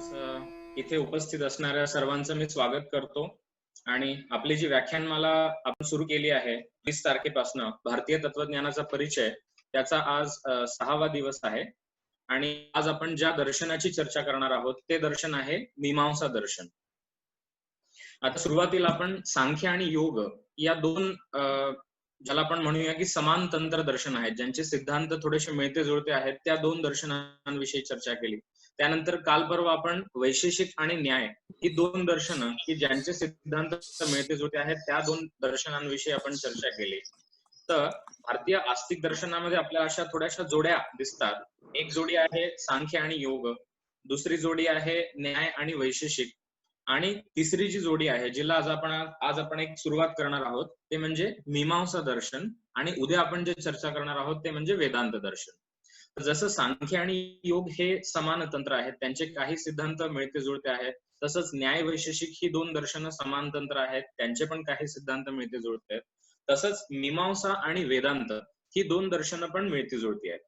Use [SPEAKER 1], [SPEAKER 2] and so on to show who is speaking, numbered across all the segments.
[SPEAKER 1] इथे उपस्थित असणाऱ्या सर्वांचं मी स्वागत करतो आणि आपली जी व्याख्यानमाला आपण सुरू केली आहे 20 तारखेपासून भारतीय तत्वज्ञानाचा परिचय, त्याचा आज 6वा दिवस आहे आणि आज आपण ज्या दर्शनाची चर्चा करणार आहोत ते दर्शन आहे मीमांसा दर्शन. आता सुरुवातीला आपण सांख्य आणि योग या दोन ज्याला आपण म्हणूया की समान तंत्र दर्शन आहेत, ज्यांचे सिद्धांत थोडेसे मिळते जुळते आहेत, त्या दोन दर्शनांविषयी चर्चा केली. त्यानंतर काल परवा आपण वैशेषिक आणि न्याय ही दोन दर्शनं की ज्यांचे सिद्धांत मिळते जुळते आहेत, त्या दोन दर्शनांविषयी आपण चर्चा केली. तर भारतीय आस्तिक दर्शनामध्ये आपल्याला अशा थोड्याशा जोड्या दिसतात. एक जोडी आहे सांख्य आणि योग, दुसरी जोडी आहे न्याय आणि वैशेषिक, आणि तिसरी जी जोडी आहे जिला आज आपण एक सुरुवात करणार आहोत ते म्हणजे मीमांसा दर्शन, आणि उद्या आपण जे चर्चा करणार आहोत ते म्हणजे वेदांत दर्शन. जसं सांख्य आणि योग हे समान तंत्र आहेत, त्यांचे काही सिद्धांत मिळते जुळते आहेत, तसंच न्याय वैशेषिक ही दोन दर्शनं समान तंत्र आहेत, त्यांचे पण काही सिद्धांत मिळते जुळते आहेत. तसंच मीमांसा आणि वेदांत ही दोन दर्शनं पण मिळती जुळती आहेत.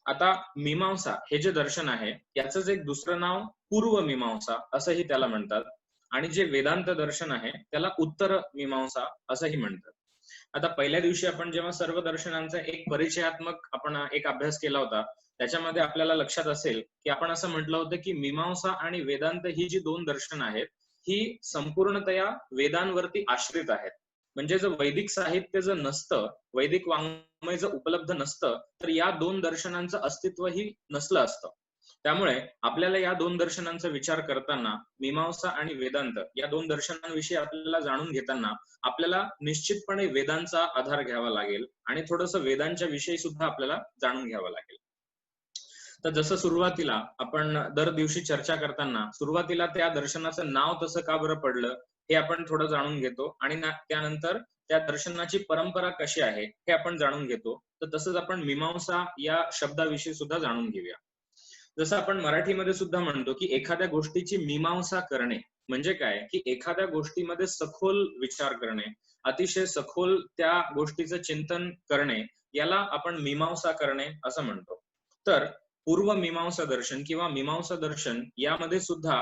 [SPEAKER 1] आता मीमांसा हे जे दर्शन आहे याचंच एक दुसरं नाव पूर्व मीमांसा असंही त्याला म्हणतात, आणि जे वेदांत दर्शन आहे त्याला उत्तर मीमांसा असंही म्हणतात. आता पहिल्या दिवशी आपण जेव्हा सर्व दर्शनांचा एक परिचयात्मक आपण एक अभ्यास केला होता, त्याच्यामध्ये आपल्याला लक्षात असेल की आपण असं म्हटलं होतं की मीमांसा आणि वेदांत ही जी दोन दर्शन आहेत ही संपूर्णतया वेदांवरती आश्रित आहेत. म्हणजे जर वैदिक साहित्य जर नसतं, वैदिक वाङ्मय जर उपलब्ध नसतं, तर या दोन दर्शनांचं अस्तित्वही नसलं असतं. त्यामुळे आपल्याला या दोन दर्शनांचा विचार करताना मीमांसा आणि वेदांत या दोन दर्शनांविषयी आपल्याला जाणून घेताना आपल्याला निश्चितपणे वेदांचा आधार घ्यावा लागेल आणि थोडंसं वेदांच्या विषयी सुद्धा आपल्याला जाणून घ्यावं लागेल. तर जसं सुरुवातीला आपण दर दिवशी चर्चा करताना सुरुवातीला त्या दर्शनाचं नाव तसं का बरं पडलं हे आपण थोडं जाणून घेतो, आणि त्यानंतर त्या दर्शनाची परंपरा कशी आहे हे आपण जाणून घेतो. तर तसंच आपण मीमांसा या शब्दाविषयी सुद्धा जाणून घेऊया. जसं आपण मराठीमध्ये सुद्धा म्हणतो की एखाद्या गोष्टीची मीमांसा करणे म्हणजे काय, की एखाद्या गोष्टीमध्ये सखोल विचार करणे, अतिशय सखोल त्या गोष्टीचं चिंतन करणे, याला आपण मीमांसा करणे असं म्हणतो. तर पूर्व मीमांसा दर्शन किंवा मीमांसा दर्शन यामध्ये सुद्धा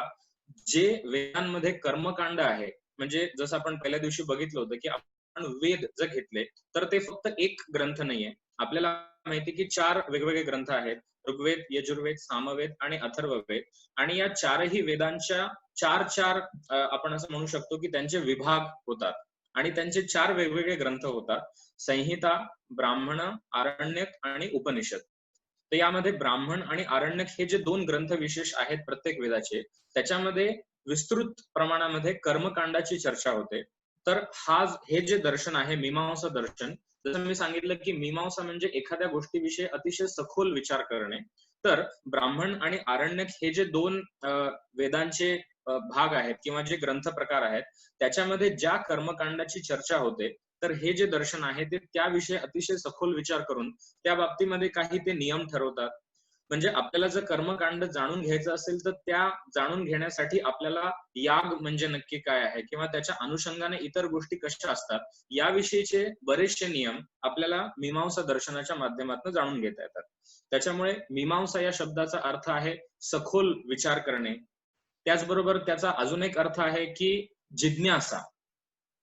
[SPEAKER 1] जे वेदांमध्ये कर्मकांड आहे, म्हणजे जसं आपण पहिल्या दिवशी बघितलं होतं की आपण वेद जर घेतले तर ते फक्त एक ग्रंथ नाहीये. आपल्याला माहिती की 4 वेगवेगळे ग्रंथ आहेत, ऋग्वेद, यजुर्वेद, सामवेद आणि अथर्ववेद, आणि या चारही वेदांच्या चार आपण असं म्हणू शकतो की त्यांचे विभाग होतात आणि त्यांचे 4 वेगवेगळे ग्रंथ होतात: संहिता, ब्राह्मण, आरण्यक आणि उपनिषद. तर यामध्ये ब्राह्मण आणि आरण्यक हे जे दोन ग्रंथ विशेष आहेत प्रत्येक वेदाचे, त्याच्यामध्ये विस्तृत प्रमाणामध्ये कर्मकांडाची चर्चा होते. तर हे जे दर्शन आहे मीमांसा दर्शन, जसं मी सांगितलं की मीमांसा म्हणजे एखाद्या गोष्टीविषयी अतिशय सखोल विचार करणे. तर ब्राह्मण आणि आरण्यक हे जे दोन वेदांचे भाग आहेत किंवा जे ग्रंथ प्रकार आहेत, त्याच्यामध्ये ज्या कर्मकांडाची चर्चा होते, तर हे जे दर्शन आहे ते त्याविषयी अतिशय सखोल विचार करून त्या बाबतीमध्ये काही ते नियम ठरवतात. म्हणजे आपल्याला जर कर्मकांड जाणून घ्यायचं असेल तर त्या जाणून घेण्यासाठी आपल्याला याग म्हणजे नक्की काय आहे किंवा त्याच्या अनुषंगाने इतर गोष्टी कशा असतात याविषयीचे बरेचसे नियम आपल्याला मीमांसा दर्शनाच्या माध्यमातून जाणून घेता येतात. त्याच्यामुळे मीमांसा या शब्दाचा अर्थ आहे सखोल विचार करणे. त्याचबरोबर त्याचा अजून एक अर्थ आहे की जिज्ञासा.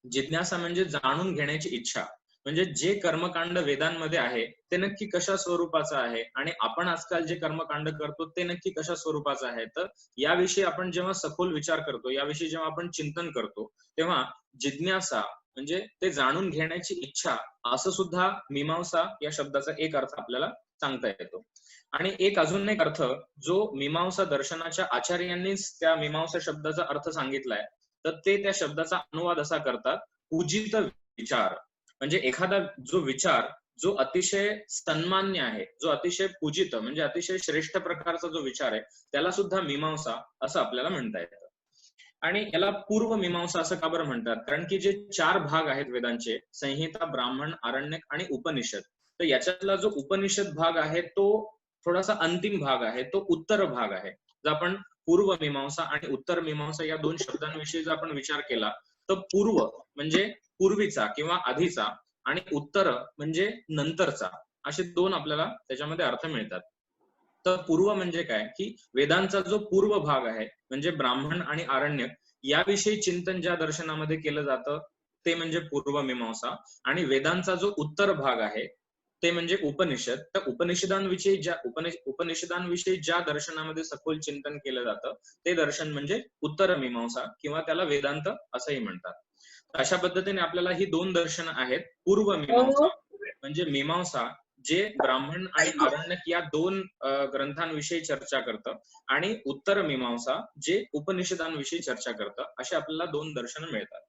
[SPEAKER 1] जिज्ञासा म्हणजे जाणून घेण्याची इच्छा. म्हणजे जे कर्मकांड वेदांमध्ये आहे ते नक्की कशा स्वरूपाचं आहे आणि आपण आजकाल जे कर्मकांड करतो ते नक्की कशा स्वरूपाचं आहे. तर याविषयी आपण जेव्हा सखोल विचार करतो, याविषयी जेव्हा आपण चिंतन करतो, तेव्हा जिज्ञासा म्हणजे ते जाणून घेण्याची इच्छा, असं सुद्धा मीमांसा या शब्दाचा एक अर्थ आपल्याला सांगता येतो. आणि अजून एक अर्थ जो मीमांसा दर्शनाच्या आचार्यांनीच त्या मीमांसा शब्दाचा अर्थ सांगितलाय, तर ते त्या शब्दाचा अनुवाद असा करतात: पूजित विचार. म्हणजे एखादा जो विचार जो अतिशय सन्मान्य आहे, जो अतिशय पूजित म्हणजे अतिशय श्रेष्ठ प्रकारचा जो विचार आहे, त्याला सुद्धा मीमांसा असं आपल्याला म्हणता येतं. आणि याला पूर्व मीमांसा असं का बरं म्हणतात? कारण की जे 4 भाग आहेत वेदांचे, संहिता, ब्राह्मण, आरण्यक आणि उपनिषद, तर याच्यातला जो उपनिषद भाग आहे तो थोडासा अंतिम भाग आहे, तो उत्तर भाग आहे. जर आपण पूर्व मीमांसा आणि उत्तर मीमांसा या दोन शब्दांविषयी जर आपण विचार केला, तर पूर्व म्हणजे पूर्वीचा किंवा आधीचा, आणि उत्तर म्हणजे नंतरचा, असे दोन आपल्याला त्याच्यामध्ये अर्थ मिळतात. तर पूर्व म्हणजे काय, की वेदांचा जो पूर्व भाग आहे म्हणजे ब्राह्मण आणि आरण्यक याविषयी चिंतन ज्या दर्शनामध्ये केलं जातं ते म्हणजे पूर्व मीमांसा. आणि वेदांचा जो उत्तर भाग आहे ते म्हणजे उपनिषद. तर उपनिषदांविषयी ज्या दर्शनामध्ये सखोल चिंतन केलं जातं ते दर्शन म्हणजे उत्तर मीमांसा किंवा त्याला वेदांत असंही म्हणतात. अशा पद्धतीने आपल्याला ही दोन दर्शन आहेत. पूर्व मीमांसा म्हणजे मीमांसा जे ब्राह्मण आणि आरण्यक या दोन ग्रंथांविषयी चर्चा करतं, आणि उत्तर मीमांसा जे उपनिषदांविषयी चर्चा करतं. असे आपल्याला दोन दर्शन मिळतात.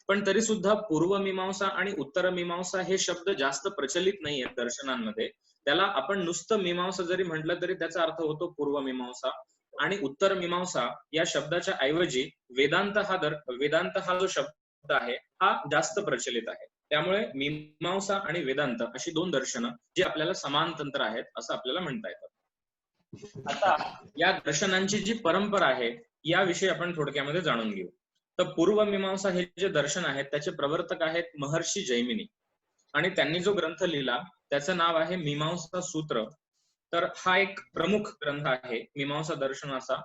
[SPEAKER 1] पण तरी सुद्धा पूर्व मीमांसा आणि उत्तर मीमांसा हे शब्द जास्त प्रचलित नाहीयेत दर्शनांमध्ये. त्याला आपण नुसतं मीमांसा जरी म्हटलं तरी त्याचा अर्थ होतो पूर्व मीमांसा. आणि उत्तर मीमांसा या शब्दाच्या ऐवजी वेदांत हा जो शब्द आहे हा जास्त प्रचलित आहे. त्यामुळे मीमांसा आणि वेदांत अशी दोन दर्शनं जी आपल्याला समान तंत्र आहेत असं आपल्याला म्हणता येतं. आता या दर्शनांची जी परंपरा आहे याविषयी आपण थोडक्यामध्ये जाणून घेऊ. तर पूर्व मीमांसा हे जे दर्शन आहेत त्याचे प्रवर्तक आहेत महर्षी जैमिनी, आणि त्यांनी जो ग्रंथ लिहिला त्याचं नाव आहे मीमांसा सूत्र. तर हा एक प्रमुख ग्रंथ आहे मीमांसा दर्शनाचा.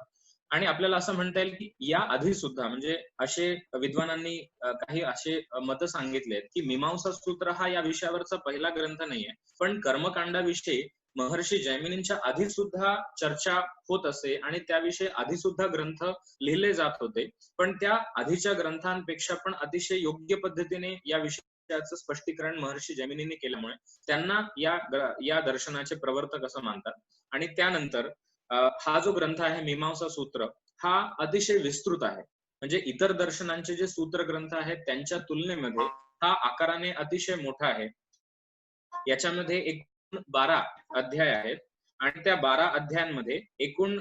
[SPEAKER 1] आणि आपल्याला असं म्हणता येईल की या आधी सुद्धा म्हणजे असे विद्वानांनी काही असे मत सांगितलेत की मीमांसा सूत्र हा या विषयावरचा पहिला ग्रंथ नाहीये, पण कर्मकांडाविषयी महर्षी जैमिनींच्या आधी सुद्धा चर्चा होत असे आणि त्याविषयी आधी सुद्धा ग्रंथ लिहिले जात होते. पण त्या आधीच्या ग्रंथांपेक्षा पण अतिशय योग्य पद्धतीने या विषयाचं स्पष्टीकरण महर्षी जैमिनींनी केल्यामुळे त्यांना या दर्शनाचे प्रवर्तक असं मानतात. आणि त्यानंतर हा जो ग्रंथ आहे मीमांसा सूत्र हा अतिशय विस्तृत आहे. म्हणजे इतर दर्शनांचे जे सूत्र ग्रंथ आहेत त्यांच्या तुलनेमध्ये हा आकाराने अतिशय मोठा आहे. याच्यामध्ये एकूण 12 अध्याय आहेत आणि त्या 12 अध्यायांमध्ये एकूण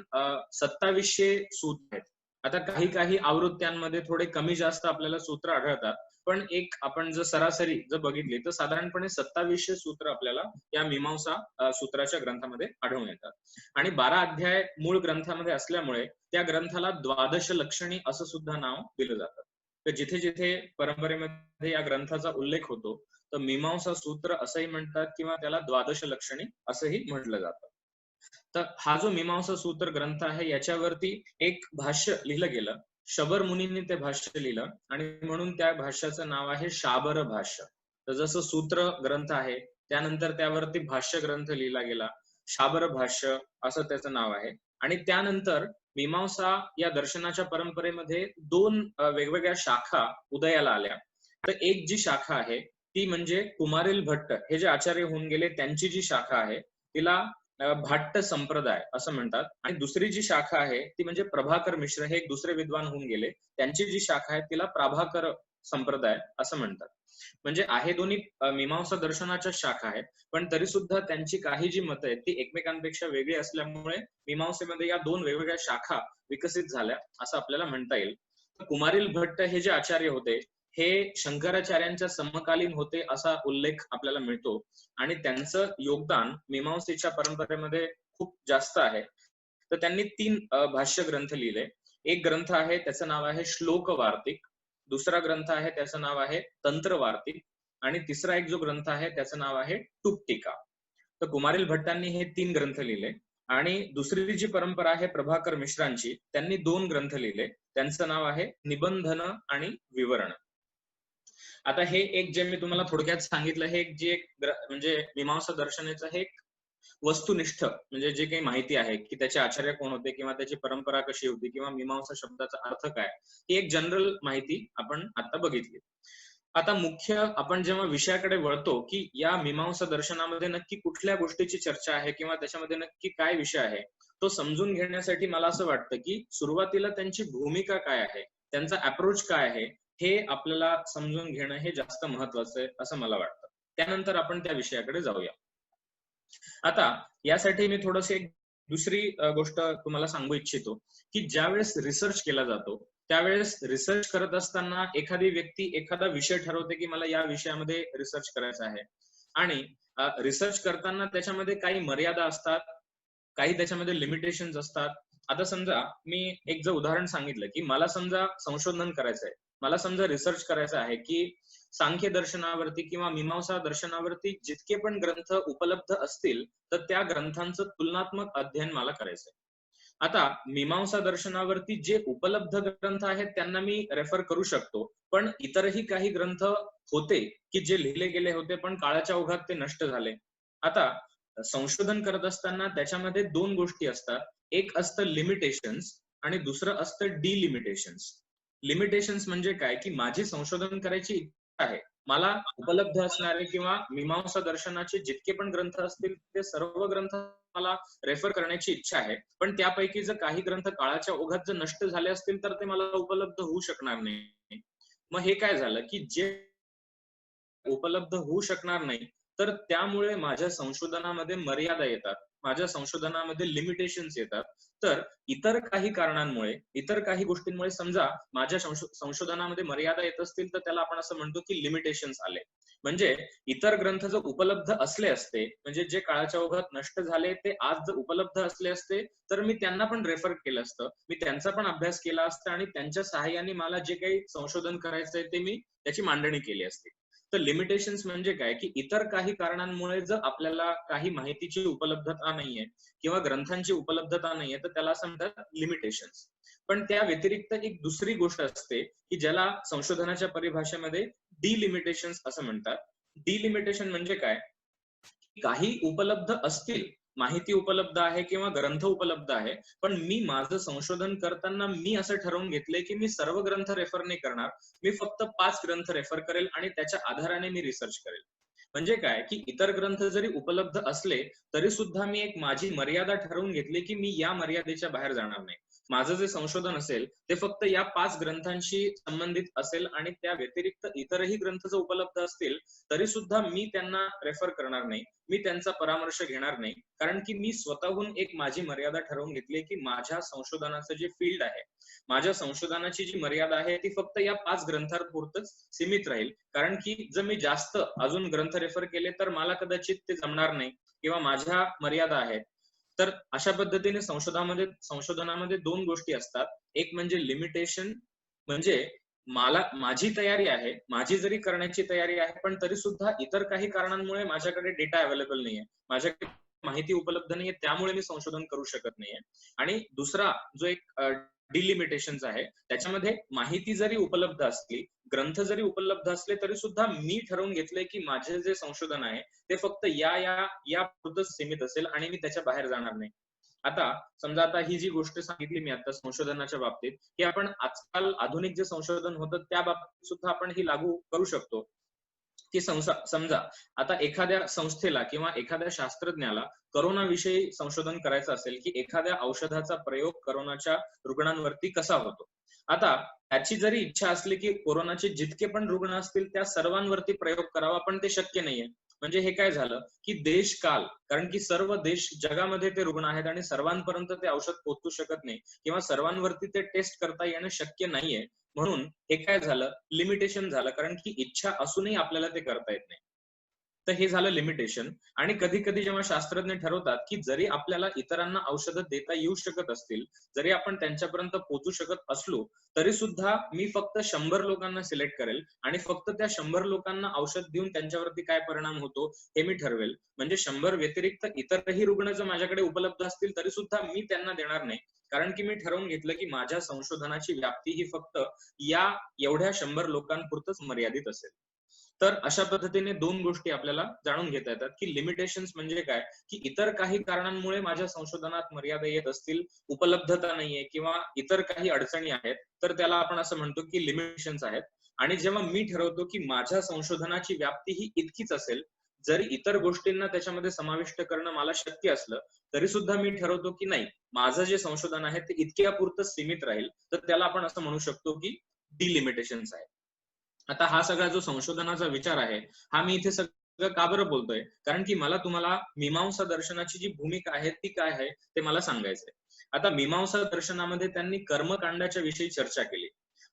[SPEAKER 1] 2700 सूत्र आहेत. आता काही आवृत्त्यांमध्ये थोडे कमी जास्त आपल्याला सूत्र आढळतात, पण एक आपण जर सरासरी जर बघितली तर साधारणपणे 2700 सूत्र आपल्याला या मीमांसा सूत्राच्या ग्रंथामध्ये आढळून येतात. आणि 12 अध्याय मूळ ग्रंथामध्ये असल्यामुळे त्या ग्रंथाला द्वादश लक्षणी असं सुद्धा नाव दिलं जातं. तर जिथे जिथे परंपरेमध्ये या ग्रंथाचा उल्लेख होतो तर मीमांसा सूत्र असंही म्हणतात किंवा त्याला द्वादश लक्षणी असंही म्हटलं जातं. तर हा जो मीमांसा सूत्र ग्रंथ आहे याच्यावरती एक भाष्य लिहिलं गेलं. शबर मुनींनी ते भाष्य लिहिलं आणि म्हणून त्या भाष्याचं नाव आहे शाबर भाष्य. तर जसं सूत्र ग्रंथ आहे त्यानंतर त्यावरती भाष्य ग्रंथ लिहिला गेला, शाबर भाष्य असं त्याचं नाव आहे. आणि त्यानंतर मीमांसा या दर्शनाच्या परंपरेमध्ये दोन वेगवेगळ्या शाखा उदयाला आल्या. तर एक जी शाखा आहे ती म्हणजे कुमारिल भट्ट हे जे आचार्य होऊन गेले त्यांची जी शाखा आहे तिला भाट्ट संप्रदाय असं म्हणतात. आणि दुसरी जी शाखा आहे ती म्हणजे प्रभाकर मिश्र हे एक दुसरे विद्वान होऊन गेले, त्यांची जी शाखा आहे तिला प्रभाकर संप्रदाय असं म्हणतात. म्हणजे आहे दोन्ही मीमांसा दर्शनाच्या शाखा आहेत, पण तरी सुद्धा त्यांची काही जी मतं आहेत ती एकमेकांपेक्षा वेगळी असल्यामुळे मीमांसेमध्ये या दोन वेगवेगळ्या शाखा विकसित झाल्या असं आपल्याला म्हणता येईल. कुमारिल भट्ट हे जे आचार्य होते हे शंकराचार्यांच्या समकालीन होते असा उल्लेख आपल्याला मिळतो आणि त्यांचं योगदान मीमांसेच्या परंपरेमध्ये खूप जास्त आहे. तर त्यांनी 3 भाष्य ग्रंथ लिहिले. एक ग्रंथ आहे त्याचं नाव आहे श्लोक वार्तिक, दुसरा ग्रंथ आहे त्याचं नाव आहे तंत्र वार्तिक, आणि तिसरा एक जो ग्रंथ आहे त्याचं नाव आहे टुकटीका. तर कुमारिल भट्टांनी हे 3 ग्रंथ लिहिले. आणि दुसरी जी परंपरा आहे प्रभाकर मिश्रांची, त्यांनी 2 ग्रंथ लिहिले. त्यांचं नाव आहे निबंधन आणि विवरण. आता हे एक जे मी तुम्हाला थोडक्यात सांगितलं हे एक जे म्हणजे मीमांसा दर्शनाचं हे एक वस्तुनिष्ठ म्हणजे जे काही माहिती आहे की त्याचे आचार्य कोण होते किंवा त्याची परंपरा कशी होती किंवा मीमांसा शब्दाचा अर्थ काय, ही एक जनरल माहिती आपण आता बघितली. आता मुख्य आपण जेव्हा विषयाकडे वळतो की या मीमांसा दर्शनामध्ये नक्की कुठल्या गोष्टीची चर्चा आहे किंवा त्याच्यामध्ये नक्की काय विषय आहे तो समजून घेण्यासाठी मला असं वाटतं की सुरुवातीला त्यांची भूमिका काय आहे, त्यांचा अप्रोच काय आहे हे आपल्याला समजून घेणं हे जास्त महत्वाचं आहे असं मला वाटतं. त्यानंतर आपण त्या विषयाकडे जाऊया. आता यासाठी मी थोडस एक दुसरी गोष्ट तुम्हाला सांगू इच्छितो की ज्यावेळेस रिसर्च केला जातो त्यावेळेस रिसर्च करत असताना एखादी व्यक्ती एखादा विषय ठरवते की मला या विषयामध्ये रिसर्च करायचा आहे, आणि रिसर्च करताना त्याच्यामध्ये काही मर्यादा असतात, काही त्याच्यामध्ये लिमिटेशन्स असतात. आता समजा मी एक जर उदाहरण सांगितलं की मला समजा संशोधन करायचं आहे, मला समजा रिसर्च करायचं आहे की सांख्य दर्शनावरती किंवा मीमांसा दर्शनावरती जितके पण ग्रंथ उपलब्ध असतील तर त्या ग्रंथांचं तुलनात्मक अध्ययन मला करायचंय. आता मीमांसा दर्शनावरती जे उपलब्ध ग्रंथ आहेत त्यांना मी रेफर करू शकतो, पण इतरही काही ग्रंथ होते की जे लिहिले गेले होते पण काळाच्या ओघात ते नष्ट झाले. आता संशोधन करत असताना त्याच्यामध्ये दोन गोष्टी असतात. एक असतं लिमिटेशन्स आणि दुसरं असतं डिलिमिटेशन्स. लिमिटेशन्स म्हणजे काय, की माझी संशोधन करायची इच्छा आहे. मला उपलब्ध असणारे किंवा मीमांसा दर्शनाचे जितके पण ग्रंथ असतील ते सर्व ग्रंथ मला रेफर करण्याची इच्छा आहे. पण त्यापैकी जर काही ग्रंथ काळाच्या ओघात जर नष्ट झाले असतील तर ते मला उपलब्ध होऊ शकणार नाही. मग हे काय झालं, की जे उपलब्ध होऊ शकणार नाही, तर त्यामुळे माझ्या संशोधनामध्ये मर्यादा येतात. माझ्या संशोधनामध्ये लिमिटेशन्स येतात. तर इतर काही कारणांमुळे, इतर काही गोष्टींमुळे समजा माझ्या संशोधनामध्ये मर्यादा येत असतील, तर त्याला आपण असं म्हणतो की लिमिटेशन्स आले. म्हणजे इतर ग्रंथ जर उपलब्ध असले असते, म्हणजे जे काळाच्या ओघात नष्ट झाले ते आज जर उपलब्ध असले असते, तर मी त्यांना पण रेफर केलं असतं. मी त्यांचा पण अभ्यास केला असता आणि त्यांच्या सहाय्याने मला जे काही संशोधन करायचंय ते मी त्याची मांडणी केली असती. तर लिमिटेशन्स म्हणजे काय, की इतर काही कारणांमुळे जर आपल्याला काही माहितीची उपलब्धता नाहीये किंवा ग्रंथांची उपलब्धता नाहीये, तर त्याला असं म्हणतात लिमिटेशन्स. पण त्या व्यतिरिक्त एक दुसरी गोष्ट असते, की ज्याला संशोधनाच्या परिभाषेमध्ये डिलिमिटेशन्स असं म्हणतात. डिलिमिटेशन म्हणजे काय, काही उपलब्ध असतील, माहिती उपलब्ध आहे किंवा ग्रंथ उपलब्ध आहे, पण मी माझं संशोधन करताना मी असं ठरवून घेतलंय, की मी सर्व ग्रंथ रेफर नाही करणार. मी फक्त 5 ग्रंथ रेफर करेल आणि त्याच्या आधाराने मी रिसर्च करेल. म्हणजे काय, की इतर ग्रंथ जरी उपलब्ध असले, तरी सुद्धा मी एक माझी मर्यादा ठरवून घेतली, की मी या मर्यादेच्या बाहेर जाणार नाही. माझं जे संशोधन असेल, ते फक्त या 5 ग्रंथांशी संबंधित असेल आणि त्या व्यतिरिक्त इतरही ग्रंथ जर उपलब्ध असतील, तरी सुद्धा मी त्यांना रेफर करणार नाही. मी त्यांचा परामर्श घेणार नाही. कारण की मी स्वतःहून एक माझी मर्यादा ठरवून घेतली, की माझ्या संशोधनाचं जे फील्ड आहे, माझ्या संशोधनाची जी मर्यादा आहे, ती फक्त या 5 ग्रंथांपुरतच सीमित राहील. कारण की जर मी जास्त अजून ग्रंथ रेफर केले, तर मला कदाचित ते जमणार नाही किंवा माझ्या मर्यादा आहेत. तर अशा पद्धतीने संशोधनामध्ये 2 गोष्टी असतात. एक म्हणजे लिमिटेशन, म्हणजे मला माझी तयारी आहे, माझी जरी करण्याची तयारी आहे, पण तरी सुद्धा इतर काही कारणांमुळे माझ्याकडे डेटा अवेलेबल नाहीये. माझ्याकडे माहिती उपलब्ध नाहीये, त्यामुळे मी संशोधन करू शकत नाहीये. आणि दुसरा जो एक डिलिमिटेशन्स आहे, त्याच्यामध्ये माहिती जरी उपलब्ध असली, ग्रंथ जरी उपलब्ध असले, तरी सुद्धा मी ठरवून घेतलंय, की माझे जे संशोधन आहे, ते फक्त या पुरतच सीमित असेल आणि मी त्याच्या बाहेर जाणार नाही. आता समजा आता ही जी गोष्ट सांगितली मी आता संशोधनाच्या बाबतीत, की आपण आजकाल आधुनिक जे संशोधन होतं त्या बाबतीत सुद्धा आपण ही लागू करू शकतो. की समजा आता एखाद्या संस्थेला किंवा एखाद्या शास्त्रज्ञाला करोनाविषयी संशोधन करायचं असेल, की एखाद्या औषधाचा प्रयोग करोनाच्या रुग्णांवरती कसा होतो. आता त्याची जरी इच्छा असली, की कोरोनाचे जितके पण रुग्ण असतील त्या सर्वांवरती प्रयोग करावा, पण ते शक्य नाहीये. म्हणजे हे काय झालं, की देश-काल, कारण की सर्व देश जगामध्ये ते रुग्ण आहेत आणि सर्वांपर्यंत ते औषध पोहोचू शकत नाही किंवा सर्वांवरती ते टेस्ट करता येणं शक्य नाहीये. म्हणून हे काय झालं, लिमिटेशन झालं, कारण की इच्छा असूनही आपल्याला ते करता येत नाही. तर हे झालं लिमिटेशन. आणि कधी कधी जेव्हा शास्त्रज्ञ ठरवतात, की जरी आपल्याला इतरांना औषधं देता येऊ शकत असतील, जरी आपण त्यांच्यापर्यंत पोहोचू शकत असलो, तरी सुद्धा मी फक्त 100 लोकांना सिलेक्ट करेल आणि फक्त त्या 100 लोकांना औषध देऊन त्यांच्यावरती काय परिणाम होतो हे मी ठरवेल. म्हणजे 100 व्यतिरिक्त इतरही रुग्ण जर माझ्याकडे उपलब्ध असतील, तरी सुद्धा मी त्यांना देणार नाही. कारण की मी ठरवून घेतलं, की माझ्या संशोधनाची व्याप्ती ही फक्त या एवढ्या 100 लोकांपुरतच मर्यादित असेल. तर अशा पद्धतीने 2 गोष्टी आपल्याला जाणून घेता येतात, की लिमिटेशन्स म्हणजे काय, की इतर काही कारणांमुळे माझ्या संशोधनात मर्यादा येत असतील, उपलब्धता नाहीये किंवा इतर काही अडचणी आहेत, तर त्याला आपण असं म्हणतो, की लिमिटेशन्स आहेत. आणि जेव्हा मी ठरवतो, की माझ्या संशोधनाची व्याप्ती ही इतकीच असेल, जरी इतर गोष्टींना त्याच्यामध्ये समाविष्ट करणं मला शक्य असलं, तरी सुद्धा मी ठरवतो, की नाही, माझं जे संशोधन आहे ते इतक्यापुरतच सीमित राहील. तर त्याला आपण असं म्हणू शकतो, की डिलिमिटेशन्स आहे. आता हा सगळा जो संशोधनाचा विचार आहे, हा मी इथे सगळं का बरं बोलतोय? कारण की मला तुम्हाला मीमांसा दर्शनाची जी भूमिका आहे, ती काय आहे, ते मला सांगायचंय. आता मीमांसा दर्शनामध्ये त्यांनी कर्मकांडाच्या विषयी चर्चा केली.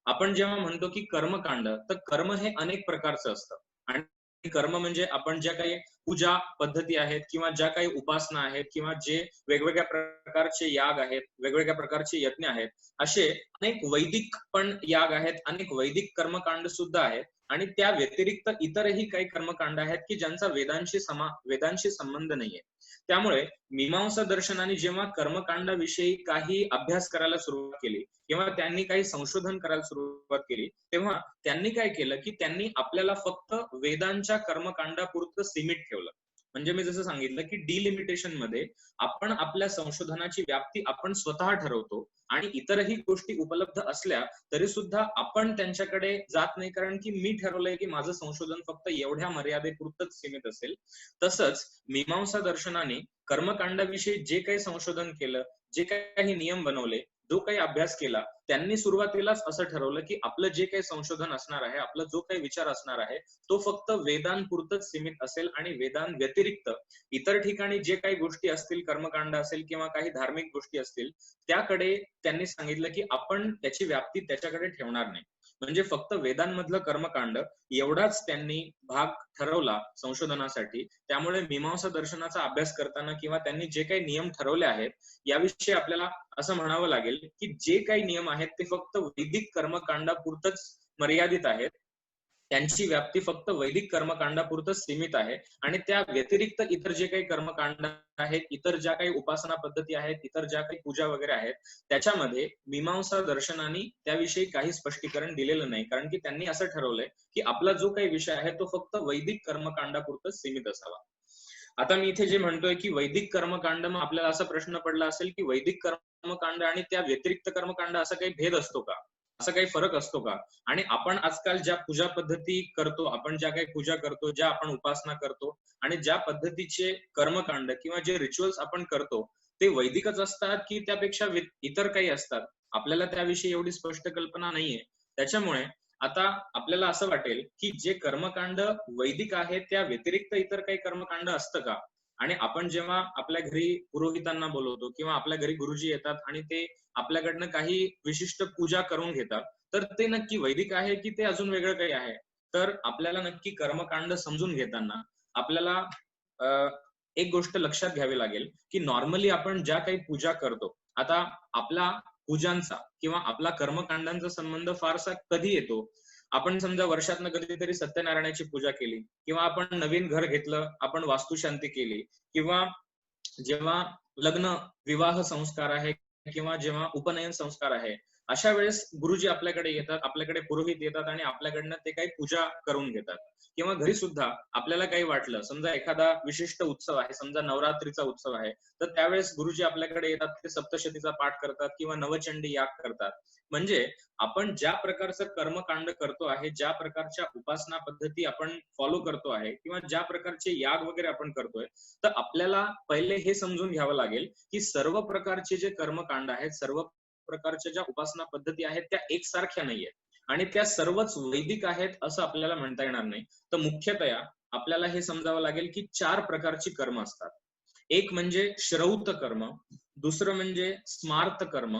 [SPEAKER 1] आपण जेव्हा म्हणतो की कर्मकांड, तर कर्म हे अनेक प्रकारचं असतं. आणि कर्म म्हणजे आपण ज्या काही पूजा पद्धती आहेत किंवा ज्या काही उपासना आहेत किंवा जे वेगवेगळ्या प्रकारचे याग आहेत, वेगवेगळ्या प्रकारचे यज्ञ आहेत, असे अनेक वैदिक पण याग आहेत, अनेक वैदिक कर्मकांड सुद्धा आहेत आणि त्या व्यतिरिक्त इतरही काही कर्मकांड आहेत की ज्यांचा वेदांशी संबंध नाहीये. त्यामुळे मीमांसा दर्शनाने जेव्हा कर्मकांडाविषयी काही अभ्यास करायला सुरुवात केली किंवा त्यांनी काही संशोधन करायला सुरुवात केली, तेव्हा त्यांनी काय केलं की त्यांनी आपल्याला फक्त वेदांच्या कर्मकांडापुरतं सीमित ठेवलं. म्हणजे मी जसं सांगितलं की डिलिमिटेशन मध्ये आपण आपल्या संशोधनाची व्याप्ती आपण स्वतः ठरवतो आणि इतरही गोष्टी उपलब्ध असल्या तरी सुद्धा आपण त्यांच्याकडे जात नाही, कारण की मी ठरवलंय की माझं संशोधन फक्त एवढ्या मर्यादेपुरतच सीमित असेल. तसंच मीमांसा दर्शनाने कर्मकांडाविषयी जे काही संशोधन केलं, जे काही नियम बनवले, जो काही अभ्यास केला, त्यांनी सुरुवातीलाच असं ठरवलं की आपलं जे काही संशोधन असणार आहे, आपला जो काही विचार असणार आहे, तो फक्त वेदांपुरतच सीमित असेल आणि वेदांत व्यतिरिक्त इतर ठिकाणी जे काही गोष्टी असतील, कर्मकांड असेल किंवा काही धार्मिक गोष्टी असतील, त्याकडे त्यांनी सांगितलं की आपण त्याची व्याप्ती त्याच्याकडे ठेवणार नाही. म्हणजे फक्त वेदांमधलं कर्मकांड एवढाच त्यांनी भाग ठरवला संशोधनासाठी. त्यामुळे मीमांसा दर्शनाचा अभ्यास करताना किंवा त्यांनी जे काही नियम ठरवले आहेत याविषयी आपल्याला असं म्हणावं लागेल की जे काही नियम आहेत ते फक्त वैदिक कर्मकांडापुरतच मर्यादित आहेत. त्यांची व्याप्ती फक्त वैदिक कर्मकांडापुरतच सीमित आहे आणि त्या व्यतिरिक्त इतर जे काही कर्मकांड आहेत, इतर ज्या काही उपासना पद्धती आहेत, इतर ज्या काही पूजा वगैरे आहेत, त्याच्यामध्ये मीमांसा दर्शनाने त्याविषयी काही स्पष्टीकरण दिलेलं नाही, कारण की त्यांनी असं ठरवलंय की आपला जो काही विषय आहे तो फक्त वैदिक कर्मकांडापुरतच सीमित असावा. आता मी इथे जे म्हणतोय की वैदिक कर्मकांड, मग आपल्याला असा प्रश्न पडला असेल की वैदिक कर्मकांड आणि त्या व्यतिरिक्त कर्मकांड असा काही भेद असतो का, असा काही फरक असतो का? आणि आपण आजकाल ज्या पूजा पद्धती करतो, आपण ज्या काही पूजा करतो, ज्या आपण उपासना करतो आणि ज्या पद्धतीचे कर्मकांड किंवा जे रिच्युअल्स आपण करतो, ते वैदिकच असतात की त्यापेक्षा इतर काही असतात? आपल्याला त्याविषयी एवढी स्पष्ट कल्पना नाहीये. त्याच्यामुळे आता आपल्याला असं वाटेल की जे कर्मकांड वैदिक आहे त्या व्यतिरिक्त इतर काही कर्मकांड असतं का? आणि आपण जेव्हा आपल्या घरी पुरोहितांना बोलवतो किंवा आपल्या घरी गुरुजी येतात आणि ते आपल्याकडनं काही विशिष्ट पूजा करून घेतात, तर ते नक्की वैदिक आहे की ते अजून वेगळं काही आहे? तर आपल्याला नक्की कर्मकांड समजून घेताना आपल्याला एक गोष्ट लक्षात घ्यावी लागेल की नॉर्मली आपण ज्या काही पूजा करतो, आता आपला पूजांचा किंवा आपला कर्मकांडांचा संबंध फारसा कधी येतो? आपण समजा वर्षातनं कधीतरी सत्यनारायणाची पूजा केली किंवा आपण नवीन घर घेतलं, आपण वास्तुशांती केली किंवा जेव्हा लग्न विवाह संस्कार आहे किंवा जेव्हा उपनयन संस्कार आहे, अशा वेळेस गुरुजी आपल्याकडे येतात, आपल्याकडे पुरोहित येतात आणि आपल्याकडनं ते काही पूजा करून घेतात. किंवा घरी सुद्धा आपल्याला काही वाटलं, समजा एखादा विशिष्ट उत्सव आहे, समजा नवरात्रीचा उत्सव आहे, तर त्यावेळेस गुरुजी आपल्याकडे येतात, ते सप्तशतीचा पाठ करतात किंवा नवचंडी याग करतात. म्हणजे आपण ज्या प्रकारचं कर्मकांड करतो आहे, ज्या प्रकारच्या उपासना पद्धती आपण फॉलो करतो आहे किंवा ज्या प्रकारचे याग वगैरे आपण करतोय, तर आपल्याला पहिले हे समजून घ्यावं लागेल की सर्व प्रकारचे जे कर्मकांड आहेत, सर्व प्रकारच्या ज्या उपासना पद्धती आहेत त्या एकसारख्या नाहीयेत आणि त्या सर्वच वैदिक आहेत असं आपल्याला म्हणता येणार नाही. तर मुख्यतया आपल्याला हे समजावं लागेल की 4 प्रकारची कर्म असतात. एक म्हणजे श्रौत कर्म, दुसरं म्हणजे स्मार्त कर्म,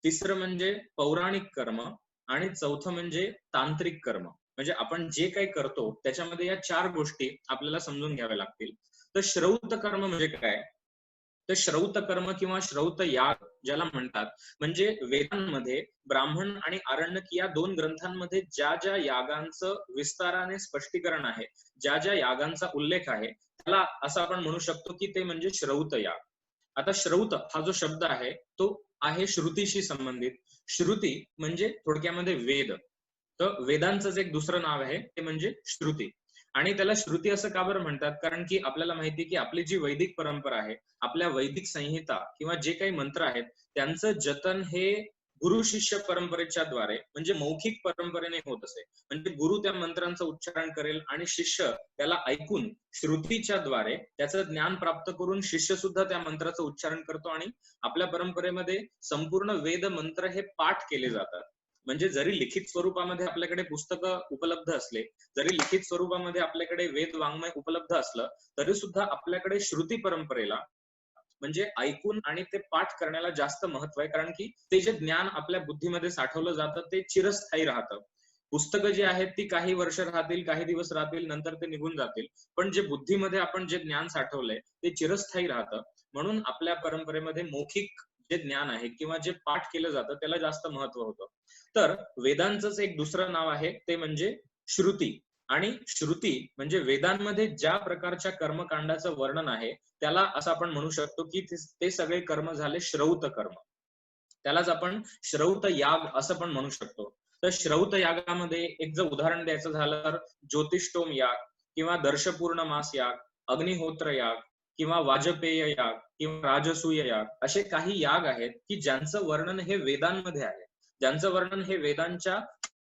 [SPEAKER 1] तिसरं म्हणजे पौराणिक कर्म आणि चौथं म्हणजे तांत्रिक कर्म. म्हणजे आपण जे काही करतो त्याच्यामध्ये या 4 गोष्टी आपल्याला समजून घ्याव्या लागतील. तर श्रौत कर्म म्हणजे काय? तर श्रौत कर्म किंवा श्रौत याग ज्याला म्हणतात, म्हणजे वेदांमध्ये ब्राह्मण आणि आरण्यक या 2 ग्रंथांमध्ये ज्या ज्या यागांचं विस्ताराने स्पष्टीकरण आहे, ज्या ज्या यागांचा उल्लेख आहे, त्याला असं आपण म्हणू शकतो की ते म्हणजे श्रौत याग. आता श्रौत हा जो शब्द आहे तो आहे श्रुतीशी संबंधित. श्रुती म्हणजे थोडक्यामध्ये वेद. तर वेदांचंच एक दुसरं नाव आहे ते म्हणजे श्रुती. आणि त्याला श्रुती असं का बरं म्हणतात? कारण की आपल्याला माहिती आहे की आपली जी वैदिक परंपरा आहे, आपल्या वैदिक संहिता किंवा जे काही मंत्र आहेत, त्यांचं जतन हे गुरु शिष्य परंपरेच्या द्वारे म्हणजे मौखिक परंपरेने होत असे. म्हणजे गुरु त्या मंत्रांचं उच्चारण करेल आणि शिष्य त्याला ऐकून श्रुतीच्या द्वारे त्याचं ज्ञान प्राप्त करून शिष्य सुद्धा त्या मंत्राचं उच्चारण करतो आणि आपल्या परंपरेमध्ये संपूर्ण वेद मंत्र हे पाठ केले जातात. म्हणजे जरी लिखित स्वरूपामध्ये आपल्याकडे पुस्तकं उपलब्ध असले, जरी लिखित स्वरूपामध्ये आपल्याकडे वेद वाङ्मय उपलब्ध असलं, तरी सुद्धा आपल्याकडे श्रुती परंपरेला म्हणजे ऐकून आणि ते पाठ करण्याला जास्त महत्व आहे. कारण की ते जे ज्ञान आपल्या बुद्धीमध्ये साठवलं जातं ते चिरस्थायी राहतं. पुस्तकं जी आहेत ती काही वर्ष राहतील, काही दिवस राहतील, नंतर ते निघून जातील. पण जे बुद्धीमध्ये आपण जे ज्ञान साठवलंय ते चिरस्थायी राहतं. म्हणून आपल्या परंपरेमध्ये मौखिक जे ज्ञान आहे किंवा जे पाठ केलं जातं त्याला जास्त महत्व होतं. तर वेदांचंच एक दुसरं नाव आहे ते म्हणजे श्रुती. आणि श्रुती म्हणजे वेदांमध्ये ज्या प्रकारच्या कर्मकांडाचं वर्णन आहे त्याला असं आपण म्हणू शकतो की ते सगळे कर्म झाले श्रौत कर्म. त्यालाच आपण श्रौत याग असं पण म्हणू शकतो. तर श्रौत यागामध्ये एक जर उदाहरण द्यायचं झालं तर ज्योतिष्टोम याग किंवा दर्शपूर्ण मास याग, अग्निहोत्र याग किंवा वाजपेय याग किंवा राजसूय याग असे काही याग आहेत की ज्यांचं वर्णन हे वेदांमध्ये आहे, ज्यांचं वर्णन हे वेदांच्या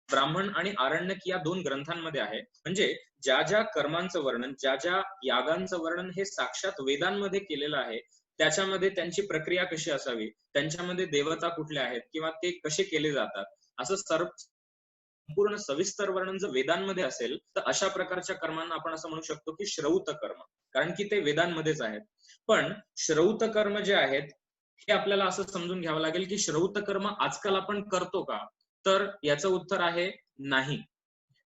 [SPEAKER 1] ब्राह्मण आणि आरण्यक या 2 ग्रंथांमध्ये आहे. म्हणजे ज्या ज्या कर्मांचं वर्णन, ज्या ज्या यागांचं वर्णन हे साक्षात वेदांमध्ये केलेलं आहे, त्याच्यामध्ये त्यांची प्रक्रिया कशी असावी, त्यांच्यामध्ये देवता कुठल्या आहेत किंवा ते कसे केले जातात, असं संपूर्ण सविस्तर वर्णन जर वेदांमध्ये असेल तर अशा प्रकारच्या कर्मांना आपण असं म्हणू शकतो की श्रौत कर्म, कारण की ते वेदांमध्येच आहेत. पण श्रौत कर्म जे आहेत हे आपल्याला असं समजून घ्यावं लागेल की श्रौत कर्म आजकाल आपण करतो का? तर याचं उत्तर आहे नाही.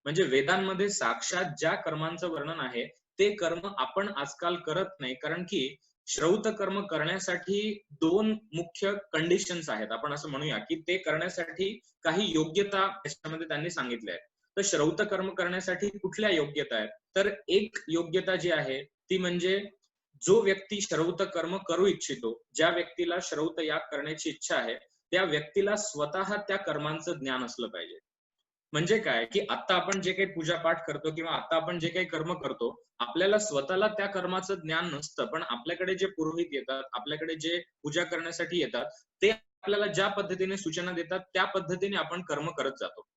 [SPEAKER 1] म्हणजे वेदांमध्ये साक्षात ज्या कर्मांचं वर्णन आहे ते कर्म आपण आजकाल करत नाही, कारण की श्रौत कर्म करण्यासाठी 2 मुख्य कंडिशन्स आहेत. आपण असं म्हणूया की ते करण्यासाठी काही योग्यता त्याच्यामध्ये त्यांनी सांगितल्या आहेत. तर श्रौत कर्म करण्यासाठी कुठल्या योग्यता आहेत? तर एक योग्यता जी आहे ती म्हणजे जो व्यक्ती श्रौत कर्म करू इच्छितो, ज्या व्यक्तीला श्रौत याग करण्याची इच्छा आहे, त्या व्यक्तीला स्वतः त्या कर्मांचं ज्ञान असलं पाहिजे. म्हणजे काय की आता आपण जे काही पूजा पाठ करतो किंवा आता आपण जे काही कर्म करतो, आपल्याला स्वतःला त्या कर्माचं ज्ञान नसतं, पण आपल्याकडे जे पुरोहित येतात, आपल्याकडे जे पूजा करण्यासाठी येतात, ते आपल्याला ज्या पद्धतीने सूचना देतात त्या पद्धतीने आपण कर्म करत जातो.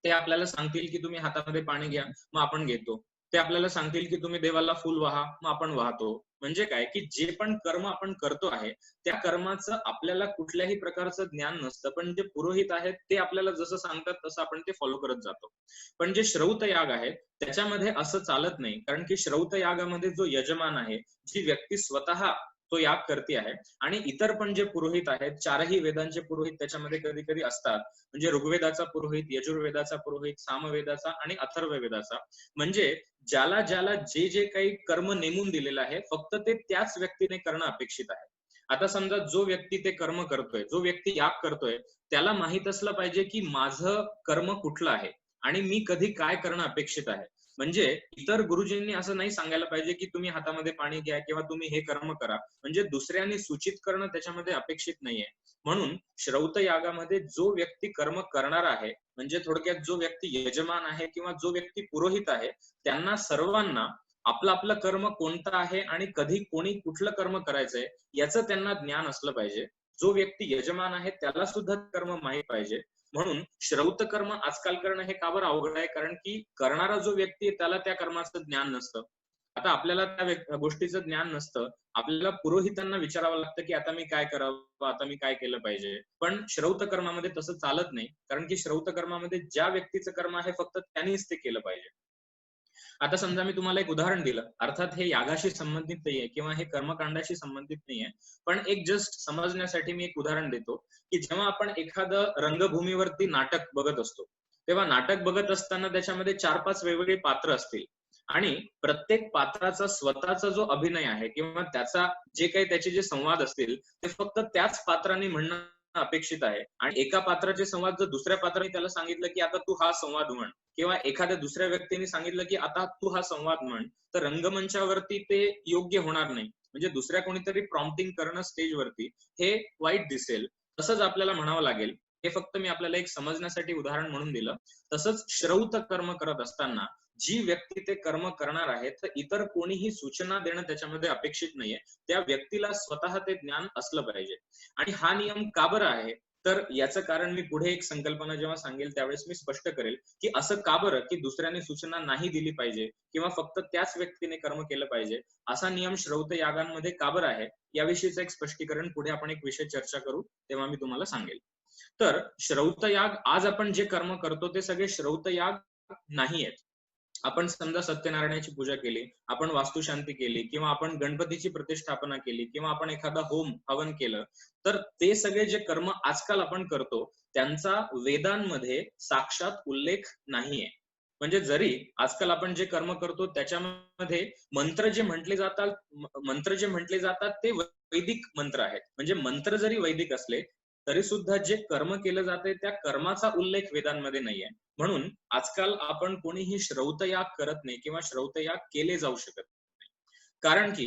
[SPEAKER 1] ते आपल्याला सांगतील की तुम्ही हातामध्ये पाणी घ्या, मग आपण घेतो. ते आपल्याला सांगतील की तुम्ही देवाला फुल वाहा, मग आपण वाहतो. म्हणजे काय की जे पण कर्म आपण करतो आहे त्या कर्माचं आपल्याला कुठल्याही प्रकारचं ज्ञान नसतं, पण जे पुरोहित आहेत ते आपल्याला जसं सांगतात तसं आपण ते फॉलो करत जातो. पण जे श्रौत याग आहे त्याच्यामध्ये असं चालत नाही, कारण की श्रौत यागामध्ये जो यजमान आहे, जी व्यक्ती स्वतः तो याग करते आहे आणि इतर पण जे पुरोहित आहेत, 4ही वेदांचे पुरोहित त्याच्यामध्ये कधी कधी असतात. म्हणजे ऋग्वेदाचा पुरोहित, यजुर्वेदाचा पुरोहित, सामवेदाचा आणि अथर्ववेदाचा. म्हणजे ज्याला ज्याला जे जे काही कर्म नेमून दिलेलं आहे फक्त ते त्याच व्यक्तीने करणं अपेक्षित आहे. आता समजा जो व्यक्ती ते कर्म करतोय, जो व्यक्ती याग करतोय, त्याला माहित असलं पाहिजे की माझं कर्म कुठलं आहे आणि मी कधी काय करणं अपेक्षित आहे. म्हणजे इतर गुरुजींनी असं नाही सांगायला पाहिजे की तुम्ही हातामध्ये पाणी घ्या किंवा तुम्ही हे कर्म करा, म्हणजे दुसऱ्यांनी सूचित करणं त्याच्यामध्ये अपेक्षित नाहीये. म्हणून श्रौत यागामध्ये जो व्यक्ती कर्म करणार आहे, म्हणजे थोडक्यात जो व्यक्ती यजमान आहे किंवा जो व्यक्ती पुरोहित आहे, त्यांना सर्वांना आपलं आपलं कर्म कोणतं आहे आणि कधी कोणी कुठलं कर्म करायचंय याचं त्यांना ज्ञान असलं पाहिजे. जो व्यक्ती यजमान आहे त्याला सुद्धा कर्म माहित पाहिजे. म्हणून श्रौत कर्म आजकाल करणं हे का बरं अवघड आहे, कारण की करणारा जो व्यक्ती आहे त्याला त्या कर्माचं ज्ञान नसतं. आता आपल्याला त्या गोष्टीचं ज्ञान नसतं, आपल्याला पुरोहितांना विचारावं लागतं की आता मी काय करावं, आता मी काय केलं पाहिजे. पण श्रौत कर्मामध्ये तसं चालत नाही, कारण की श्रौत कर्मामध्ये ज्या व्यक्तीचं कर्म आहे फक्त त्यांनीच ते केलं पाहिजे. आता समजा मी तुम्हाला एक उदाहरण दिलं, अर्थात हे यागाशी संबंधित नाहीये किंवा हे कर्मकांडाशी संबंधित नाहीये, पण एक जस्ट समजण्यासाठी मी एक उदाहरण देतो की जेव्हा आपण एखादं रंगभूमीवरती नाटक बघत असतो, तेव्हा नाटक बघत असताना त्याच्यामध्ये 4-5 वेगवेगळी पात्र असतील आणि प्रत्येक पात्राचा स्वतःचा जो अभिनय आहे किंवा त्याचा जे काही त्याचे जे संवाद असतील ते फक्त त्याच पात्राने म्हणणं अपेक्षित आहे. आणि एका पात्राचे संवाद जर दुसऱ्या पात्राने त्याला सांगितलं की आता तू हा संवाद म्हण किंवा एखाद्या दुसऱ्या व्यक्तीने सांगितलं की आता तू हा संवाद म्हण, तर रंगमंचावरती ते योग्य होणार नाही. म्हणजे दुसऱ्या कोणीतरी प्रॉम्प्टिंग करणं स्टेजवरती हे वाईट दिसेल. तसंच आपल्याला म्हणावं लागेल, हे फक्त मी आपल्याला एक समजण्यासाठी उदाहरण म्हणून दिलं. तसंच श्रौत कर्म करत असताना जी व्यक्ती ते कर्म करणार आहे तर इतर कोणीही सूचना देणं त्याच्यामध्ये अपेक्षित नाहीये. त्या व्यक्तीला स्वतः ते ज्ञान असलं पाहिजे. आणि हा नियम का बरं आहे, तर याचं कारण मी पुढे एक संकल्पना जेव्हा सांगेल त्यावेळेस मी स्पष्ट करेल की असं का बरं की दुसऱ्याने सूचना नाही दिली पाहिजे किंवा फक्त त्याच व्यक्तीने कर्म केलं पाहिजे, असा नियम श्रौत यागांमध्ये का बरं आहे, याविषयीचं एक स्पष्टीकरण पुढे आपण एक विषय चर्चा करू तेव्हा मी तुम्हाला सांगेल. तर श्रौत याग आज आपण जे कर्म करतो ते सगळे श्रौत याग नाही आहेत. आपण समजा सत्यनारायणाची पूजा केली, आपण वास्तुशांती केली किंवा आपण गणपतीची प्रतिष्ठापना केली किंवा आपण एखादा होम हवन केलं, तर ते सगळे जे कर्म आजकाल आपण करतो त्यांचा वेदांमध्ये साक्षात उल्लेख नाहीये. म्हणजे जरी आजकाल आपण जे कर्म करतो त्याच्यामध्ये मंत्र जे म्हटले जातात ते वैदिक मंत्र आहेत. म्हणजे मंत्र जरी वैदिक असले तरी सुद्धा जे कर्म केलं जाते त्या कर्माचा उल्लेख वेदांमध्ये नाहीये. म्हणून आजकाल आपण कोणीही श्रौतयाग करत नाही किंवा श्रौतयाग केले जाऊ शकत नाही. कारण की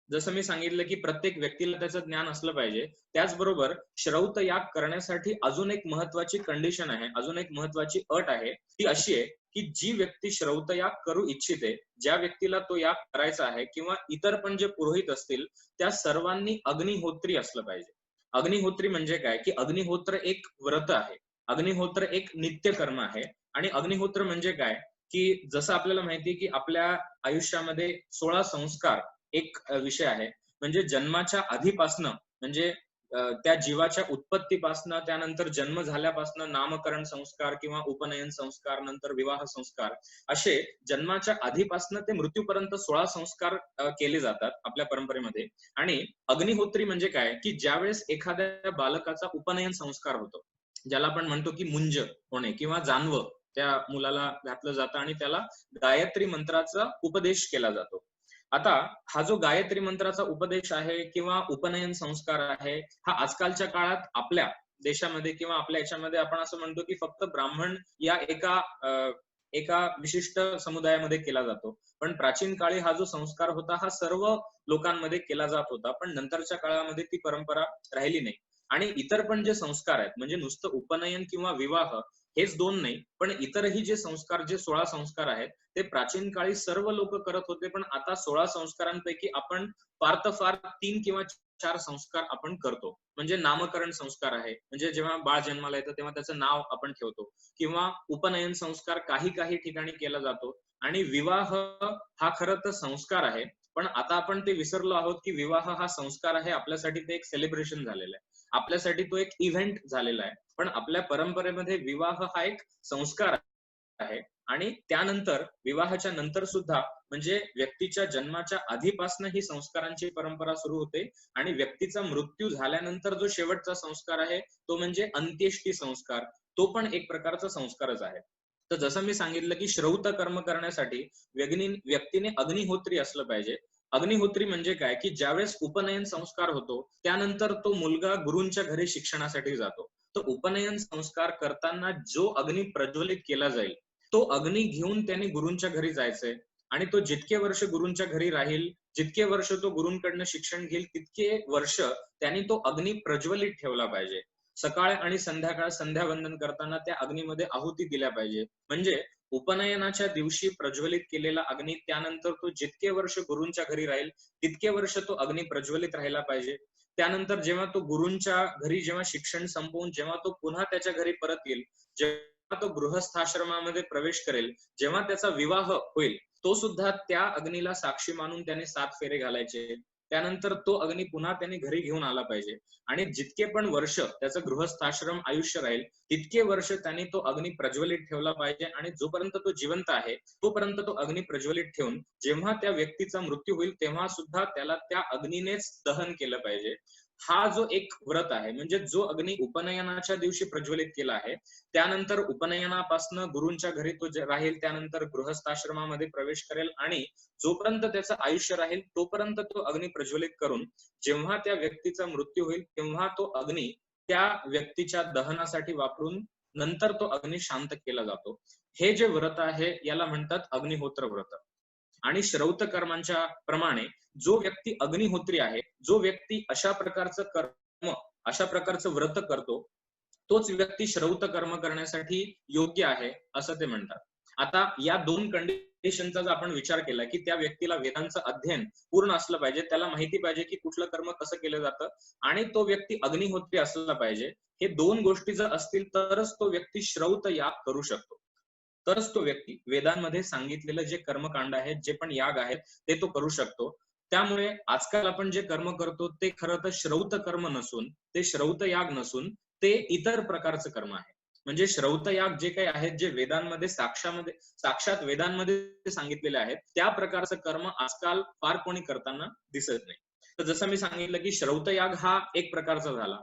[SPEAKER 1] जसं मी सांगितलं की प्रत्येक व्यक्तीला त्याचं ज्ञान असलं पाहिजे. त्याचबरोबर श्रौतयाग करण्यासाठी अजून एक महत्वाची कंडिशन आहे, अजून एक महत्वाची अट आहे. ती अशी आहे की जी व्यक्ती श्रौतयाग करू इच्छिते, ज्या व्यक्तीला तो याग करायचा आहे किंवा इतर पण जे पुरोहित असतील त्या सर्वांनी अग्निहोत्री असलं पाहिजे. अग्निहोत्री म्हणजे काय की अग्निहोत्र एक व्रत आहे, अग्निहोत्र एक नित्य कर्म आहे. आणि अग्निहोत्र म्हणजे काय की जसं आपल्याला माहिती की आपल्या आयुष्यामध्ये 16 संस्कार एक विषय आहे. म्हणजे जन्माच्या आधीपासनं म्हणजे त्या जीवाच्या उत्पत्तीपासनं, त्यानंतर जन्म झाल्यापासनं नामकरण संस्कार किंवा उपनयन संस्कार, नंतर विवाह संस्कार, असे जन्माच्या आधीपासनं ते मृत्यूपर्यंत 16 संस्कार केले जातात आपल्या परंपरेमध्ये. आणि अग्निहोत्री म्हणजे काय की ज्यावेळेस एखाद्या बालकाचा उपनयन संस्कार होतो, ज्याला आपण म्हणतो की मुंज होणे किंवा जानवं त्या मुलाला घातलं जातं आणि त्याला गायत्री मंत्राचा उपदेश केला जातो. आता हा जो गायत्री मंत्राचा उपदेश आहे किंवा उपनयन संस्कार आहे, हा आजकालच्या काळात आपल्या देशामध्ये किंवा आपल्या याच्यामध्ये आपण असं म्हणतो की फक्त ब्राह्मण या एका विशिष्ट समुदायामध्ये केला जातो. पण प्राचीन काळी हा जो संस्कार होता हा सर्व लोकांमध्ये केला जात होता. पण नंतरच्या काळामध्ये ती परंपरा राहिली नाही. आणि इतर पण जे संस्कार आहेत, म्हणजे नुसतं उपनयन किंवा विवाह हेच दोन नाही, पण इतरही जे संस्कार, जे 16 संस्कार आहेत, ते प्राचीन काळी सर्व लोक करत होते. पण आता 16 संस्कारांपैकी आपण फार तर फार 3 किंवा 4 संस्कार आपण करतो. म्हणजे नामकरण संस्कार आहे, म्हणजे जेव्हा बाळ जन्माला येतं तेव्हा त्याचं नाव आपण ठेवतो. किंवा उपनयन संस्कार काही काही ठिकाणी केला जातो. आणि विवाह हा खरं तर संस्कार आहे. पण आता आपण ते विसरलो आहोत की विवाह हा संस्कार आहे, आपल्यासाठी ते एक सेलिब्रेशन झालेलं आहे. आपल्यासाठी तो एक इव्हेंट झालेला आहे. पण आपल्या परंपरेमध्ये विवाह हा एक संस्कार आहे. आणि त्यानंतर विवाहाच्या नंतर सुद्धा म्हणजे व्यक्तीच्या जन्माच्या आधीपासून ही संस्कारांची परंपरा सुरू होते. आणि व्यक्तीचा मृत्यू झाल्यानंतर जो शेवटचा संस्कार आहे तो म्हणजे अंत्येष्टी संस्कार. तो पण एक प्रकारचा संस्कारच आहे. तर जसं मी सांगितलं की श्रौत कर्म करण्यासाठी व्यक्तीने अग्निहोत्री असलं पाहिजे. अग्निहोत्री म्हणजे काय की ज्यावेळेस उपनयन संस्कार होतो त्यानंतर तो मुलगा गुरूंच्या घरी शिक्षणासाठी जातो. तर उपनयन संस्कार करताना जो अग्नी प्रज्वलित केला जाईल तो अग्नी घेऊन त्याने गुरूंच्या घरी जायचंय. आणि तो जितके वर्ष गुरूंच्या घरी राहील, जितके वर्ष तो गुरूंकडनं शिक्षण घेईल, तितके वर्ष त्यांनी तो अग्नी प्रज्वलित ठेवला पाहिजे. सकाळ आणि संध्याकाळ संध्यावंदन करताना त्या अग्नीमध्ये आहुती दिल्या पाहिजे. म्हणजे उपनयनाच्या दिवशी प्रज्वलित केलेला अग्नी त्यानंतर तो जितके वर्ष गुरूंच्या घरी राहील तितके वर्ष तो अग्नी प्रज्वलित राहिला पाहिजे. त्यानंतर जेव्हा तो गुरूंच्या घरी जेव्हा शिक्षण संपवून जेव्हा तो पुन्हा त्याच्या घरी परत येईल, जेव्हा तो गृहस्थाश्रमामध्ये प्रवेश करेल, जेव्हा त्याचा विवाह होईल, तो सुद्धा त्या अग्नीला साक्षी मानून त्याने 7 फेरे घालायचे. त्यानंतर तो अग्नी पुन्हा त्याने घरी घेऊन आला पाहिजे. आणि जितके पण वर्ष त्याचं गृहस्थाश्रम आयुष्य राहील तितके वर्ष त्यांनी तो अग्नी प्रज्वलित ठेवला पाहिजे. आणि जोपर्यंत तो जिवंत आहे तोपर्यंत तो अग्नी प्रज्वलित ठेवून जेव्हा त्या व्यक्तीचा मृत्यू होईल तेव्हा सुद्धा त्याला त्या अग्नीनेच दहन केलं पाहिजे. हा जो एक व्रत आहे, म्हणजे जो अग्नी उपनयनाच्या दिवशी प्रज्वलित केला आहे त्यानंतर उपनयनापासून गुरूंच्या घरी तो राहील, त्यानंतर गृहस्थाश्रमामध्ये प्रवेश करेल आणि जोपर्यंत त्याचं आयुष्य राहील तोपर्यंत तो अग्नी प्रज्वलित करून जेव्हा त्या व्यक्तीचा मृत्यू होईल तेव्हा तो अग्नी त्या व्यक्तीच्या दहनासाठी वापरून नंतर तो अग्नी शांत केला जातो. हे जे व्रत आहे याला म्हणतात अग्निहोत्र व्रत. आणि श्रौत कर्मांच्या प्रमाणे जो व्यक्ती अग्निहोत्री आहे, जो व्यक्ती अशा प्रकारचं कर्म, अशा प्रकारचं व्रत करतो, तोच व्यक्ती श्रौत कर्म करण्यासाठी योग्य आहे असं ते म्हणतात. आता या 2 कंडिशनचा जर आपण विचार केला की त्या व्यक्तीला वेदांचं अध्ययन पूर्ण असलं पाहिजे, त्याला माहिती पाहिजे की कुठलं कर्म कसं केलं जातं आणि तो व्यक्ती अग्निहोत्री असला पाहिजे. हे 2 गोष्टी जर असतील तरच तो व्यक्ती श्रौत याग करू शकतो. तरच तो व्यक्ती वेदांमध्ये सांगितलेलं जे कर्मकांड आहेत, जे पण याग आहेत ते तो करू शकतो. त्यामुळे आजकाल आपण जे कर्म करतो ते खरं तर श्रौत कर्म नसून, ते श्रौत याग नसून ते इतर प्रकारचं कर्म आहे. म्हणजे श्रौतयाग जे काही आहेत, जे वेदांमध्ये साक्षात वेदांमध्ये सांगितलेले आहेत, त्या प्रकारचं कर्म आजकाल फार कोणी करताना दिसत नाही. तर जसं मी सांगितलं की श्रौतयाग हा एक प्रकारचा झाला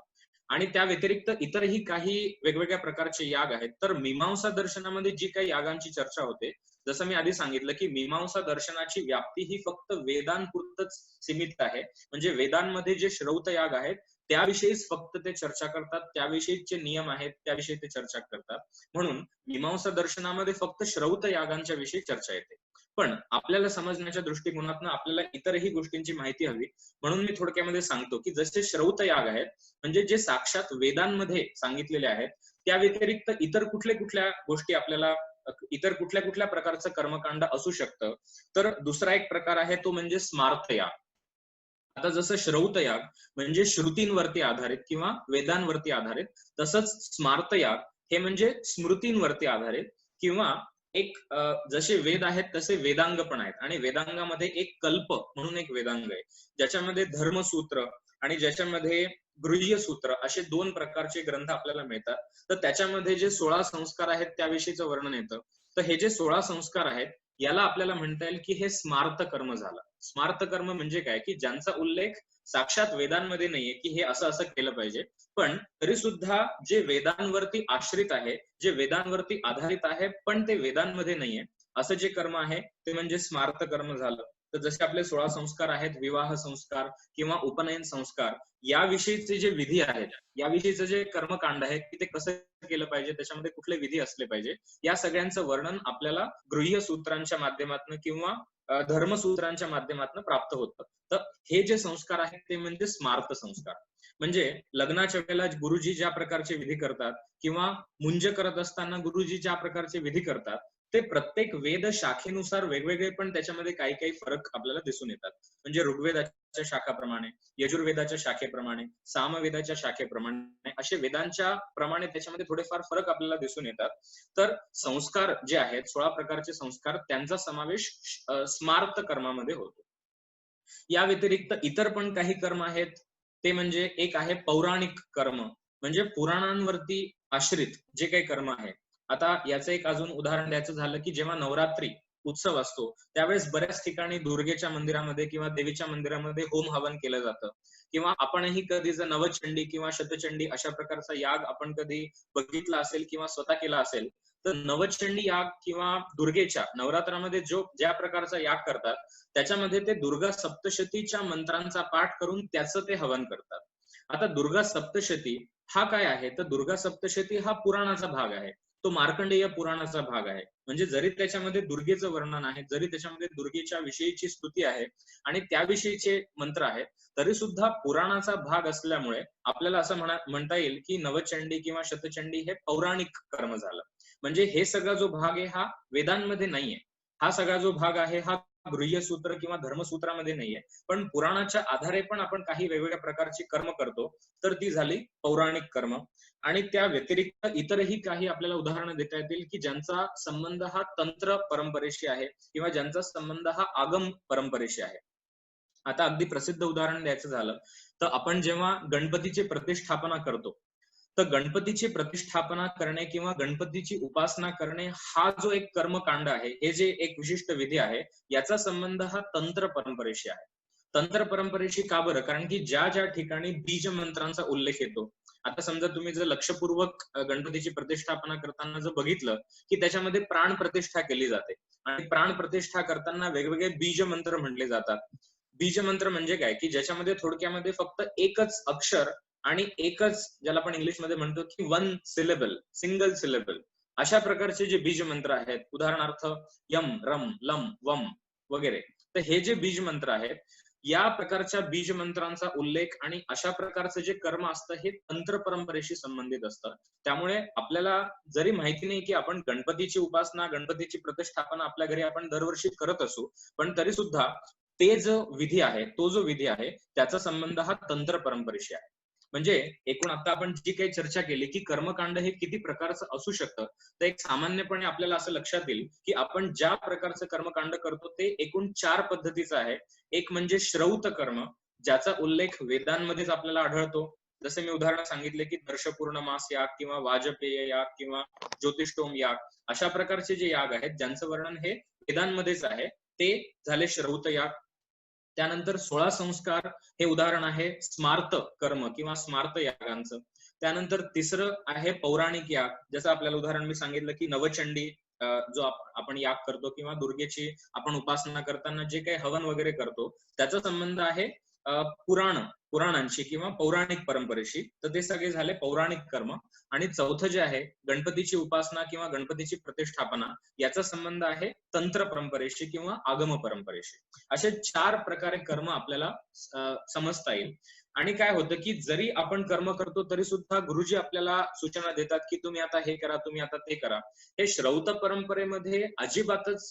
[SPEAKER 1] आणि त्या व्यतिरिक्त इतरही काही वेगवेगळ्या प्रकारचे याग आहेत. तर मीमांसा दर्शनामध्ये जी काही यागांची चर्चा होते, जसं मी आधी सांगितलं की मीमांसा दर्शनाची व्याप्ती ही फक्त वेदांपुरतच सीमित आहे. म्हणजे वेदांमध्ये जे श्रौतयाग आहेत त्याविषयीच फक्त ते चर्चा करतात, त्याविषयीचे नियम आहेत त्याविषयी ते चर्चा करतात. म्हणून मीमांसा दर्शनामध्ये फक्त श्रौत यागांच्या विषयी चर्चा येते. पण आपल्याला समजण्याच्या दृष्टिकोनातून आपल्याला इतरही गोष्टींची माहिती हवी, म्हणून मी थोडक्यामध्ये सांगतो की जसे श्रौत याग आहेत म्हणजे जे साक्षात वेदांमध्ये सांगितलेले आहेत, त्या व्यतिरिक्त इतर कुठल्या गोष्टी आपल्याला इतर कुठल्या प्रकारचं कर्मकांड असू शकतं. तर दुसरा एक प्रकार आहे तो म्हणजे स्मार्त याग. आता जसं श्रौत याग म्हणजे श्रुतींवरती आधारित किंवा वेदांवरती आधारित, तसंच स्मार्त याग हे म्हणजे स्मृतींवरती आधारित किंवा एक जसे वेद आहेत तसे वेदांग पण आहेत. आणि वेदांगामध्ये एक कल्प म्हणून एक वेदांग आहे, ज्याच्यामध्ये धर्मसूत्र आणि ज्याच्यामध्ये गृह्य सूत्र असे दोन प्रकारचे ग्रंथ आपल्याला मिळतात. तर त्याच्यामध्ये जे 16 संस्कार आहेत त्याविषयीचं वर्णन येतं. तर हे जे 16 संस्कार आहेत याला आपल्याला म्हणता येईल की हे स्मार्त कर्म झालं. स्मार्त कर्म म्हणजे काय, की ज्यांचा उल्लेख साक्षात वेदांमध्ये नाहीये की हे असं असं केलं पाहिजे, पण तरी सुद्धा जे वेदांवरती आश्रित आहे, जे वेदांवरती आधारित आहे पण ते वेदांमध्ये नाहीये, असं जे कर्म आहे ते म्हणजे स्मार्त कर्म झालं. तर जसे आपले 16 संस्कार आहेत, विवाह संस्कार किंवा उपनयन संस्कार, याविषयीचे जे विधी आहेत, याविषयीचं जे कर्मकांड आहे की ते कसं केलं पाहिजे, त्याच्यामध्ये कुठले विधी असले पाहिजे, या सगळ्यांचं वर्णन आपल्याला गृह्य सूत्रांच्या माध्यमातून किंवा धर्मसूत्रांच्या माध्यमातून प्राप्त होतं. तर हे जे संस्कार आहेत ते म्हणजे स्मार्त संस्कार. म्हणजे लग्नाच्या वेळेला गुरुजी ज्या प्रकारचे विधी करतात किंवा मुंज करत असताना गुरुजी ज्या प्रकारचे विधी करतात, ते प्रत्येक वेद शाखेनुसार वेगवेगळे, पण त्याच्यामध्ये काही काही फरक आपल्याला दिसून येतात. म्हणजे ऋग्वेदाच्या शाखाप्रमाणे, यजुर्वेदाच्या शाखेप्रमाणे, सामवेदाच्या शाखेप्रमाणे असे वेदांच्या प्रमाणे त्याच्यामध्ये थोडेफार फरक आपल्याला दिसून येतात. तर संस्कार जे आहेत, 16 प्रकारचे संस्कार, त्यांचा समावेश स्मार्त कर्मामध्ये होतो. या व्यतिरिक्त इतर पण काही कर्म आहेत. ते म्हणजे एक आहे पौराणिक कर्म, म्हणजे पुराणांवरती आश्रित जे काही कर्म आहे. आता याचं एक अजून उदाहरण द्यायचं झालं की जेव्हा नवरात्री उत्सव असतो त्यावेळेस बऱ्याच ठिकाणी दुर्गेच्या मंदिरामध्ये किंवा देवीच्या मंदिरामध्ये होम हवन केलं जातं. किंवा आपणही कधी जर नवचंडी किंवा शतचंडी अशा प्रकारचा याग आपण कधी बघितला असेल किंवा स्वतः केला असेल, तर नवचंडी याग किंवा दुर्गेच्या नवरात्रामध्ये ज्या प्रकारचा याग करतात त्याच्यामध्ये ते दुर्गा सप्तशतीच्या मंत्रांचा पाठ करून त्याचं ते हवन करतात. आता दुर्गा सप्तशती हा काय आहे, तर दुर्गा सप्तशती हा पुराणाचा भाग आहे, तो मार्कंडेय पुराणाचा भाग आहे. म्हणजे जरी त्याच्यामध्ये दुर्गेचं वर्णन आहे, जरी त्याच्यामध्ये दुर्गेच्या विषयीची स्तुती आहे आणि त्याविषयीचे मंत्र आहेत, तरी सुद्धा पुराणाचा भाग असल्यामुळे आपल्याला असं म्हणता येईल की नवचंडी किंवा शतचंडी हे पौराणिक कर्म झालं. म्हणजे हे सगळा जो भाग आहे हा वेदांमध्ये नाहीये, हा सगळा जो भाग आहे हा गृह्य सूत्र किंवा धर्मसूत्रामध्ये नाहीये, पण पुराणाच्या आधारे पण आपण काही वेगवेगळ्या प्रकारची कर्म करतो, तर ती झाली पौराणिक कर्म. आणि त्या व्यतिरिक्त इतरही काही आपल्याला उदाहरणं देता येतील की ज्यांचा संबंध हा तंत्र परंपरेशी आहे किंवा ज्यांचा संबंध हा आगम परंपरेशी आहे. आता अगदी प्रसिद्ध उदाहरण द्यायचं झालं तर आपण जेव्हा गणपतीची प्रतिष्ठापना करतो, तर गणपतीची प्रतिष्ठापना करणे किंवा गणपतीची उपासना करणे हा जो एक कर्मकांड आहे, हे जे एक विशिष्ट विधी आहे, याचा संबंध हा तंत्र परंपरेशी आहे. तंत्र परंपरेशी का बरं? कारण की ज्या ज्या ठिकाणी बीज मंत्रांचा उल्लेख येतो, आता समजा तुम्ही जर लक्षपूर्वक गणपतीची प्रतिष्ठापना करताना जर बघितलं की त्याच्यामध्ये प्राण प्रतिष्ठा केली जाते आणि प्राण प्रतिष्ठा करताना वेगवेगळे बीज मंत्र म्हटले जातात. बीज मंत्र म्हणजे काय, की ज्याच्यामध्ये थोडक्यामध्ये फक्त एकच अक्षर आणि एकच, ज्याला आपण इंग्लिशमध्ये म्हणतो की वन सिलेबल, सिंगल सिलेबल, अशा प्रकारचे जे बीज मंत्र आहेत, उदाहरणार्थ यम, रम, लम, वम वगैरे, तर हे जे बीज मंत्र आहेत, या प्रकारच्या बीज मंत्रांचा उल्लेख आणि अशा प्रकारचं जे कर्म असतं हे तंत्र परंपरेशी संबंधित असतं. त्यामुळे आपल्याला जरी माहिती नाही की आपण गणपतीची उपासना, गणपतीची प्रतिष्ठापना आपल्या घरी आपण दरवर्षी करत असू, पण तरी सुद्धा ते जो विधी आहे, तो जो विधी आहे त्याचा संबंध हा तंत्र परंपरेशी आहे. म्हणजे एकूण आता आपण जी काही चर्चा केली की कर्मकांड हे किती प्रकारचं असू शकतं, तर एक सामान्यपणे आपल्याला असं लक्षात येईल की आपण ज्या प्रकारचं कर्मकांड करतो ते एकूण 4 पद्धतीचं आहे. एक म्हणजे श्रौत कर्म, ज्याचा उल्लेख वेदांमध्येच आपल्याला आढळतो, जसे मी उदाहरण सांगितले की दर्शपूर्ण मास याग किंवा वाजपेय याग किंवा ज्योतिष्टोम याग, अशा प्रकारचे जे याग आहेत ज्यांचं वर्णन हे वेदांमध्येच आहे ते झाले श्रौत याग. त्यानंतर 16 संस्कार हे उदाहरण आहे स्मार्त कर्म किंवा स्मार्त यागांचं. त्यानंतर तिसरं आहे पौराणिक याग, जसं आपल्याला उदाहरण मी सांगितलं की नवचंडी जो आपण याग करतो किंवा दुर्गेची आपण उपासना करताना जे काही हवन वगैरे करतो त्याचा संबंध आहे पुराणांशी किंवा पौराणिक परंपरेशी, तर ते सगळे झाले पौराणिक कर्म. आणि चौथं जे आहे गणपतीची उपासना किंवा गणपतीची प्रतिष्ठापना, याचा संबंध आहे तंत्र परंपरेशी किंवा आगम परंपरेशी. असे 4 प्रकारे कर्म आपल्याला समजता येईल. आणि काय होतं की जरी आपण कर्म करतो तरी सुद्धा गुरुजी आपल्याला सूचना देतात की तुम्ही आता हे करा, तुम्ही आता ते करा. हे श्रौत परंपरेमध्ये अजिबातच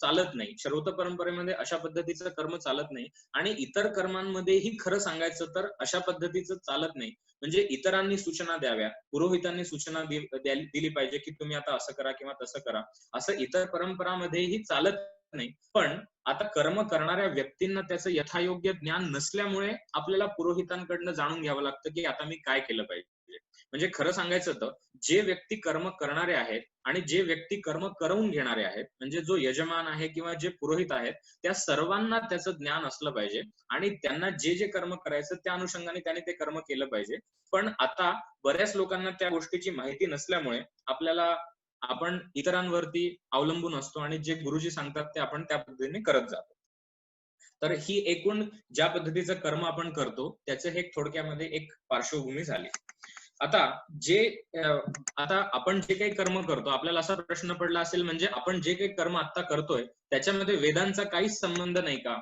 [SPEAKER 1] चालत नाही. श्रौत परंपरेमध्ये अशा पद्धतीचं कर्म चालत नाही आणि इतर कर्मांमध्येही खरं सांगायचं तर अशा पद्धतीचं चालत नाही. म्हणजे इतरांनी सूचना द्याव्या, पुरोहितांनी सूचना दिली पाहिजे की तुम्ही आता असं करा किंवा तसं करा, असं इतर परंपरांमध्येही चालत नाही. पण आता कर्म करणाऱ्या व्यक्तींना त्याचं यथायोग्य ज्ञान नसल्यामुळे आपल्याला पुरोहितांकडनं जाणून घ्यावं लागतं की आता मी काय केलं पाहिजे. म्हणजे खरं सांगायचं तर जे व्यक्ती कर्म करणारे आहेत आणि जे व्यक्ती कर्म करवून घेणारे आहेत, म्हणजे जो यजमान आहे किंवा जे पुरोहित आहेत, त्या सर्वांना त्याचं ज्ञान असलं पाहिजे आणि त्यांना जे जे कर्म करायचं त्या अनुषंगाने त्याने ते कर्म केलं पाहिजे. पण आता बऱ्याच लोकांना त्या गोष्टीची माहिती नसल्यामुळे आपण इतरांवरती अवलंबून असतो आणि जे गुरुजी सांगतात ते आपण त्या पद्धतीने करत जातो. तर ही एकूण ज्या पद्धतीचं कर्म आपण करतो त्याचं हे थोडक्यामध्ये एक पार्श्वभूमी झाली. आता आपण जे काही कर्म करतो, आपल्याला असा प्रश्न पडला असेल म्हणजे आपण जे काही कर्म आता करतोय त्याच्यामध्ये वेदांचा काहीच संबंध नाही का,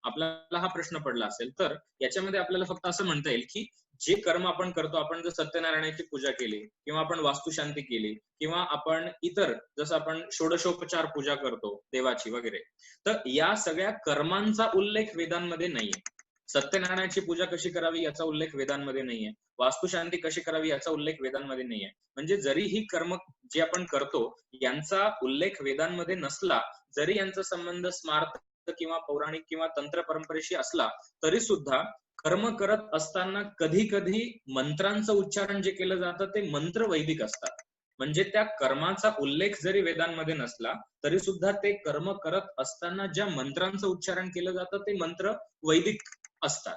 [SPEAKER 1] आपल्याला हा प्रश्न पडला असेल. तर याच्यामध्ये आपल्याला फक्त असं म्हणता येईल की जे कर्म आपण करतो, आपण जर सत्यनारायणाची पूजा केली किंवा आपण वास्तुशांती केली किंवा आपण इतर जसं आपण षोडशोपचार पूजा करतो देवाची वगैरे, तर या सगळ्या कर्मांचा उल्लेख वेदांमध्ये नाहीये. सत्यनारायणाची पूजा कशी करावी याचा उल्लेख वेदांमध्ये नाहीये, वास्तुशांती कशी करावी याचा उल्लेख वेदांमध्ये नाहीये. म्हणजे जरी ही कर्म जे आपण करतो यांचा उल्लेख वेदांमध्ये नसला, जरी यांचा संबंध स्मार्त किंवा पौराणिक किंवा तंत्र परंपरेशी असला, तरी सुद्धा कर्म करत असताना कधी कधी मंत्रांचं उच्चारण जे केलं जातं ते मंत्र वैदिक असतात. म्हणजे त्या कर्माचा उल्लेख जरी वेदांमध्ये नसला तरी सुद्धा ते कर्म करत असताना ज्या मंत्रांचं उच्चारण केलं जातं ते मंत्र वैदिक असतात.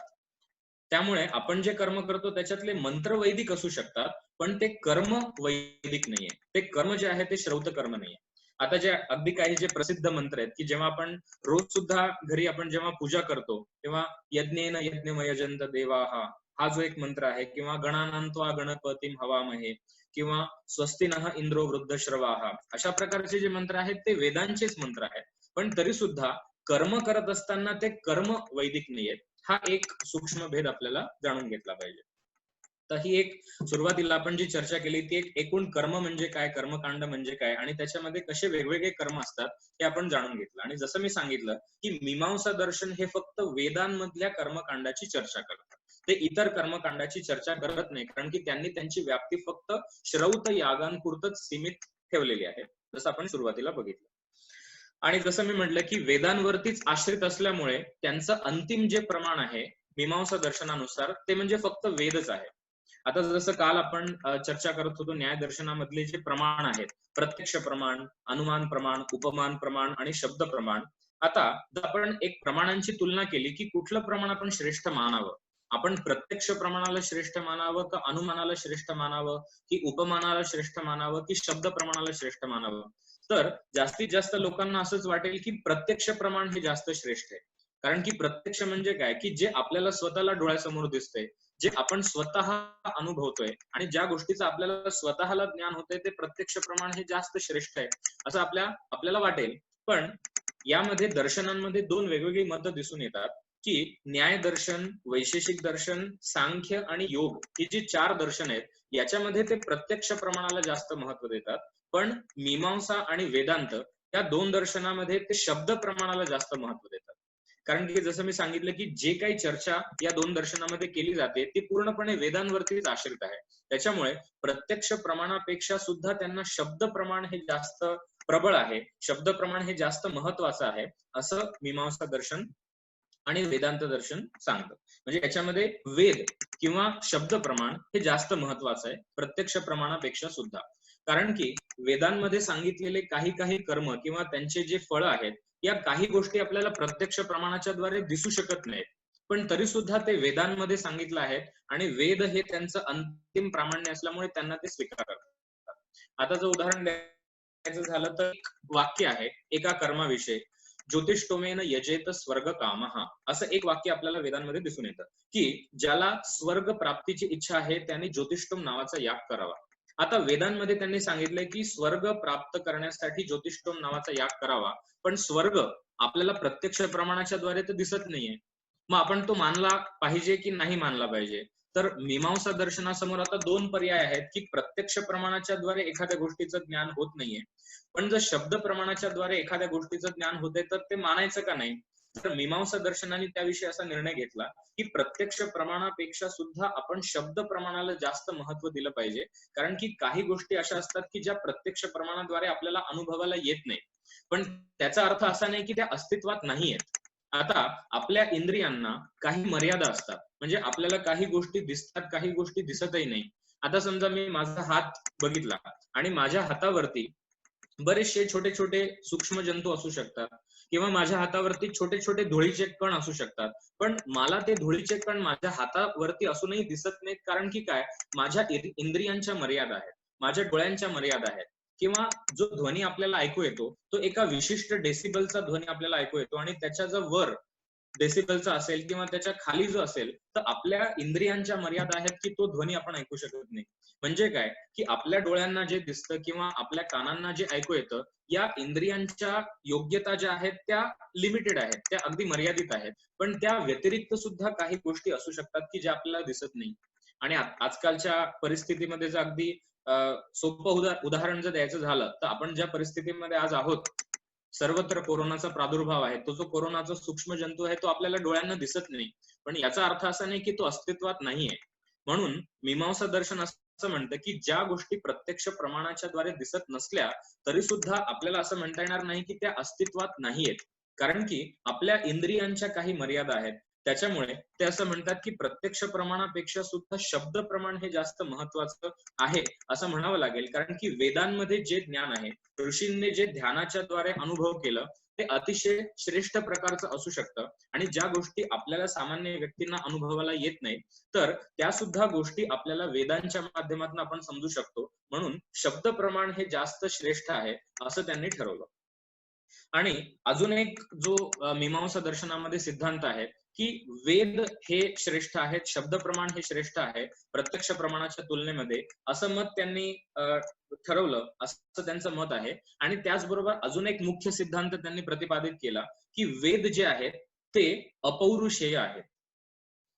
[SPEAKER 1] त्यामुळे आपण जे कर्म करतो त्याच्यातले मंत्र वैदिक असू शकतात, पण ते कर्म वैदिक नाहीये. ते कर्म जे आहे ते श्रौत कर्म नाहीये. आता जे अगदी काही जे प्रसिद्ध मंत्र आहेत की जेव्हा आपण रोज सुद्धा घरी आपण जेव्हा पूजा करतो तेव्हा यज्ञेन यज्ञमयजंत देवाहा, हा जो एक मंत्र आहे, किंवा गणानान्त्वा गणपतीं हवामहे, किंवा स्वस्तिनः इंद्रो वृद्धश्रवाहा, अशा प्रकारचे जे मंत्र आहेत ते वेदांचेच मंत्र आहेत. पण तरी सुद्धा कर्म करत असताना ते कर्म वैदिक नाहीयेत. हा एक सूक्ष्म भेद आपल्याला जाणून घेतला पाहिजे. तर ही एक सुरुवातीला आपण जी चर्चा केली ती एक एकूण कर्म म्हणजे काय, कर्मकांड म्हणजे काय आणि त्याच्यामध्ये कसे वेगवेगळे कर्म असतात हे आपण जाणून घेतलं. आणि जसं मी सांगितलं की मीमांसा दर्शन हे फक्त वेदांमधल्या कर्मकांडाची चर्चा करतात, ते इतर कर्मकांडाची चर्चा करत नाही, कारण की त्यांनी त्यांची व्याप्ती फक्त श्रौत यागांपुरतच सीमित ठेवलेली आहे, जसं आपण सुरुवातीला बघितलं. आणि जसं मी म्हटलं की वेदांवरतीच आश्रित असल्यामुळे त्यांचं अंतिम जे प्रमाण आहे मीमांसा दर्शनानुसार ते म्हणजे फक्त वेदच आहे. आता जसं काल आपण चर्चा करत होतो न्याय दर्शनामधले जे प्रमाण आहेत, प्रत्यक्ष प्रमाण, अनुमान प्रमाण, उपमान प्रमाण आणि शब्द प्रमाण. आता जर आपण एक प्रमाणांची तुलना केली की कुठलं प्रमाण आपण श्रेष्ठ मानावं, आपण प्रत्यक्ष प्रमाणाला श्रेष्ठ मानावं का अनुमानाला श्रेष्ठ मानावं की उपमानाला श्रेष्ठ मानावं की शब्द प्रमाणाला श्रेष्ठ मानावं, तर जास्तीत जास्त लोकांना असंच वाटेल की प्रत्यक्ष प्रमाण हे जास्त श्रेष्ठ आहे. कारण की प्रत्यक्ष म्हणजे काय की जे आपल्याला स्वतःला डोळ्यासमोर दिसतंय, जे आपण स्वतः अनुभवतोय आणि ज्या गोष्टीचं आपल्याला स्वतःला ज्ञान होतंय ते प्रत्यक्ष प्रमाण हे जास्त श्रेष्ठ आहे असं आपल्याला वाटेल. पण यामध्ये दर्शनांमध्ये 2 वेगवेगळी मतं दिसून येतात की न्याय दर्शन, वैशेषिक दर्शन, सांख्य आणि योग ही जी 4 दर्शन आहेत याच्यामध्ये ते प्रत्यक्ष प्रमाणाला जास्त महत्व देतात. पण मीमांसा आणि वेदांत या 2 दर्शनामध्ये ते शब्द प्रमाणाला जास्त महत्व देतात. कारण की जसं मी सांगितलं की जे काही चर्चा या 2 दर्शनामध्ये केली जाते ती पूर्णपणे वेदांवरतीच आश्रित आहे. त्याच्यामुळे प्रत्यक्ष प्रमाणापेक्षा सुद्धा त्यांना शब्द प्रमाण हे जास्त प्रबळ आहे, शब्द प्रमाण हे जास्त महत्वाचं आहे असं मीमांसा दर्शन आणि वेदांत दर्शन सांगतं. म्हणजे याच्यामध्ये वेद किंवा शब्द प्रमाण हे जास्त महत्वाचं आहे प्रत्यक्ष प्रमाणापेक्षा सुद्धा. कारण की वेदांमध्ये सांगितलेले काही काही कर्म किंवा त्यांचे जे फळ आहेत, या काही गोष्टी आपल्याला प्रत्यक्ष प्रमाणाच्या द्वारे दिसू शकत नाहीत, पण तरी सुद्धा ते वेदांमध्ये सांगितलं आहे आणि वेद हे त्यांचं अंतिम प्रामाण्य असल्यामुळे त्यांना ते स्वीकार करतात. आता जर उदाहरण द्यायचं झालं तर एक वाक्य आहे एका कर्माविषयी, ज्योतिष्टोमेन यजेत स्वर्ग कामः, असं एक वाक्य आपल्याला वेदांमध्ये दिसून येतं की ज्याला स्वर्ग प्राप्तीची इच्छा आहे त्याने ज्योतिष्टोम नावाचा याग करावा. आता वेदांमध्ये त्यांनी सांगितलंय की स्वर्ग प्राप्त करण्यासाठी ज्योतिष्टोम नावाचा याग करावा, पण स्वर्ग आपल्याला प्रत्यक्ष प्रमाणाच्या द्वारे तर दिसत नाहीये. मग आपण तो मानला पाहिजे की नाही मानला पाहिजे? तर मीमांसा दर्शनासमोर आता दोन पर्याय आहेत की प्रत्यक्ष प्रमाणाच्या द्वारे एखाद्या गोष्टीचं ज्ञान होत नाहीये, पण जर शब्द प्रमाणाच्या द्वारे एखाद्या गोष्टीचं ज्ञान होते तर ते मानायचं का नाही? तर मीमांसा दर्शनाने त्याविषयी असा निर्णय घेतला की प्रत्यक्ष प्रमाणापेक्षा सुद्धा आपण शब्द प्रमाणाला जास्त महत्व दिलं पाहिजे, कारण की काही गोष्टी अशा असतात की ज्या प्रत्यक्ष प्रमाणाद्वारे आपल्याला अनुभवाला येत नाही, पण त्याचा अर्थ असा नाही की त्या अस्तित्वात नाहीयेत. आता आपल्या इंद्रियांना काही मर्यादा असतात, म्हणजे आपल्याला काही गोष्टी दिसतात, काही गोष्टी दिसतही नाही. आता समजा मी माझा हात बघितला आणि माझ्या हातावरती बरेचसे छोटे छोटे सूक्ष्म जंतू असू शकतात, किंवा माझ्या हातावरती छोटे छोटे धुळीचे कण असू शकतात, पण मला ते धुळीचे कण माझ्या हातावरती असूनही दिसत नाहीत, कारण की काय, माझ्या इंद्रियांच्या मर्यादा आहेत, माझ्या डोळ्यांच्या मर्यादा आहेत. किंवा जो ध्वनी आपल्याला ऐकू येतो तो एका विशिष्ट डेसिबलचा ध्वनी आपल्याला ऐकू येतो, आणि त्याच्या जर वर डेसिबलचा असेल किंवा त्याच्या खाली जो असेल तर आपल्या इंद्रियांच्या मर्यादा आहेत की तो ध्वनी आपण ऐकू शकत नाही. म्हणजे काय की आपल्या डोळ्यांना जे दिसतं किंवा आपल्या कानांना जे ऐकू येतं, या इंद्रियांच्या योग्यता ज्या आहेत त्या लिमिटेड आहेत, त्या अगदी मर्यादित आहेत, पण त्या व्यतिरिक्त सुद्धा काही गोष्टी असू शकतात की ज्या आपल्याला दिसत नाही. आणि आजकालच्या परिस्थितीमध्ये जर अगदी सोपं उदाहरण जर द्यायचं झालं तर आपण ज्या परिस्थितीमध्ये आज आहोत, सर्वत्र कोरोनाचा प्रादुर्भाव आहे, तो जो कोरोनाचा सूक्ष्म जंतू आहे तो आपल्याला डोळ्यांना दिसत नाही, पण याचा अर्थ असा नाही की तो अस्तित्वात नाहीये. म्हणून मीमांसा दर्शन असं म्हणतं की ज्या गोष्टी प्रत्यक्ष प्रमाणाच्या द्वारे दिसत नसल्या तरी सुद्धा आपल्याला असं म्हणता येणार नाही की त्या अस्तित्वात नाहीयेत, कारण की आपल्या इंद्रियांच्या काही मर्यादा आहेत. त्याच्यामुळे ते असं म्हणतात की प्रत्यक्ष प्रमाणापेक्षा सुद्धा शब्द प्रमाण हे जास्त महत्वाचं आहे असं म्हणावं लागेल, कारण की वेदांमध्ये जे ज्ञान आहे, ऋषींनी जे ध्यानाच्या द्वारे अनुभव केलं ते अतिशय श्रेष्ठ प्रकारचं असू शकतं, आणि ज्या गोष्टी आपल्याला सामान्य व्यक्तींना अनुभवाला येत नाही तर त्या सुद्धा गोष्टी आपल्याला वेदांच्या माध्यमातून आपण समजू शकतो. म्हणून शब्द प्रमाण हे जास्त श्रेष्ठ आहे असं त्यांनी ठरवलं. आणि अजून एक जो मीमांसा दर्शनामध्ये सिद्धांत आहे की वेद हे श्रेष्ठ आहेत, शब्द प्रमाण हे श्रेष्ठ आहे प्रत्यक्ष प्रमाणाच्या तुलनेमध्ये, असं मत त्यांनी ठरवलं, असं त्यांचं मत आहे. आणि त्याचबरोबर अजून एक मुख्य सिद्धांत त्यांनी प्रतिपादित केला की वेद जे आहेत ते अपौरुषेय आहेत.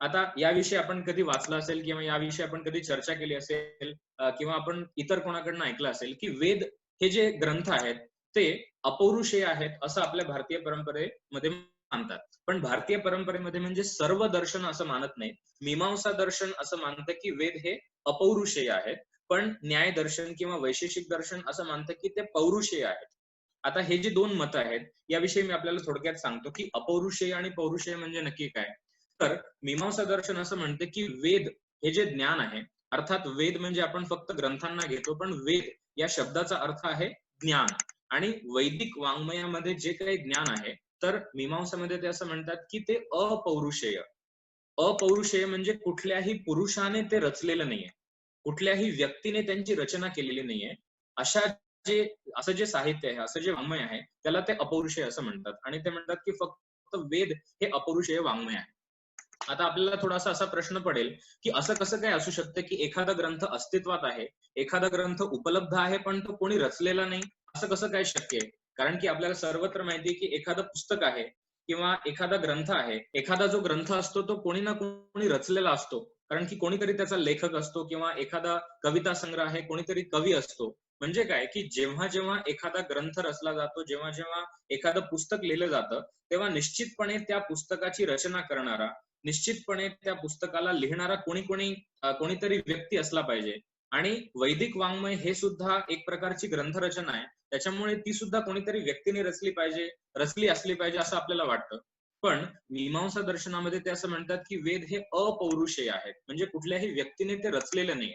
[SPEAKER 1] आता याविषयी आपण कधी वाचलं असेल किंवा याविषयी आपण कधी चर्चा केली असेल, किंवा आपण इतर कोणाकडनं ऐकलं असेल की वेद हे जे ग्रंथ आहेत ते अपौरुषेय आहेत असं आपल्या भारतीय परंपरेमध्ये मानतात. पण भारतीय परंपरेमध्ये म्हणजे सर्व दर्शन असं मानत नाही. मीमांसा दर्शन असं मानतं की वेद हे अपौरुषेय आहेत, पण न्याय दर्शन किंवा वैशेषिक दर्शन असं मानतं की ते पौरुषेय आहेत. आता हे जे दोन मत आहेत याविषयी मी आपल्याला थोडक्यात सांगतो की अपौरुषेय आणि पौरुषेय म्हणजे नक्की काय. तर मीमांसा दर्शन असं म्हणतं की वेद हे जे ज्ञान आहे, अर्थात वेद म्हणजे आपण फक्त ग्रंथांना घेतो, पण वेद या शब्दाचा अर्थ आहे ज्ञान. आणि वैदिक वाङ्मयामध्ये जे काही ज्ञान आहे तर मीमांसामध्ये ते असं म्हणतात की ते अपौरुषेय. अपौरुषेय म्हणजे कुठल्याही पुरुषाने ते रचलेलं नाहीये, कुठल्याही व्यक्तीने त्यांची रचना केलेली नाहीये. अशा जे असं जे साहित्य आहे, असं जे वाङ्मय आहे त्याला ते अपौरुषेय असं म्हणतात, आणि ते म्हणतात की फक्त वेद हे अपौरुषेय वाङ्मय आहे. आता आपल्याला थोडासा असा प्रश्न पडेल की असं कसं काय असू शकतं की एखादा ग्रंथ अस्तित्वात आहे, एखादा ग्रंथ उपलब्ध आहे, पण तो कोणी रचलेला नाही, असं कसं काय शक्य आहे? कारण की आपल्याला सर्वत्र माहिती आहे की एखादं पुस्तक आहे किंवा एखादा ग्रंथ आहे, एखादा जो ग्रंथ असतो तो कोणी ना कोणी रचलेला असतो, कारण की कोणीतरी त्याचा लेखक असतो, किंवा एखादा कविता संग्रह आहे, कोणीतरी कवी असतो. म्हणजे काय की जेव्हा जेव्हा एखादा ग्रंथ रचला जातो, जेव्हा जेव्हा एखादं पुस्तक लिहिलं जातं, तेव्हा निश्चितपणे त्या पुस्तकाची रचना करणारा, निश्चितपणे त्या पुस्तकाला लिहिणारा कोणीतरी व्यक्ती असला पाहिजे. आणि वैदिक वाङ्मय हे सुद्धा एक प्रकारची ग्रंथरचना आहे, त्याच्यामुळे ती सुद्धा कोणीतरी व्यक्तीने रचली असली पाहिजे असं आपल्याला वाटतं. पण मीमांसा दर्शनामध्ये ते असं म्हणतात की वेद हे अपौरुषेय आहेत, म्हणजे कुठल्याही व्यक्तीने ते रचलेलं नाही.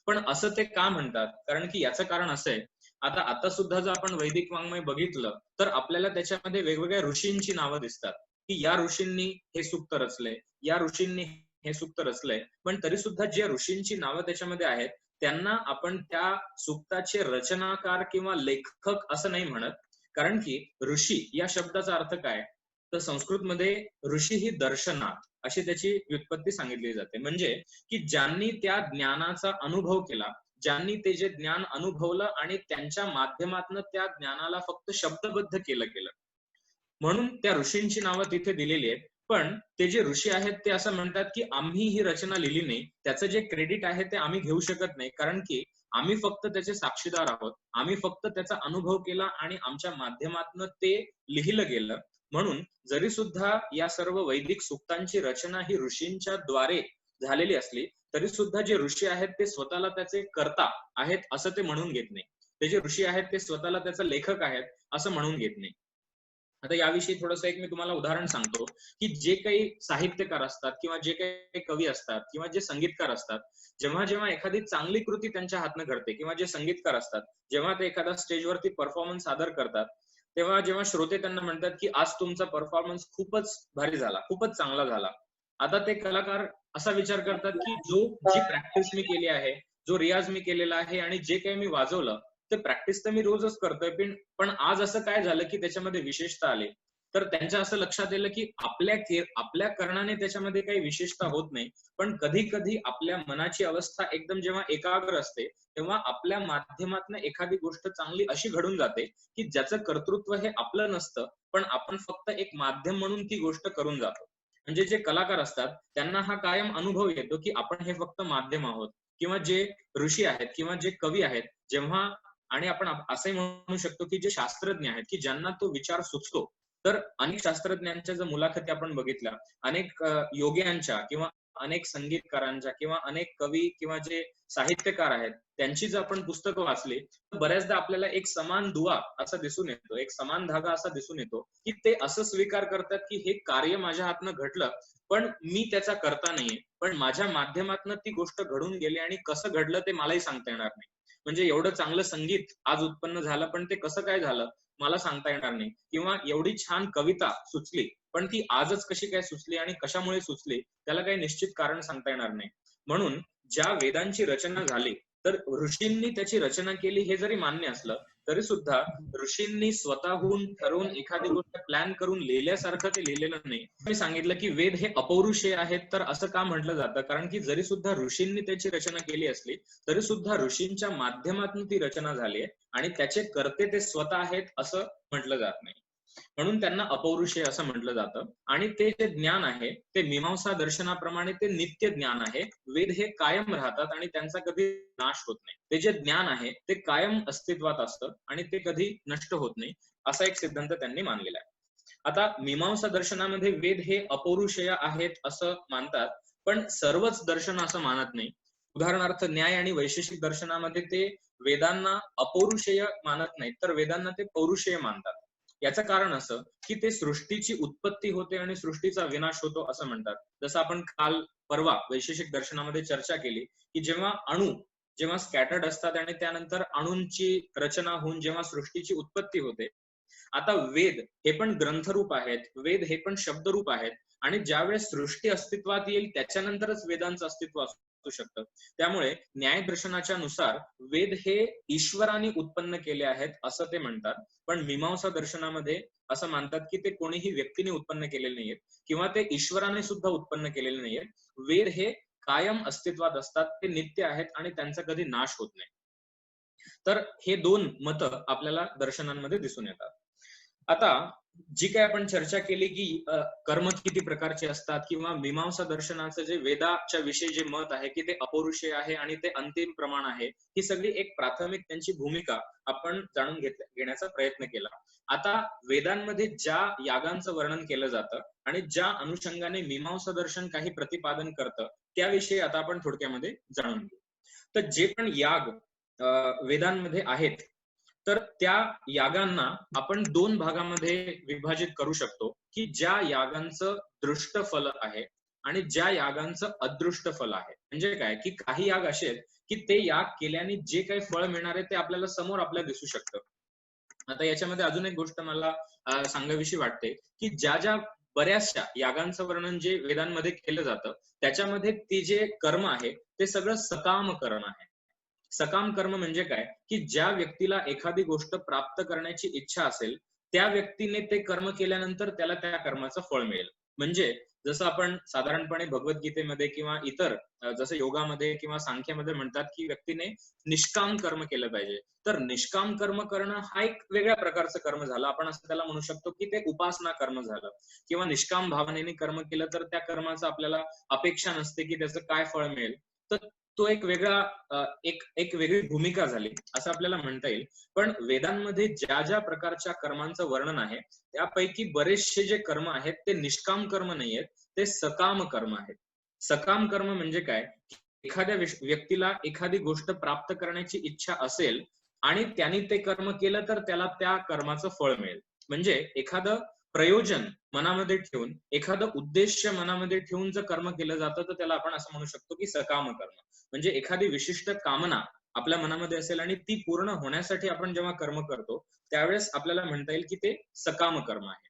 [SPEAKER 1] पण असं ते का म्हणतात? कारण की याचं कारण असं आहे, आता सुद्धा जर आपण वैदिक वाङ्मय बघितलं तर आपल्याला त्याच्यामध्ये वेगवेगळ्या ऋषींची नावं दिसतात, की या ऋषींनी हे सूक्त रचलंय, या ऋषींनी हे सूक्त रचलंय. पण तरी सुद्धा जे ऋषींची नावं त्याच्यामध्ये आहेत त्यांना आपण त्या सूक्ताचे रचनाकार किंवा लेखक असं नाही म्हणत. कारण की ऋषी या शब्दाचा अर्थ काय? तर संस्कृतमध्ये ऋषी ही दर्शनात अशी त्याची व्युत्पत्ती सांगितली जाते. म्हणजे की ज्यांनी त्या ज्ञानाचा अनुभव केला, ज्यांनी ते जे ज्ञान अनुभवलं आणि त्यांच्या माध्यमातून त्या ज्ञानाला फक्त शब्दबद्ध केलं. म्हणून त्या ऋषींची नावं तिथे दिलेली आहेत. पण ते जे ऋषी आहेत ते असं म्हणतात की आम्ही ही रचना लिहिली नाही, त्याचं जे क्रेडिट आहे ते आम्ही घेऊ शकत नाही, कारण की आम्ही फक्त त्याचे साक्षीदार आहोत. आम्ही फक्त त्याचा अनुभव केला आणि आमच्या माध्यमातून ते लिहिलं गेलं. म्हणून जरी सुद्धा या सर्व वैदिक सूक्तांची रचना ही ऋषींच्या द्वारे झालेली असली तरी सुद्धा जे ऋषी आहेत ते स्वतःला त्याचे कर्ता आहेत असं ते म्हणून घेत नाही. ते जे ऋषी आहेत ते स्वतःला त्याचा लेखक आहेत असं म्हणून घेत नाही. आता याविषयी थोडंसं एक मी तुम्हाला उदाहरण सांगतो, की जे काही साहित्यकार असतात किंवा जे काही कवी असतात किंवा जे संगीतकार असतात, जेव्हा जेव्हा एखादी चांगली कृती त्यांच्या हातनं घडते किंवा जे संगीतकार असतात, जेव्हा ते एखादा स्टेजवरती परफॉर्मन्स सादर करतात, तेव्हा जेव्हा श्रोते त्यांना म्हणतात, की आज तुमचा परफॉर्मन्स खूपच भारी झाला, खूपच चांगला झाला. आता ते कलाकार असा विचार करतात, की जी प्रॅक्टिस मी केली आहे, जो रियाज मी केलेला आहे आणि जे काही मी वाजवलं, ते प्रॅक्टिस तर मी रोजच करतोय, पण आज असं काय झालं की त्याच्यामध्ये विशेषता आली. तर त्यांच्या असं लक्षात आलं की आपल्या करण्याने त्याच्यामध्ये काही विशेषता होत नाही. पण कधी कधी आपल्या मनाची अवस्था एकदम जेव्हा एकाग्र असते तेव्हा आपल्या माध्यमातून एखादी गोष्ट चांगली अशी घडून जाते की ज्याचं कर्तृत्व हे आपलं नसतं, पण आपण फक्त एक माध्यम म्हणून ती गोष्ट करून जातो. म्हणजे जे कलाकार असतात त्यांना हा कायम अनुभव येतो की आपण हे फक्त माध्यम आहोत. किंवा जे ऋषी आहेत किंवा जे कवी आहेत, जेव्हा आणि आपण असंही म्हणू शकतो की जे शास्त्रज्ञ आहेत की ज्यांना तो विचार सुचतो, तर अनेक शास्त्रज्ञांच्या जर मुलाखती आपण बघितल्या, अनेक योग्यांच्या किंवा अनेक संगीतकारांच्या किंवा अनेक कवी किंवा जे साहित्यकार आहेत त्यांची जर आपण पुस्तकं वाचली तर बऱ्याचदा आपल्याला एक समान दुवा असा दिसून येतो, एक समान धागा असा दिसून येतो की ते असं स्वीकार करतात की हे कार्य माझ्या हातनं घडलं, पण मी त्याचा करता नाहीये, पण माझ्या माध्यमातून ती गोष्ट घडून गेली आणि कसं घडलं ते मलाही सांगता येणार नाही. म्हणजे एवढं चांगलं संगीत आज उत्पन्न झालं पण ते कसं काय झालं मला सांगता येणार नाही. किंवा एवढी छान कविता सुचली पण ती आजच कशी काय सुचली आणि कशामुळे सुचली त्याला काही निश्चित कारण सांगता येणार नाही. म्हणून ज्या वेदांची रचना झाली तर ऋषींनी त्याची रचना केली हे जरी मान्य असलं तरी सुद्धा ऋषींनी स्वतःहून ठरवून एखादी गोष्ट प्लॅन करून लिहिल्यासारखं ते लिहिलेलं नाही. मी सांगितलं की वेद हे अपौरुषेय आहेत, तर असं का म्हटलं जातं? कारण की जरी सुद्धा ऋषींनी त्याची रचना केली असली तरी सुद्धा ऋषींच्या माध्यमातून ती रचना झाली आहे आणि त्याचे कर्ते ते स्वतः आहेत असं म्हटलं जात नाही. म्हणून त्यांना अपौरुषेय असं म्हटलं जातं. आणि ते जे ज्ञान आहे ते मीमांसा दर्शनाप्रमाणे ते नित्य ज्ञान आहे. वेद हे कायम राहतात आणि त्यांचा कधी नाश होत नाही. ते जे ज्ञान आहे ते कायम अस्तित्वात असतं आणि ते कधी नष्ट होत नाही, असा एक सिद्धांत त्यांनी मानलेला आहे. आता मीमांसा दर्शनामध्ये वेद हे अपौरुषेय आहेत असं मानतात, पण सर्वच दर्शन असं मानत नाही. उदाहरणार्थ न्याय आणि वैशेषिक दर्शनामध्ये ते वेदांना अपौरुषेय मानत नाहीत, तर वेदांना ते पौरुषेय मानतात. याचं कारण असं की ते सृष्टीची उत्पत्ती होते आणि सृष्टीचा विनाश होतो असं म्हणतात. जसं आपण काल परवा वैशेषिक दर्शनामध्ये चर्चा केली की जेव्हा स्कॅटर्ड असतात आणि त्यानंतर अणूंची रचना होऊन जेव्हा सृष्टीची उत्पत्ती होते. आता वेद हे पण ग्रंथरूप आहेत, वेद हे पण शब्दरूप आहेत आणि ज्यावेळेस सृष्टी अस्तित्वात येईल त्याच्यानंतरच वेदांचं अस्तित्व असू शकतं. त्यामुळे न्याय दर्शनाच्या नुसार वेद हे ईश्वराने उत्पन्न केले आहेत असं ते म्हणतात. पण मीमांसा दर्शनामध्ये असं मानतात की ते कोणीही व्यक्तीने उत्पन्न केलेले नाहीयेत किंवा ते ईश्वराने सुद्धा उत्पन्न केलेले नाहीयेत. वेद हे कायम अस्तित्वात असतात, ते नित्य आहेत आणि त्यांचा कधी नाश होत नाही. तर हे दोन मतं आपल्याला दर्शनांमध्ये दिसून येतात. आता जी काय आपण चर्चा केली की कर्म किती प्रकारचे असतात किंवा मीमांसा दर्शनाचं जे वेदाच्या विषयी जे मत आहे की ते अपौरुषेय आहे आणि ते अंतिम प्रमाण आहे, ही सगळी एक प्राथमिक त्यांची भूमिका आपण जाणून घेण्याचा प्रयत्न केला. आता वेदांमध्ये ज्या यागांचं वर्णन केलं जातं आणि ज्या अनुषंगाने मीमांसा दर्शन काही प्रतिपादन करतं त्याविषयी आता आपण थोडक्यामध्ये जाणून घेऊ. तर जे पण याग वेदांमध्ये आहेत तर त्या यागांना आपण दोन भागामध्ये विभाजित करू शकतो, की ज्या यागांचं दृष्ट फल आहे आणि ज्या यागांचं अदृष्ट फल आहे. म्हणजे काय, की काही याग असे आहेत की ते याग केल्याने जे काही फळ मिळणार आहे ते आपल्याला समोर आपल्या दिसू शकतं. आता याच्यामध्ये अजून एक गोष्ट मला सांगावीशी वाटते, की ज्या ज्या बऱ्याचशा यागांचं वर्णन जे वेदांमध्ये केलं जातं, त्याच्यामध्ये ते जे कर्म आहे ते सगळं सकाम कर्म आहे. सकाम कर्म म्हणजे काय, की ज्या व्यक्तीला एखादी गोष्ट प्राप्त करण्याची इच्छा असेल, त्या व्यक्तीने ते कर्म केल्यानंतर त्याला त्या कर्माचं फळ मिळेल. म्हणजे जसं आपण साधारणपणे भगवद्गीतेमध्ये किंवा इतर जसं योगामध्ये किंवा सांख्यामध्ये म्हणतात, की व्यक्तीने निष्काम कर्म केलं पाहिजे. तर निष्काम कर्म करणं हा एक वेगळ्या प्रकारचं कर्म झालं. आपण असं त्याला म्हणू शकतो, की ते उपासना कर्म झालं. किंवा निष्काम भावनेने कर्म केलं तर त्या कर्माचं आपल्याला अपेक्षा नसते, की त्याचं काय फळ मिळेल. तर तो एक वेगळा एक एक वेगळी भूमिका झाली असं आपल्याला म्हणता येईल. पण वेदांमध्ये ज्या ज्या प्रकारच्या कर्मांचं वर्णन आहे, त्यापैकी बरेचसे जे कर्म आहेत ते निष्काम कर्म नाहीयेत, ते सकाम कर्म आहेत. सकाम कर्म म्हणजे काय, एखाद्या व्यक्तीला एखादी गोष्ट प्राप्त करण्याची इच्छा असेल आणि त्यांनी ते कर्म केलं तर त्याला त्या कर्माचं फळ मिळेल. म्हणजे एखादं प्रयोजन मनामध्ये ठेवून, एखादं उद्देश्य मनामध्ये ठेवून जर कर्म केलं जातं तर त्याला आपण असं म्हणू शकतो की सकाम कर्म. म्हणजे एखादी विशिष्ट कामना आपल्या मनामध्ये असेल आणि ती पूर्ण होण्यासाठी आपण जेव्हा कर्म करतो, त्यावेळेस आपल्याला म्हणता येईल की ते सकाम कर्म आहे.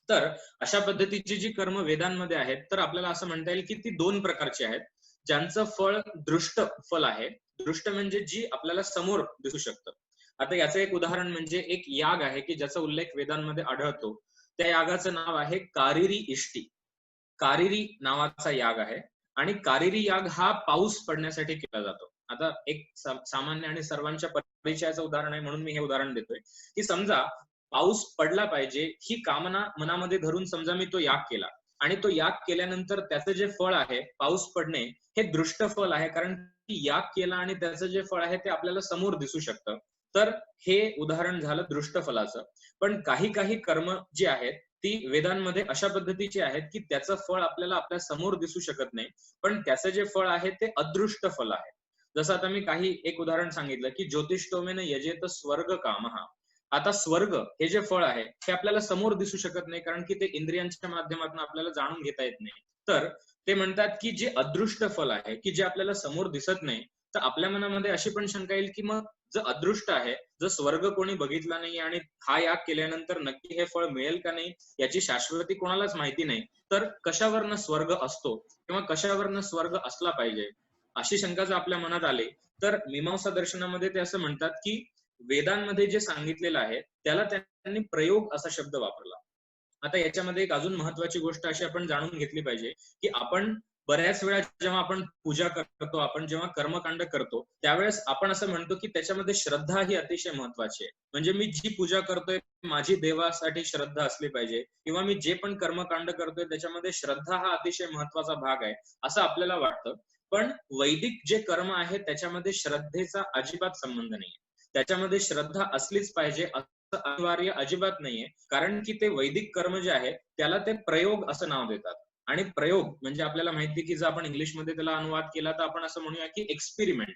[SPEAKER 1] तर अशा पद्धतीची जी कर्म वेदांमध्ये आहेत, तर आपल्याला असं म्हणता येईल की ती दोन प्रकारची आहेत. ज्यांचं फळ दृष्ट फल आहे. दृष्ट म्हणजे जी आपल्याला समोर दिसू शकतं. आता याचं एक उदाहरण म्हणजे एक याग आहे की ज्याचा उल्लेख वेदांमध्ये आढळतो. त्या यागाचं नाव आहे कारिरी इष्टी. कारिरी नावाचा याग आहे आणि कारिरी याग हा पाऊस पडण्यासाठी केला जातो. आता एक सामान्य आणि सर्वांच्या परिचयाचं उदाहरण आहे म्हणून मी हे उदाहरण देतोय, की समजा पाऊस पडला पाहिजे ही कामना मनामध्ये धरून समजा मी तो याग केला आणि तो याग केल्यानंतर त्याचं जे फळ आहे पाऊस पडणे, हे दृष्ट फल आहे. कारण की याग केला आणि त्याचं जे फळ आहे ते आपल्याला समोर दिसू शकतं. तर हे उदाहरण झालं दृष्ट फलाचं. पण काही काही कर्म जी आहेत ती वेदांमध्ये अशा पद्धतीची आहेत की त्याचं फळ आपल्याला आपल्या समोर दिसू शकत नाही, पण त्याचं जे फळ आहे ते अदृष्ट फल आहे. जसं आता मी काही एक उदाहरण सांगितलं की ज्योतिष्टोमेन यजेत स्वर्ग कामः. आता स्वर्ग हे जे फळ आहे हे आपल्याला समोर दिसू शकत नाही, कारण की ते इंद्रियांच्या माध्यमातून आपल्याला जाणून घेता येत नाही. तर ते म्हणतात की जे अदृष्ट फल आहे की जे आपल्याला समोर दिसत नाही, तर आपल्या मनामध्ये अशी पण शंका येईल की मग जर अदृष्ट आहे, जर स्वर्ग कोणी बघितला नाही आणि हा याग केल्यानंतर नक्की हे फळ मिळेल का नाही याची शाश्वती कोणालाच माहिती नाही, तर कशावरनं स्वर्ग असतो किंवा कशावरनं स्वर्ग असला पाहिजे, अशी शंका जर आपल्या मनात आली, तर मीमांसा दर्शनामध्ये ते असं म्हणतात की वेदांमध्ये जे सांगितलेलं आहे त्याला त्यांनी प्रयोग असा शब्द वापरला. आता याच्यामध्ये एक अजून महत्वाची गोष्ट अशी आपण जाणून घेतली पाहिजे, की आपण बऱ्याच वेळा जेव्हा आपण पूजा करतो, आपण जेव्हा कर्मकांड करतो, त्यावेळेस आपण असं म्हणतो की त्याच्यामध्ये श्रद्धा ही अतिशय महत्वाची आहे. म्हणजे मी जी पूजा करतोय माझी देवासाठी श्रद्धा असली पाहिजे किंवा मी जे पण कर्मकांड करतोय त्याच्यामध्ये श्रद्धा हा अतिशय महत्वाचा भाग आहे असं आपल्याला वाटतं. पण वैदिक जे कर्म आहे त्याच्यामध्ये श्रद्धेचा अजिबात संबंध नाहीये. त्याच्यामध्ये श्रद्धा असलीच पाहिजे असं अनिवार्य अजिबात नाहीये. कारण की ते वैदिक कर्म जे आहे त्याला ते प्रयोग असं नाव देतात. आणि प्रयोग म्हणजे आपल्याला माहिती की जर आपण इंग्लिशमध्ये त्याला अनुवाद केला तर आपण असं म्हणूया की एक्सपेरिमेंट.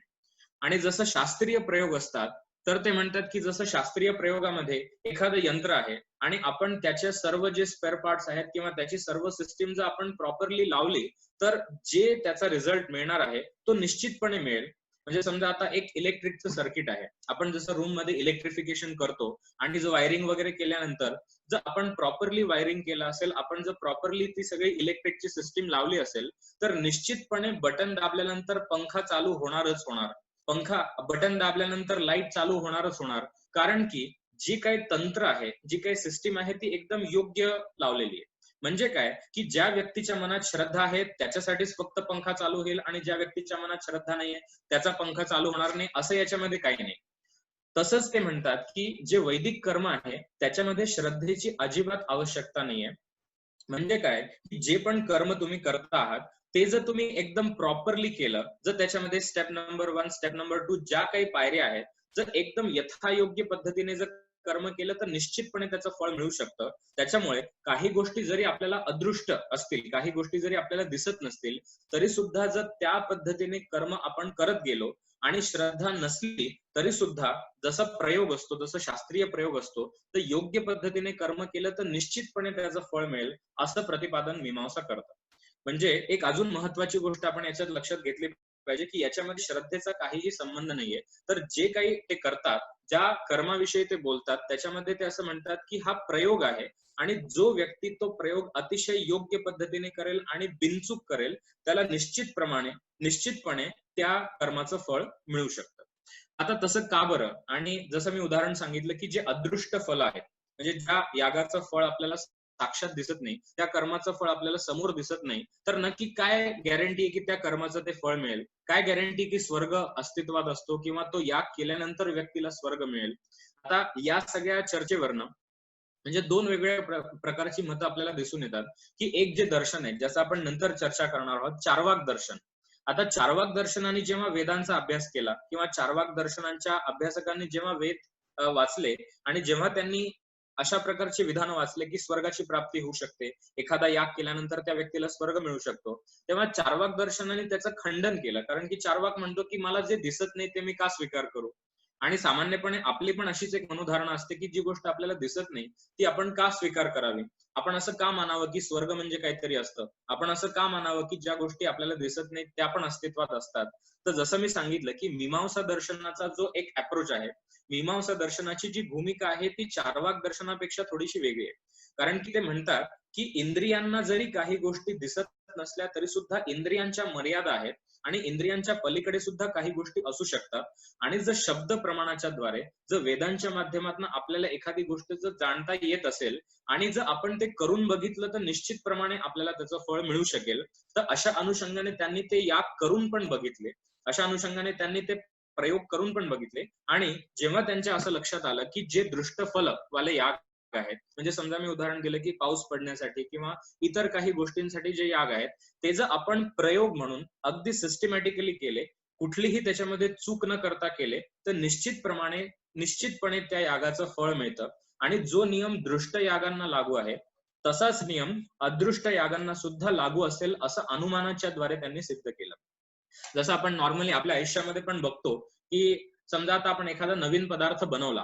[SPEAKER 1] आणि जसं शास्त्रीय प्रयोग असतात, तर ते म्हणतात की जसं शास्त्रीय प्रयोगामध्ये एखादं यंत्र आहे आणि आपण त्याचे सर्व जे स्पेअर पार्ट्स आहेत किंवा त्याची सर्व सिस्टीम जर आपण प्रॉपरली लावली, तर जे त्याचा रिझल्ट मिळणार आहे तो निश्चितपणे मिळेल. म्हणजे समजा आता एक इलेक्ट्रिकचं सर्किट आहे. आपण जसं रूम मध्ये इलेक्ट्रिफिकेशन करतो आणि जो वायरिंग वगैरे केल्यानंतर जर आपण प्रॉपरली वायरिंग केलं असेल, आपण जर प्रॉपरली ती सगळी इलेक्ट्रिकची सिस्टीम लावली असेल, तर निश्चितपणे बटन दाबल्यानंतर पंखा चालू होणारच होणार. पंखा बटन दाबल्यानंतर लाईट चालू होणारच होणार. कारण की जी काही तंत्र आहे, जी काही सिस्टीम आहे ती एकदम योग्य लावलेली आहे. म्हणजे काय, की ज्या व्यक्तीच्या मनात श्रद्धा आहे त्याच्यासाठीच फक्त पंखा चालू होईल आणि ज्या व्यक्तीच्या मनात श्रद्धा नाहीये त्याचा पंखा चालू होणार नाही, असं याच्यामध्ये काही नाही. तसंच ते म्हणतात की जे वैदिक कर्म आहे त्याच्यामध्ये श्रद्धेची अजिबात आवश्यकता नाहीये. म्हणजे काय, की जे पण कर्म तुम्ही करता आहात ते जर तुम्ही एकदम प्रॉपरली केलं, जर त्याच्यामध्ये स्टेप नंबर 1, स्टेप नंबर 2 ज्या काही पायऱ्या आहेत, जर एकदम यथायोग्य पद्धतीने जर कर्म केलं तर निश्चितपणे त्याचं फळ मिळू शकतं. त्याच्यामुळे काही गोष्टी जरी आपल्याला अदृष्ट असतील, काही गोष्टी जरी आपल्याला दिसत नसतील, तरी सुद्धा जर त्या पद्धतीने कर्म आपण करत गेलो आणि श्रद्धा नसली तरी सुद्धा जसा प्रयोग असतो, जसा शास्त्रीय प्रयोग असतो, तर योग्य पद्धतीने कर्म केलं तर निश्चितपणे त्याचं फळ मिळेल असं प्रतिपादन मीमांसा करतात. म्हणजे एक अजून महत्वाची गोष्ट आपण याच्यात लक्षात घेतली पाहिजे की याच्यामध्ये श्रद्धेचा काहीही संबंध नाहीये. तर जे काही ते करतात, ज्या कर्माविषयी ते बोलतात, त्याच्यामध्ये ते असं म्हणतात की हा प्रयोग आहे आणि जो व्यक्ती तो प्रयोग अतिशय योग्य पद्धतीने करेल आणि बिनचूक करेल, त्याला निश्चितपणे त्या कर्माचं फळ मिळू शकतं. आता तसं का बरं? आणि जसं मी उदाहरण सांगितलं की जे अदृष्ट फल आहे, म्हणजे ज्या यागाचं फळ आपल्याला साक्षात दिसत नाही, त्या कर्माचं फळ आपल्याला समोर दिसत नाही, तर नक्की काय गॅरंटी आहे की त्या कर्माचं ते फळ मिळेल? काय गॅरंटी की स्वर्ग अस्तित्वात असतो किंवा तो याग केल्यानंतर व्यक्तीला स्वर्ग मिळेल? आता या सगळ्या चर्चेवरनं म्हणजे दोन वेगवेगळ्या प्रकारची मतं आपल्याला दिसून येतात, की एक जे दर्शन आहे, ज्याचं आपण नंतर चर्चा करणार आहोत, चार्वाक दर्शन. आता चार्वाक दर्शनाने जेव्हा वेदांचा अभ्यास केला किंवा चार्वाक दर्शनांच्या अभ्यासकांनी जेव्हा वेद वाचले आणि जेव्हा त्यांनी अशा प्रकारचे विधान वाचले की स्वर्गाची प्राप्ती होऊ शकते, एखादा याग केल्यानंतर त्या व्यक्तीला स्वर्ग मिळू शकतो, तेव्हा चार्वाक दर्शनाने त्याचं खंडन केलं. कारण की चार्वाक म्हणतो की मला जे दिसत नाही ते मी का स्वीकार करू? आणि सामान्यपणे आपली पण अशीच एक मनोधारणा असते की जी गोष्ट आपल्याला दिसत नाही ती आपण का स्वीकार करावी? आपण असं का मानावं की स्वर्ग म्हणजे काहीतरी असतं? आपण असं का मानावं की ज्या गोष्टी आपल्याला दिसत नाहीत त्या पण अस्तित्वात असतात? तर जसं मी सांगितलं की मीमांसा दर्शनाचा जो एक अप्रोच आहे, मीमांसा दर्शनाची जी भूमिका आहे ती चार्वाक दर्शनापेक्षा थोडीशी वेगळी आहे. कारण की ते म्हणतात की इंद्रियांना जरी काही गोष्टी दिसत नसल्या तरी सुद्धा इंद्रियांच्या मर्यादा आहेत आणि इंद्रियांच्या पलीकडे सुद्धा काही गोष्टी असू शकतात. आणि जर शब्द प्रमाणाच्या द्वारे, जर वेदांच्या माध्यमातून आपल्याला एखादी गोष्ट जर जाणता येत असेल आणि जर आपण ते करून बघितलं तर निश्चितप्रमाणे आपल्याला त्याचं फळ मिळू शकेल. तर अशा अनुषंगाने त्यांनी ते याग करून पण बघितले. अशा अनुषंगाने त्यांनी ते प्रयोग करून पण बघितले आणि जेव्हा त्यांच्या असं लक्षात आलं की जे दृष्टफल वाले याग आहेत, म्हणजे समजा मी उदाहरण दिलं की पाऊस पडण्यासाठी किंवा इतर काही गोष्टींसाठी जे याग आहेत, ते जर आपण प्रयोग म्हणून अगदी सिस्टमॅटिकली केले, कुठलीही त्याच्यामध्ये चूक न करता केले, तर निश्चितपणे त्या यागाचं फळ मिळतं. आणि जो नियम दृष्ट यागांना लागू आहे, तसाच नियम अदृष्ट यागांना सुद्धा लागू असेल असं अनुमानाच्या द्वारे त्यांनी सिद्ध केलं. जसं आपण नॉर्मली आपल्या आयुष्यामध्ये पण बघतो की समजा आता आपण एखादा नवीन पदार्थ बनवला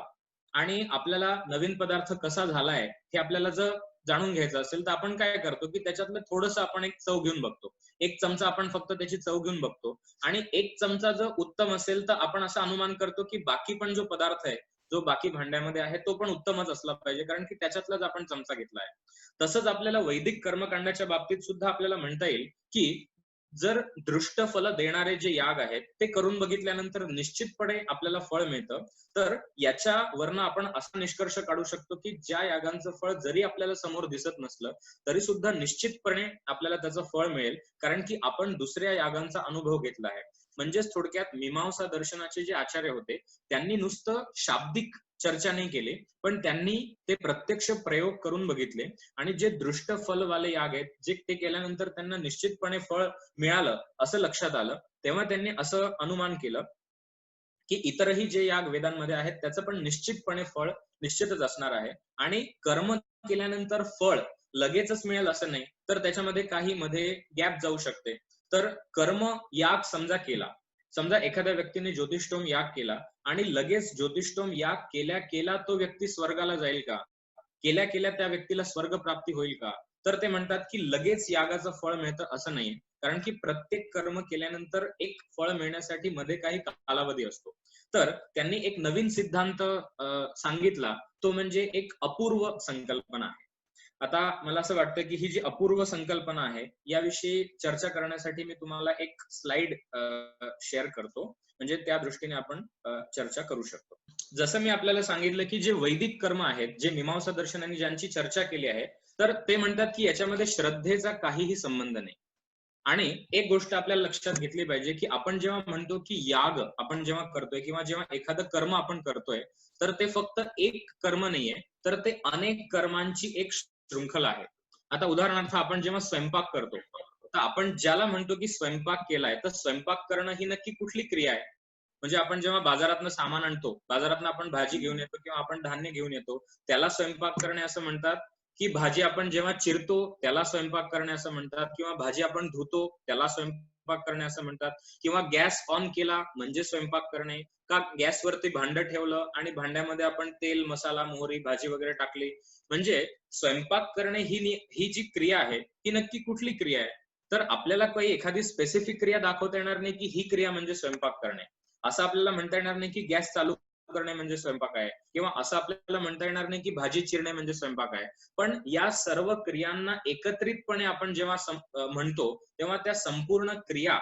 [SPEAKER 1] आणि आपल्याला नवीन पदार्थ कसा झालाय हे आपल्याला जर जाणून घ्यायचं असेल तर आपण काय करतो की त्याच्यातलं थोडंसं आपण एक चव घेऊन बघतो. एक चमचा आपण फक्त त्याची चव घेऊन बघतो आणि एक चमचा जर उत्तम असेल तर आपण असं अनुमान करतो की बाकी पण जो पदार्थ आहे, जो बाकी भांड्यामध्ये आहे तो पण उत्तमच असला पाहिजे कारण की त्याच्यातलाच आपण चमचा घेतला आहे. तसंच आपल्याला वैदिक कर्मकांडाच्या बाबतीत सुद्धा आपल्याला म्हणता येईल की जर दृष्ट फल देणारे जे याग आहेत ते करून बघितल्यानंतर निश्चितपणे आपल्याला फळ मिळतं. तर याच्यावरनं आपण असा निष्कर्ष काढू शकतो की ज्या यागांचं फळ जरी आपल्याला समोर दिसत नसलं तरी सुद्धा निश्चितपणे आपल्याला त्याचं फळ मिळेल, कारण की आपण दुसऱ्या यागांचा अनुभव घेतला आहे. म्हणजेच थोडक्यात मीमांसा दर्शनाचे जे आचार्य होते त्यांनी नुसतं शाब्दिक चर्चा नाही केली, पण त्यांनी ते प्रत्यक्ष प्रयोग करून बघितले आणि जे दृष्ट फलवाले याग आहेत जे ते केल्यानंतर त्यांना निश्चितपणे फळ मिळालं असं लक्षात आलं. तेव्हा त्यांनी असं अनुमान केलं की इतरही जे याग वेदांमध्ये आहेत त्याचं पण निश्चितपणे फळ निश्चितच असणार आहे. आणि कर्म केल्यानंतर फळ लगेचच मिळेल असं नाही, तर त्याच्यामध्ये काही मध्ये गॅप जाऊ शकते. तर कर्म याग समजा केला, समजा एखाद्या व्यक्तीने ज्योतिष्टोम याग केला आणि लगेच ज्योतिष्टोम याग केल्या केला तो व्यक्ती स्वर्गाला जाईल का? केल्या केल्या त्या व्यक्तीला स्वर्ग प्राप्ती होईल का? तर ते म्हणतात की लगेच यागाचं फळ मिळतं असं नाही. कारण की प्रत्येक कर्म केल्यानंतर एक फळ मिळण्यासाठी मध्ये काही कालावधी असतो. तर त्यांनी एक नवीन सिद्धांत सांगितला, तो म्हणजे एक अपूर्व संकल्पना आहे. आता मला असं वाटतं की ही जी अपूर्व संकल्पना आहे याविषयी चर्चा करण्यासाठी मी तुम्हाला एक स्लाइड शेअर करतो, म्हणजे त्या दृष्टीने आपण चर्चा करू शकतो. जसं मी आपल्याला सांगितलं की जे वैदिक कर्म आहेत, जे मीमांसा दर्शनाने ज्यांची चर्चा केली आहे, तर ते म्हणतात की याच्यामध्ये श्रद्धेचा काहीही संबंध नाही. आणि एक गोष्ट आपल्याला लक्षात घेतली पाहिजे की आपण जेव्हा म्हणतो की याग आपण जेव्हा करतोय किंवा जेव्हा एखादं कर्म आपण करतोय, तर ते फक्त एक कर्म नाहीये, तर ते अनेक कर्मांची एक शृंखला आहे. आता उदाहरणार्थ आपण जेव्हा स्वयंपाक करतो, तर आपण ज्याला म्हणतो की स्वयंपाक केलाय, तर स्वयंपाक करणं ही नक्की कुठली क्रिया आहे? म्हणजे आपण जेव्हा बाजारातनं सामान आणतो, बाजारातनं आपण भाजी घेऊन येतो किंवा आपण धान्य घेऊन येतो, त्याला स्वयंपाक करणे असं म्हणतात. की भाजी आपण जेव्हा चिरतो त्याला स्वयंपाक करणे असं म्हणतात, किंवा भाजी आपण धुतो त्याला स्वयंपाक करणे असं म्हणतात, किंवा गॅस ऑन केला म्हणजे स्वयंपाक करणे, का गॅसवरती भांड ठेवलं आणि भांड्यामध्ये आपण तेल, मसाला, मोहरी, भाजी वगैरे टाकली. म्हणजे स्वयंपाक करणे ही जी क्रिया आहे ही नक्की कुठली क्रिया आहे? तर आपल्याला काही एखादी स्पेसिफिक क्रिया दाखवता येणार नाही की ही क्रिया म्हणजे स्वयंपाक करणे. असं आपल्याला म्हणता येणार नाही की गॅस चालू करणे म्हणजे स्वयंपाक आहे, किंवा असं आपल्याला म्हणता येणार नाही की भाजी चिरणे म्हणजे स्वयंपाक आहे. पण या सर्व क्रियांना एकत्रितपणे आपण जेव्हा म्हणतो, तेव्हा त्या संपूर्ण क्रिया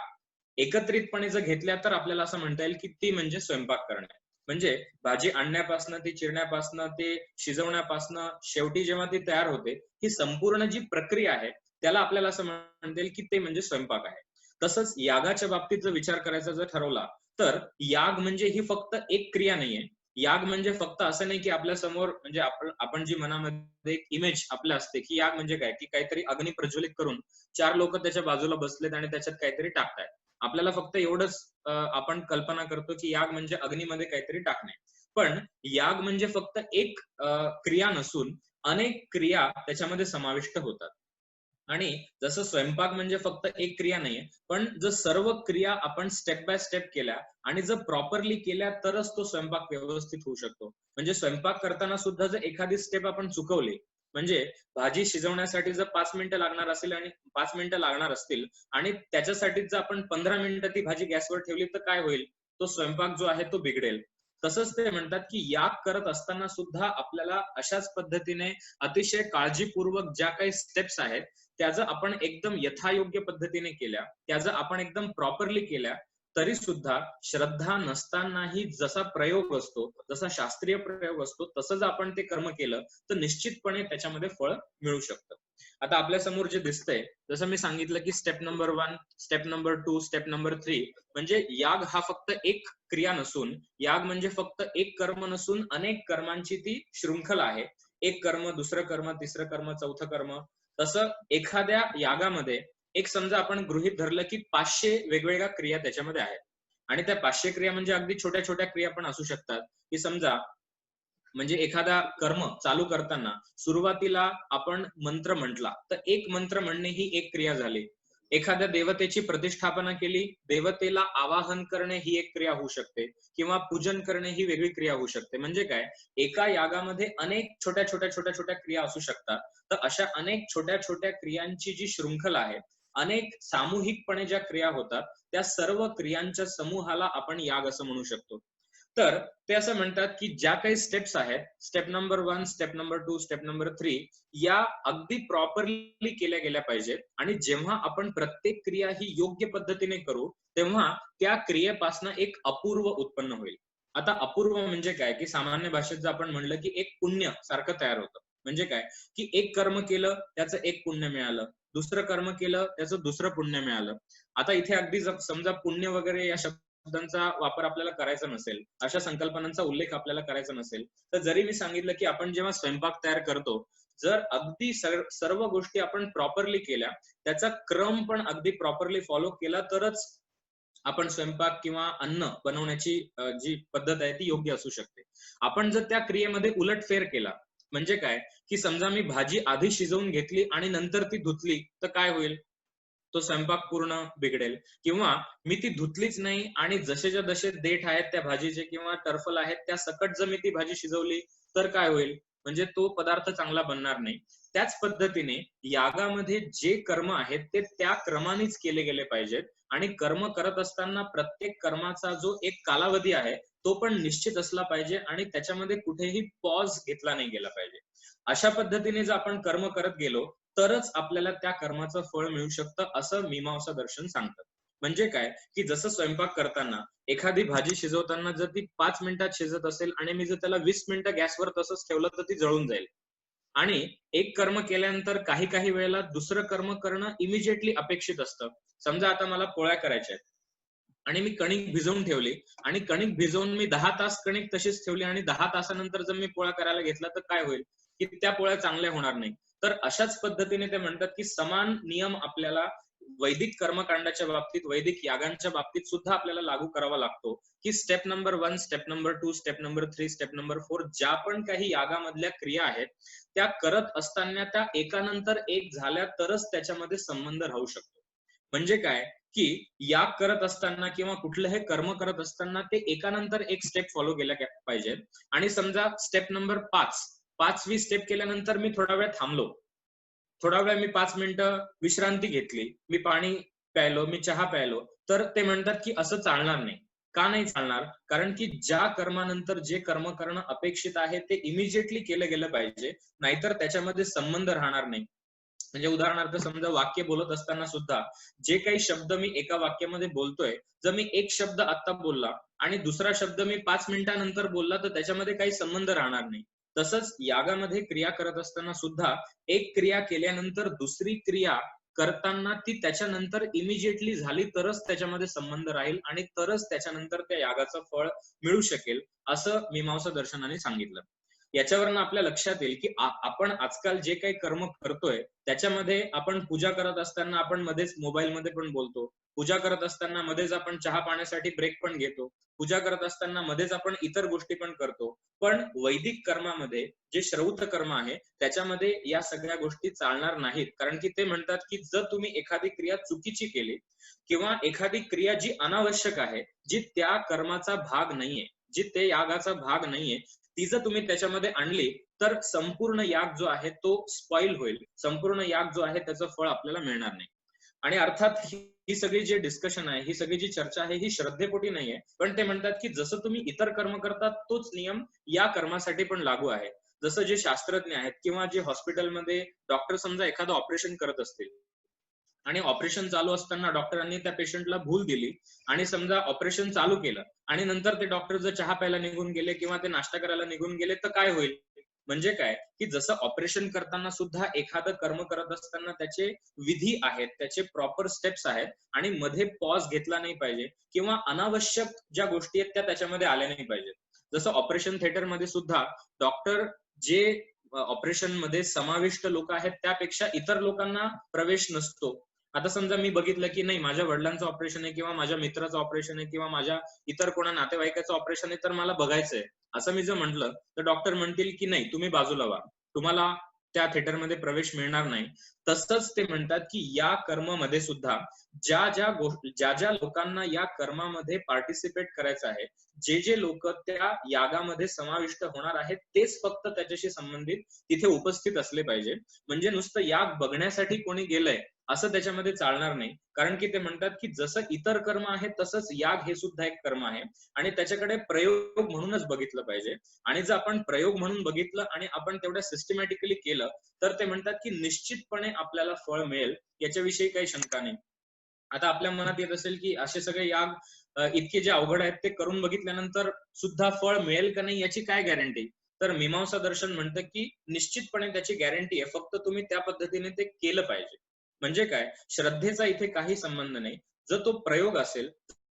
[SPEAKER 1] एकत्रितपणे जर घेतल्या तर आपल्याला असं म्हणता येईल की ती म्हणजे स्वयंपाक करणे. म्हणजे भाजी आणण्यापासनं, ती चिरण्यापासनं, ते शिजवण्यापासनं, शेवटी जेव्हा ती तयार होते, ही संपूर्ण जी प्रक्रिया आहे त्याला आपल्याला असं म्हणता येईल की ते म्हणजे स्वयंपाक आहे. तसंच यागाच्या बाबतीत जर विचार करायचा जर ठरवला, तर याग म्हणजे ही फक्त एक क्रिया नाहीये. याग म्हणजे फक्त असं नाही की आपल्या समोर, म्हणजे आपण जी मनामध्ये एक इमेज आपल्या असते की याग म्हणजे काय, की काहीतरी अग्नी प्रज्वलित करून 4 लोक त्याच्या बाजूला बसलेत आणि त्याच्यात काहीतरी टाकतायत. आपल्याला फक्त एवढंच आपण कल्पना करतो की याग म्हणजे अग्नीमध्ये काहीतरी टाकणे. पण याग म्हणजे फक्त एक क्रिया नसून अनेक क्रिया त्याच्यामध्ये समाविष्ट होतात. आणि जसं स्वयंपाक म्हणजे फक्त एक क्रिया नाहीये, पण जर सर्व क्रिया आपण स्टेप बाय स्टेप केल्या आणि जर प्रॉपरली केल्या तरच तो स्वयंपाक व्यवस्थित होऊ शकतो. म्हणजे स्वयंपाक करताना सुद्धा जर एखादी स्टेप आपण चुकवली, म्हणजे भाजी शिजवण्यासाठी जर 5 मिनिटं लागणार असेल आणि 5 मिनिटं लागणार असतील आणि त्याच्यासाठी जर आपण 15 मिनिटं ती भाजी गॅसवर ठेवली तर काय होईल? तो स्वयंपाक जो आहे तो बिघडेल. तसंच ते म्हणतात की याग करत असताना सुद्धा आपल्याला अशाच पद्धतीने अतिशय काळजीपूर्वक ज्या काही स्टेप्स आहेत त्या आपण एकदम यथायोग्य पद्धतीने केल्या, त्या आपण एकदम प्रॉपरली केल्या, तरी सुद्धा श्रद्धा नसतानाही जसा प्रयोग असतो, जसा शास्त्रीय प्रयोग असतो, तसंच आपण ते कर्म केलं तर निश्चितपणे त्याच्यामध्ये फळ मिळू शकतं. आता आपल्या समोर जे दिसतंय, जसं मी सांगितलं की step number 1, step number 2, step number 3, म्हणजे याग हा फक्त एक क्रिया नसून, याग म्हणजे फक्त एक कर्म नसून अनेक कर्मांची ती शृंखला आहे. एक कर्म, दुसरं कर्म, तिसरं कर्म, चौथं कर्म. तसं एखाद्या यागामध्ये एक समजा आपण गृहीत धरलं की 500 वेगवेगळ्या क्रिया त्याच्यामध्ये आहेत. आणि त्या 500 क्रिया म्हणजे अगदी छोट्या छोट्या क्रिया पण असू शकतात. की समजा म्हणजे एखादा कर्म चालू करताना सुरुवातीला आपण मंत्र म्हटला, तर एक मंत्र म्हणणे ही एक क्रिया झाली. एखाद्या देवतेची प्रतिष्ठापना केली, देवतेला आवाहन करणे ही एक क्रिया होऊ शकते, किंवा पूजन करणे ही वेगळी क्रिया होऊ शकते. म्हणजे काय, एका यागामध्ये अनेक छोट्या छोट्या छोट्या छोट्या क्रिया असू शकतात. तर अशा अनेक छोट्या छोट्या क्रियांची जी शृंखला आहे, अनेक सामूहिकपणे ज्या क्रिया होतात, त्या सर्व क्रियांच्या समूहाला आपण याग असं म्हणू शकतो. तर ते असं म्हणतात की ज्या काही स्टेप्स आहेत, step number 1, step number 2, step number 3, या अगदी प्रॉपरली केल्या गेल्या पाहिजेत. आणि जेव्हा आपण प्रत्येक क्रिया ही योग्य पद्धतीने करू, तेव्हा त्या क्रियेपासून एक अपूर्व उत्पन्न होईल. आता अपूर्व म्हणजे काय, की सामान्य भाषेत जर आपण म्हणलं की एक पुण्य सारखं तयार होतं. म्हणजे काय, की एक कर्म केलं त्याचं एक पुण्य मिळालं, दुसरं कर्म केलं त्याचं दुसरं पुण्य मिळालं. आता इथे अगदी समजा पुण्य वगैरे या शब्दांचा वापर आपल्याला करायचा नसेल, अशा संकल्पनांचा उल्लेख आपल्याला करायचा नसेल, तर जरी मी सांगितलं की आपण जेव्हा स्वयंपाक तयार करतो, जर अगदी सर्व गोष्टी आपण प्रॉपरली केल्या, त्याचा क्रम पण अगदी प्रॉपरली फॉलो केला, तरच आपण स्वयंपाक किंवा अन्न बनवण्याची जी पद्धत आहे ती योग्य असू शकते. आपण जर त्या क्रियेमध्ये उलटफेर केला, म्हणजे काय, की समजा मी भाजी आधी शिजवून घेतली आणि नंतर ती धुतली, तर काय होईल? तो स्वयंपाक पूर्ण बिघडेल. किंवा मी ती धुतलीच नाही आणि जसेच्या तसे देठ आहेत त्या भाजीचे किंवा टरफल आहेत त्या सकट जर मी ती भाजी शिजवली, तर काय होईल? म्हणजे तो पदार्थ चांगला बनणार नाही. त्याच पद्धतीने यागामध्ये जे कर्म आहेत ते त्या क्रमानेच केले गेले पाहिजेत. आणि कर्म करत असताना प्रत्येक कर्माचा जो एक कालावधी आहे तो पण निश्चित असला पाहिजे आणि त्याच्यामध्ये कुठेही पॉज घेतला नाही गेला पाहिजे. अशा पद्धतीने जर आपण कर्म करत गेलो, तरच आपल्याला त्या कर्माचं फळ मिळू शकतं, असं मीमांसा दर्शन सांगतं. म्हणजे काय, की जसं स्वयंपाक करताना एखादी भाजी शिजवताना जर ती 5 मिनिटात शिजत असेल आणि मी जर त्याला 20 मिनिटं गॅसवर तसंच ठेवलं तर ती जळून जाईल. आणि एक कर्म केल्यानंतर काही काही वेळेला दुसरं कर्म करणं इमिजिएटली अपेक्षित असतं. समजा आता मला पोळ्या करायच्या आहेत आणि मी कणिक भिजवून ठेवली आणि कणिक भिजवून मी 10 तास कणिक तशीच ठेवली आणि 10 तासानंतर जर मी पोळ्या करायला घेतला तर काय होईल, की त्या पोळ्या चांगल्या होणार नाही. तर अशाच पद्धतीने ते म्हणतात की समान नियम आपल्याला वैदिक कर्मकांडाच्या बाबतीत, वैदिक यागांच्या बाबतीत सुद्धा आपल्याला लागू करावा लागतो की step number 1, step number 2, step number 3, step number 4 ज्या पण काही यागामधल्या क्रिया आहेत त्या करत असताना त्या एकानंतर एक झाल्या तरच त्याच्यामध्ये संबंध राहू शकतो. म्हणजे काय की याग करत असताना किंवा कुठलंही कर्म करत असताना ते एकानंतर एक स्टेप फॉलो केल्या पाहिजे. आणि समजा स्टेप नंबर 5वी स्टेप केल्यानंतर मी थोडा वेळ थांबलो, थोडा वेळ मी 5 मिनिटं विश्रांती घेतली, मी पाणी प्यायलो, मी चहा प्यायलो, तर ते म्हणतात की असं चालणार नाही. का नाही चालणार? कारण की ज्या कर्मानंतर जे कर्म करणं अपेक्षित आहे ते इमिजिएटली केलं गेलं पाहिजे, नाहीतर त्याच्यामध्ये संबंध राहणार नाही. म्हणजे उदाहरणार्थ समजा वाक्य बोलत असताना सुद्धा जे काही शब्द मी एका वाक्यामध्ये बोलतोय, जर मी एक शब्द आता बोलला आणि दुसरा शब्द मी 5 मिनिटानंतर बोलला तर त्याच्यामध्ये काही संबंध राहणार नाही. तसंच यागामध्ये क्रिया करत असताना सुद्धा एक क्रिया केल्यानंतर दुसरी क्रिया करताना ती त्याच्यानंतर इमिजिएटली झाली तरच त्याच्यामध्ये संबंध राहील आणि तरच त्याच्यानंतर त्या यागाचं फळ मिळू शकेल, असं मीमांसा दर्शनाने सांगितलं. याच्यावरनं आपल्या लक्षात येईल की आपण आजकाल जे काही कर्म करतोय त्याच्यामध्ये आपण पूजा करत असताना आपण मध्येच मोबाईलमध्ये पण बोलतो, पूजा करत असताना मध्येच आपण चहा पाण्यासाठी ब्रेक पण घेतो, पूजा करत असताना मध्येच आपण इतर गोष्टी पण करतो. पण वैदिक कर्मामध्ये जे श्रौत कर्म आहे त्याच्यामध्ये या सगळ्या गोष्टी चालणार नाहीत. कारण की ते म्हणतात की जर तुम्ही एखादी क्रिया चुकीची केली किंवा एखादी क्रिया जी अनावश्यक आहे, जी त्या कर्माचा भाग नाहीये, जी ते यागाचा भाग नाहीये, ती जर तुम्ही त्याच्यामध्ये आणली तर संपूर्ण याग जो आहे तो स्पॉइल होईल, संपूर्ण याग जो आहे त्याचं फळ आपल्याला मिळणार नाही. आणि अर्थात ही सगळी जी डिस्कशन आहे, ही सगळी जी चर्चा आहे ही श्रद्धेपोटी नाहीये, पण ते म्हणतात की जसं तुम्ही इतर कर्म करतात तोच नियम या कर्मासाठी पण लागू आहे. जसं जे शास्त्रज्ञ आहेत किंवा जे हॉस्पिटलमध्ये डॉक्टर समजा एखादं ऑपरेशन करत असतील आणि ऑपरेशन चालू असताना डॉक्टरांनी त्या पेशंटला भूल दिली आणि समजा ऑपरेशन चालू केलं आणि नंतर ते डॉक्टर जर चहा प्यायला निघून गेले किंवा ते नाश्ता करायला निघून गेले तर काय होईल? म्हणजे काय की जसं ऑपरेशन करताना सुद्धा एखादं कर्म करत असताना त्याचे विधी आहेत, त्याचे प्रॉपर स्टेप्स आहेत आणि मध्ये पॉज घेतला नाही पाहिजे किंवा अनावश्यक ज्या गोष्टी आहेत त्या त्याच्यामध्ये आल्या नाही पाहिजेत. जसं ऑपरेशन थिएटर मध्ये सुद्धा डॉक्टर जे ऑपरेशन मध्ये समाविष्ट लोक आहेत त्यापेक्षा इतर लोकांना प्रवेश नसतो. आता समजा मी बघितलं की नाही माझ्या वडिलांचं ऑपरेशन आहे किंवा माझ्या मित्राचं ऑपरेशन आहे किंवा माझ्या इतर कोणा नातेवाईकाचं ऑपरेशन आहे तर मला बघायचंय, असं मी जर म्हटलं तर डॉक्टर म्हणतील की नाही तुम्ही बाजूला व्हा, तुम्हाला त्या थिएटरमध्ये प्रवेश मिळणार नाही. तसंच ते म्हणतात की या कर्मामध्ये सुद्धा ज्या ज्या लोकांना या कर्मामध्ये पार्टिसिपेट करायचं आहे, जे जे लोक त्या यागामध्ये समाविष्ट होणार आहेत तेच फक्त त्याच्याशी संबंधित तिथे उपस्थित असले पाहिजे. म्हणजे नुसतं याग बघण्यासाठी कोणी गेलंय असं त्याच्यामध्ये चालणार नाही. कारण की ते म्हणतात की जसं इतर कर्म आहे तसंच याग हे सुद्धा एक कर्म आहे आणि त्याच्याकडे प्रयोग म्हणूनच बघितलं पाहिजे. आणि जर आपण प्रयोग म्हणून बघितलं आणि आपण तेवढं सिस्टमॅटिकली केलं तर ते म्हणतात की निश्चितपणे आपल्याला फळ मिळेल, याच्याविषयी काही शंका नाही. आता आपल्या मनात येत असेल की असे सगळे याग इतके जे अवघड आहेत ते करून बघितल्यानंतर सुद्धा फळ मिळेल का नाही याची काय गॅरंटी? तर मीमांसा दर्शन म्हणतं की निश्चितपणे त्याची गॅरंटी आहे, फक्त तुम्ही त्या पद्धतीने ते केलं पाहिजे. म्हणजे काय, श्रद्धेचा इथे काही संबंध नाही. जर तो प्रयोग असेल,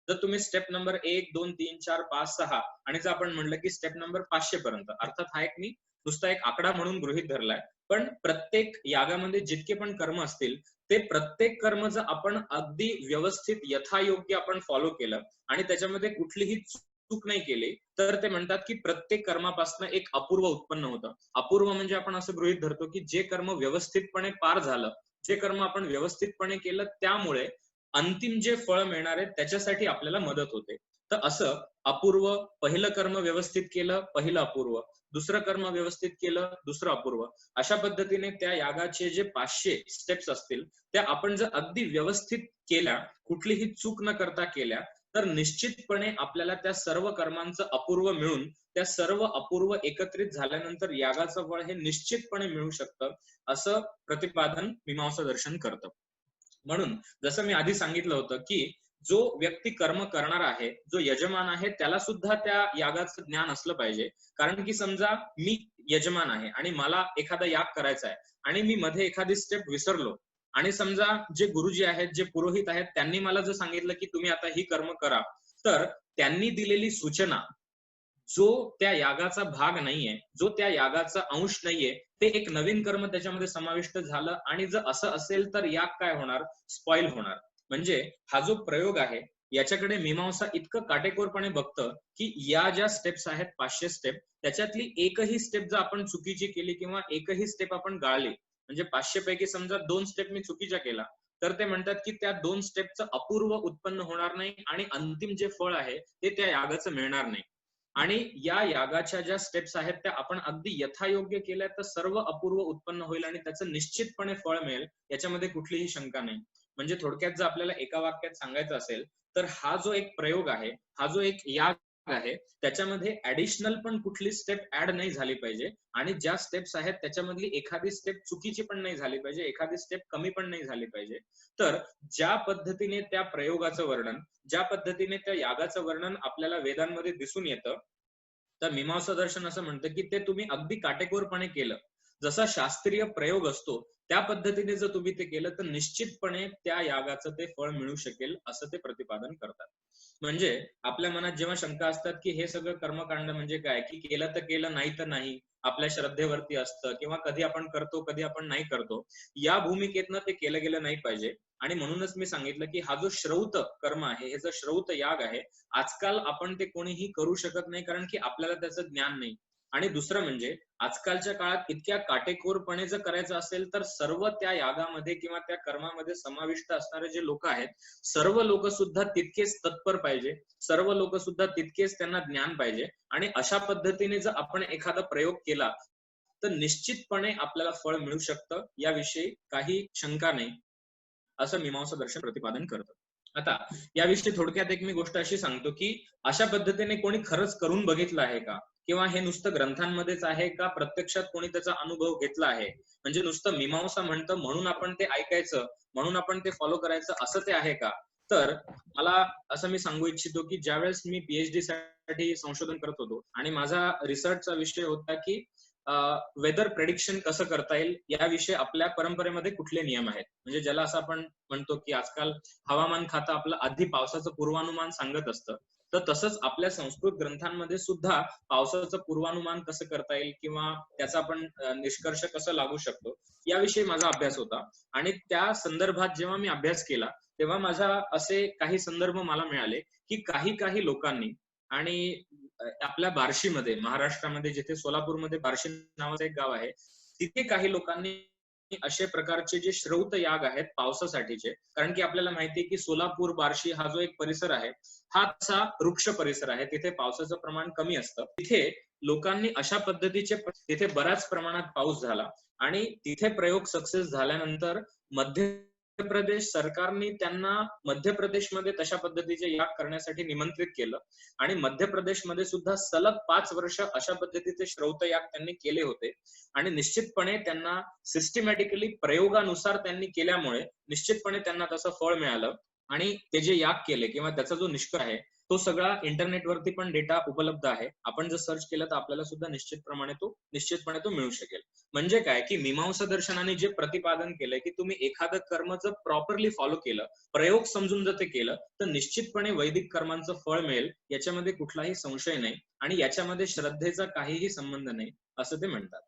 [SPEAKER 1] जर तुम्ही स्टेप नंबर 1, 2, 3, 4, 5, 6 आणि जर आपण म्हणलं की स्टेप नंबर 500 पर्यंत, अर्थात हा एक मी नुसता एक आकडा म्हणून गृहीत धरलाय, पण प्रत्येक यागामध्ये जितके पण कर्म असतील ते प्रत्येक कर्म जर आपण अगदी व्यवस्थित यथायोग्य आपण फॉलो केलं आणि त्याच्यामध्ये कुठलीही चूक नाही केली तर ते म्हणतात की प्रत्येक कर्मापासून एक अपूर्व उत्पन्न होतं. अपूर्व म्हणजे आपण असं गृहीत धरतो की जे कर्म व्यवस्थितपणे पार झालं, जे कर्म आपण व्यवस्थितपणे केलं त्यामुळे अंतिम जे फळ मिळणार आहे त्याच्यासाठी आपल्याला मदत होते. तर असं अपूर्व, पहिलं कर्म व्यवस्थित केलं, पहिलं अपूर्व, दुसरं कर्म व्यवस्थित केलं, दुसरं अपूर्व, अशा पद्धतीने त्या यागाचे जे 500 स्टेप्स असतील त्या आपण जर अगदी व्यवस्थित केल्या, कुठलीही चूक न करता केल्या तर निश्चितपणे आपल्याला त्या सर्व कर्मांचं अपूर्व मिळून त्या सर्व अपूर्व एकत्रित झाल्यानंतर यागाचं फळ हे निश्चितपणे मिळू शकतं, असं प्रतिपादन मीमांसा दर्शन करतं. म्हणून जसं मी आधी सांगितलं होतं की जो व्यक्ती कर्म करणार आहे, जो यजमान आहे, त्याला सुद्धा त्या यागाचं ज्ञान असलं पाहिजे. कारण की समजा मी यजमान आहे आणि मला एखादा याग करायचा आहे आणि मी मध्ये एखादी स्टेप विसरलो आणि समजा जे गुरुजी आहेत, जे पुरोहित आहेत, त्यांनी मला जर सांगितलं की तुम्ही आता ही कर्म करा, तर त्यांनी दिलेली सूचना जो त्या यागाचा भाग नाहीये, जो त्या यागाचा अंश नाहीये, ते एक नवीन कर्म त्याच्यामध्ये समाविष्ट झालं आणि जर असं असेल तर याग काय होणार? स्पॉइल होणार. म्हणजे हा जो प्रयोग आहे याच्याकडे मीमांसा इतकं काटेकोरपणे बघतं की या ज्या स्टेप्स आहेत 500 स्टेप, त्याच्यातली एकही स्टेप जर आपण चुकीची केली किंवा एकही स्टेप आपण गाळली, म्हणजे 500 पैकी समजा 2 स्टेप मी चुकीच्या केला, तर ते म्हणतात की त्या 2 स्टेपचं अपूर्व उत्पन्न होणार नाही आणि अंतिम जे फळ आहे ते त्या यागाचं मिळणार नाही. आणि या यागाच्या ज्या स्टेप्स आहेत त्या आपण अगदी यथायोग्य केल्या तर सर्व अपूर्व उत्पन्न होईल आणि त्याचं निश्चितपणे फळ मिळेल, याच्यामध्ये कुठलीही शंका नाही. म्हणजे थोडक्यात जर आपल्याला एका वाक्यात सांगायचं असेल तर हा जो एक प्रयोग आहे, हा जो एक याग आहे, त्याच्यामध्ये ऍडिशनल पण कुठली स्टेप ऍड नाही झाली पाहिजे आणि ज्या स्टेप्स आहेत त्याच्यामधली एखादी स्टेप चुकीची पण नाही झाली पाहिजे, एखादी स्टेप कमी पण नाही झाली पाहिजे. तर ज्या पद्धतीने त्या प्रयोगाचं वर्णन, ज्या पद्धतीने त्या यागाचं वर्णन आपल्याला वेदांमध्ये दिसून येतं, तर मीमांसा दर्शन असं म्हणतं की ते तुम्ही अगदी काटेकोरपणे केलं, जसा शास्त्रीय प्रयोग असतो त्या पद्धतीने जर तुम्ही ते केलं तर निश्चितपणे त्या यागाचं ते फळ मिळू शकेल, असं ते प्रतिपादन करतात. म्हणजे आपल्या मनात जेव्हा शंका असतात की हे सगळं कर्मकांड म्हणजे काय, की केलं तर केलं, नाही तर नाही, आपल्या श्रद्धेवरती असतं किंवा कधी आपण करतो कधी आपण नाही करतो, या भूमिकेतनं ते केलं गेलं नाही पाहिजे. आणि म्हणूनच मी सांगितलं की हा जो श्रौत कर्म आहे, हे जो श्रौत याग आहे, आजकाल आपण ते कोणीही करू शकत नाही कारण की आपल्याला त्याचं ज्ञान नाही. आणि दुसरं म्हणजे आजकालच्या काळात इतक्या काटेकोरपणे जर करायचं असेल तर सर्व त्या यागामध्ये किंवा त्या कर्मामध्ये समाविष्ट असणारे जे लोक आहेत, सर्व लोक सुद्धा तितकेच तत्पर पाहिजे, सर्व लोक सुद्धा तितकेच त्यांना ज्ञान पाहिजे. आणि अशा पद्धतीने जर आपण एखादा प्रयोग केला तर निश्चितपणे आपल्याला फळ मिळू शकतं, याविषयी काही शंका नाही, असं मीमांसा दर्शन प्रतिपादन करतं. आता याविषयी थोडक्यात एक मी गोष्ट अशी सांगतो की अशा पद्धतीने कोणी खरंच करून बघितलं आहे का, किंवा हे नुसतं ग्रंथांमध्येच आहे का, प्रत्यक्षात कोणी त्याचा अनुभव घेतला आहे? म्हणजे नुसतं मीमांसा म्हणतं म्हणून आपण ते ऐकायचं, म्हणून आपण ते फॉलो करायचं, असं ते आहे का? तर मला असं मी सांगू इच्छितो की ज्यावेळेस मी पीएचडी साठी संशोधन करत होतो आणि माझा रिसर्चचा विषय होता की वेदर प्रेडिक्शन कसं करता येईल, याविषयी आपल्या परंपरेमध्ये कुठले नियम आहेत. म्हणजे ज्याला असं आपण म्हणतो की आजकाल हवामान खातं आपलं आधी पावसाचं पूर्वानुमान सांगत असतं, तर तसंच आपल्या संस्कृत ग्रंथांमध्ये सुद्धा पावसाचं पूर्वानुमान कसं करता येईल किंवा त्याचा आपण निष्कर्ष कसं लागू शकतो, याविषयी माझा अभ्यास होता. आणि त्या संदर्भात जेव्हा मी अभ्यास केला तेव्हा माझा असे काही संदर्भ मला मिळाले की काही काही लोकांनी, आणि आपल्या बार्शीमध्ये, महाराष्ट्रामध्ये जिथे सोलापूरमध्ये बार्शी नावाचं एक गाव आहे, तिथे काही लोकांनी अशा प्रकारचे जे श्रौत याग आहेत पावसासाठीचे, कारण की आपल्याला माहितीये की सोलापूर बार्शी हा जो एक परिसर आहे, हा तसा वृक्ष परिसर आहे, तिथे पावसाचं प्रमाण कमी असतं. तिथे लोकांनी अशा पद्धतीचे, तिथे बऱ्याच प्रमाणात पाऊस झाला आणि तिथे प्रयोग सक्सेस झाल्यानंतर मध्य प्रदेश सरकारने त्यांना मध्य प्रदेशमध्ये तशा पद्धतीचे याग करण्यासाठी निमंत्रित केलं आणि मध्य प्रदेशमध्ये सुद्धा सलग 5 वर्ष अशा पद्धतीचे श्रौत याग त्यांनी केले होते. आणि निश्चितपणे त्यांना सिस्टमॅटिकली प्रयोगानुसार त्यांनी केल्यामुळे निश्चितपणे त्यांना तसं फळ मिळालं. आणि ते जे याग केले किंवा त्याचा जो निष्कर्ष आहे तो सगळा इंटरनेटवरती पण डेटा उपलब्ध आहे, आपण जर सर्च केलं तर आपल्याला सुद्धा निश्चितपणे तो मिळू शकेल. म्हणजे काय की मीमांसा दर्शनाने जे प्रतिपादन केलंय की तुम्ही एखादं कर्म जर प्रॉपरली फॉलो केलं, प्रयोग समजून जर ते केलं, तर निश्चितपणे वैदिक कर्मांचं फळ मिळेल, याच्यामध्ये कुठलाही संशय नाही आणि याच्यामध्ये श्रद्धेचा काहीही संबंध नाही, असं ते म्हणतात.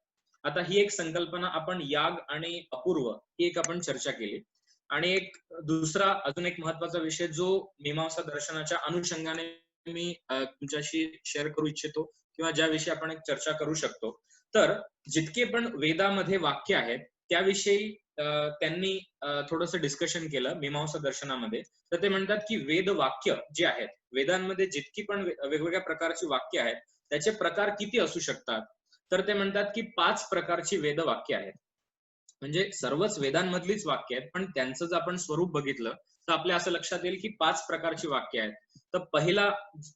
[SPEAKER 1] आता ही एक संकल्पना आपण याग आणि अपूर्व ही एक आपण चर्चा केली. आणि एक दुसरा अजून एक महत्वाचा विषय जो मीमांसा दर्शनाच्या अनुषंगाने मी तुमच्याशी शेअर करू इच्छितो किंवा ज्याविषयी आपण एक चर्चा करू शकतो, तर जितके पण वेदामध्ये वाक्य आहेत त्याविषयी त्यांनी थोडंसं डिस्कशन केलं मीमांसा दर्शनामध्ये. तर ते म्हणतात की वेद वाक्य जे आहेत, वेदांमध्ये जितकी पण वेगवेगळ्या प्रकारची वाक्य आहेत त्याचे प्रकार किती असू शकतात, तर ते म्हणतात की 5 प्रकारची वेद वाक्य आहेत. म्हणजे सर्वच वेदांमधलीच वाक्य आहेत, पण त्यांचं जर आपण स्वरूप बघितलं तर आपल्या असं लक्षात येईल की 5 प्रकारची वाक्य आहेत. तर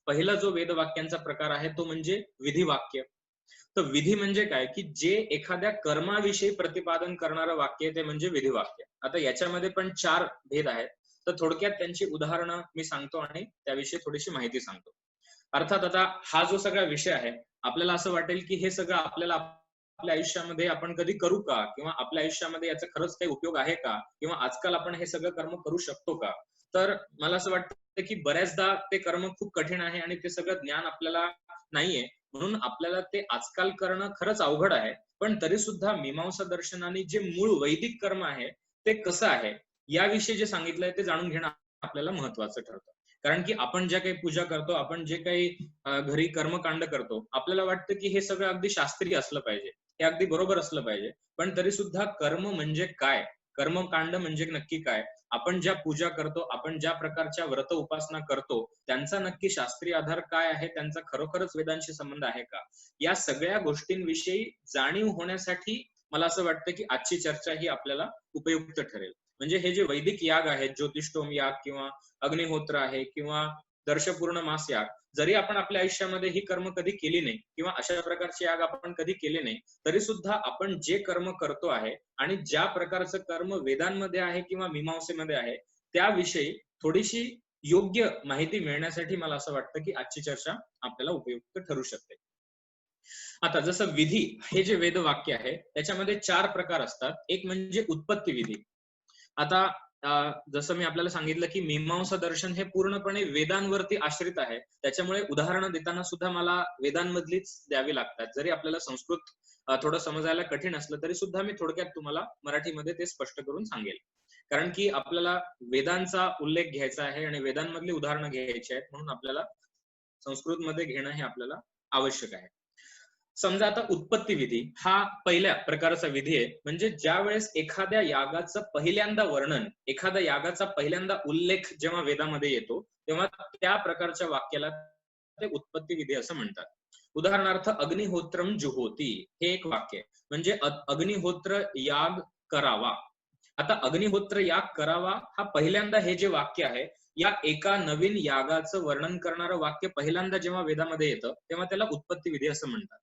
[SPEAKER 1] पहिला जो वेद वाक्यांचा प्रकार आहे तो म्हणजे विधी वाक्य. तर विधी म्हणजे काय की जे एखाद्या कर्माविषयी प्रतिपादन करणारं वाक्य ते म्हणजे विधी वाक्य. आता याच्यामध्ये पण 4 भेद आहेत, तर थोडक्यात त्यांची उदाहरणं मी सांगतो आणि त्याविषयी थोडीशी माहिती सांगतो. अर्थात आता हा जो सगळा विषय आहे, आपल्याला असं वाटेल की हे सगळं आपल्याला आपल्या आयुष्यामध्ये आपण कधी करू का, किंवा आपल्या आयुष्यामध्ये याचा खरंच काही उपयोग आहे का, किंवा आजकाल आपण हे सगळं कर्म करू शकतो का. तर मला असं वाटतं की बऱ्याचदा ते कर्म खूप कठीण आहे आणि ते सगळं ज्ञान आपल्याला नाहीये, म्हणून आपल्याला ते आजकाल करणं खरंच अवघड आहे. पण तरी सुद्धा मीमांसा दर्शनाने जे मूळ वैदिक कर्म आहे ते कसं आहे याविषयी जे सांगितलंय ते जाणून घेणं आपल्याला महत्वाचं ठरतं. कारण की आपण ज्या काही पूजा करतो, आपण जे काही घरी कर्मकांड करतो, आपल्याला वाटतं की हे सगळं अगदी शास्त्रीय असलं पाहिजे, हे अगदी बरोबर असलं पाहिजे. पण तरी सुद्धा कर्म म्हणजे काय, कर्मकांड म्हणजे नक्की काय, आपण ज्या पूजा करतो, आपण ज्या प्रकारच्या व्रत उपासना करतो, त्यांचा नक्की शास्त्रीय आधार काय आहे, त्यांचा खरोखरच वेदांशी संबंध आहे का, या सगळ्या गोष्टींविषयी जाणीव होण्यासाठी मला असं वाटतं की आजची चर्चा ही आपल्याला उपयुक्त ठरेल. म्हणजे हे जे वैदिक याग आहेत, ज्योतिष्टोम याग किंवा अग्निहोत्र आहे किंवा दर्शपूर्ण मास याग, जरी आपण आपल्या आयुष्यामध्ये ही कर्म कधी केली नाही किंवा अशा प्रकारचे याग आपण कधी केले नाही, तरी सुद्धा आपण जे कर्म करतो आहे आणि ज्या प्रकारचं कर्म वेदांमध्ये आहे किंवा मीमांसेमध्ये आहे, त्याविषयी थोडीशी योग्य माहिती मिळण्यासाठी मला असं वाटतं की आजची चर्चा आपल्याला उपयुक्त ठरू शकते. आता जसं विधी हे जे वेदवाक्य आहे त्याच्यामध्ये 4 प्रकार असतात. एक म्हणजे उत्पत्ती विधी. आता जसं मी आपल्याला सांगितलं की मीमांसा दर्शन हे पूर्णपणे वेदांवरती आश्रित आहे. त्याच्यामुळे उदाहरणं देताना सुद्धा मला वेदांमधलीच द्यावी लागतात. जरी आपल्याला संस्कृत थोडं समजायला कठीण असलं तरी सुद्धा मी थोडक्यात तुम्हाला मराठीमध्ये ते स्पष्ट करून सांगेल. कारण की आपल्याला वेदांचा उल्लेख घ्यायचा आहे आणि वेदांमधली उदाहरणं घ्यायची आहेत, म्हणून आपल्याला संस्कृतमध्ये घेणं हे आपल्याला आवश्यक आहे. समजा आता उत्पत्ती विधी हा पहिल्या प्रकारचा विधी आहे. म्हणजे ज्या वेळेस एखाद्या यागाचं पहिल्यांदा वर्णन, एखाद्या यागाचा पहिल्यांदा उल्लेख जेव्हा वेदामध्ये येतो, तेव्हा त्या प्रकारच्या वाक्याला ते उत्पत्ती विधी असं म्हणतात. उदाहरणार्थ अग्निहोत्रम जुहोती हे एक वाक्य आहे. म्हणजे अग्निहोत्र याग करावा. आता अग्निहोत्र याग करावा हा पहिल्यांदा हे जे वाक्य आहे, या एका नवीन यागाचं वर्णन करणारं वाक्य पहिल्यांदा जेव्हा वेदामध्ये येतं, तेव्हा त्याला उत्पत्ती विधी असं म्हणतात.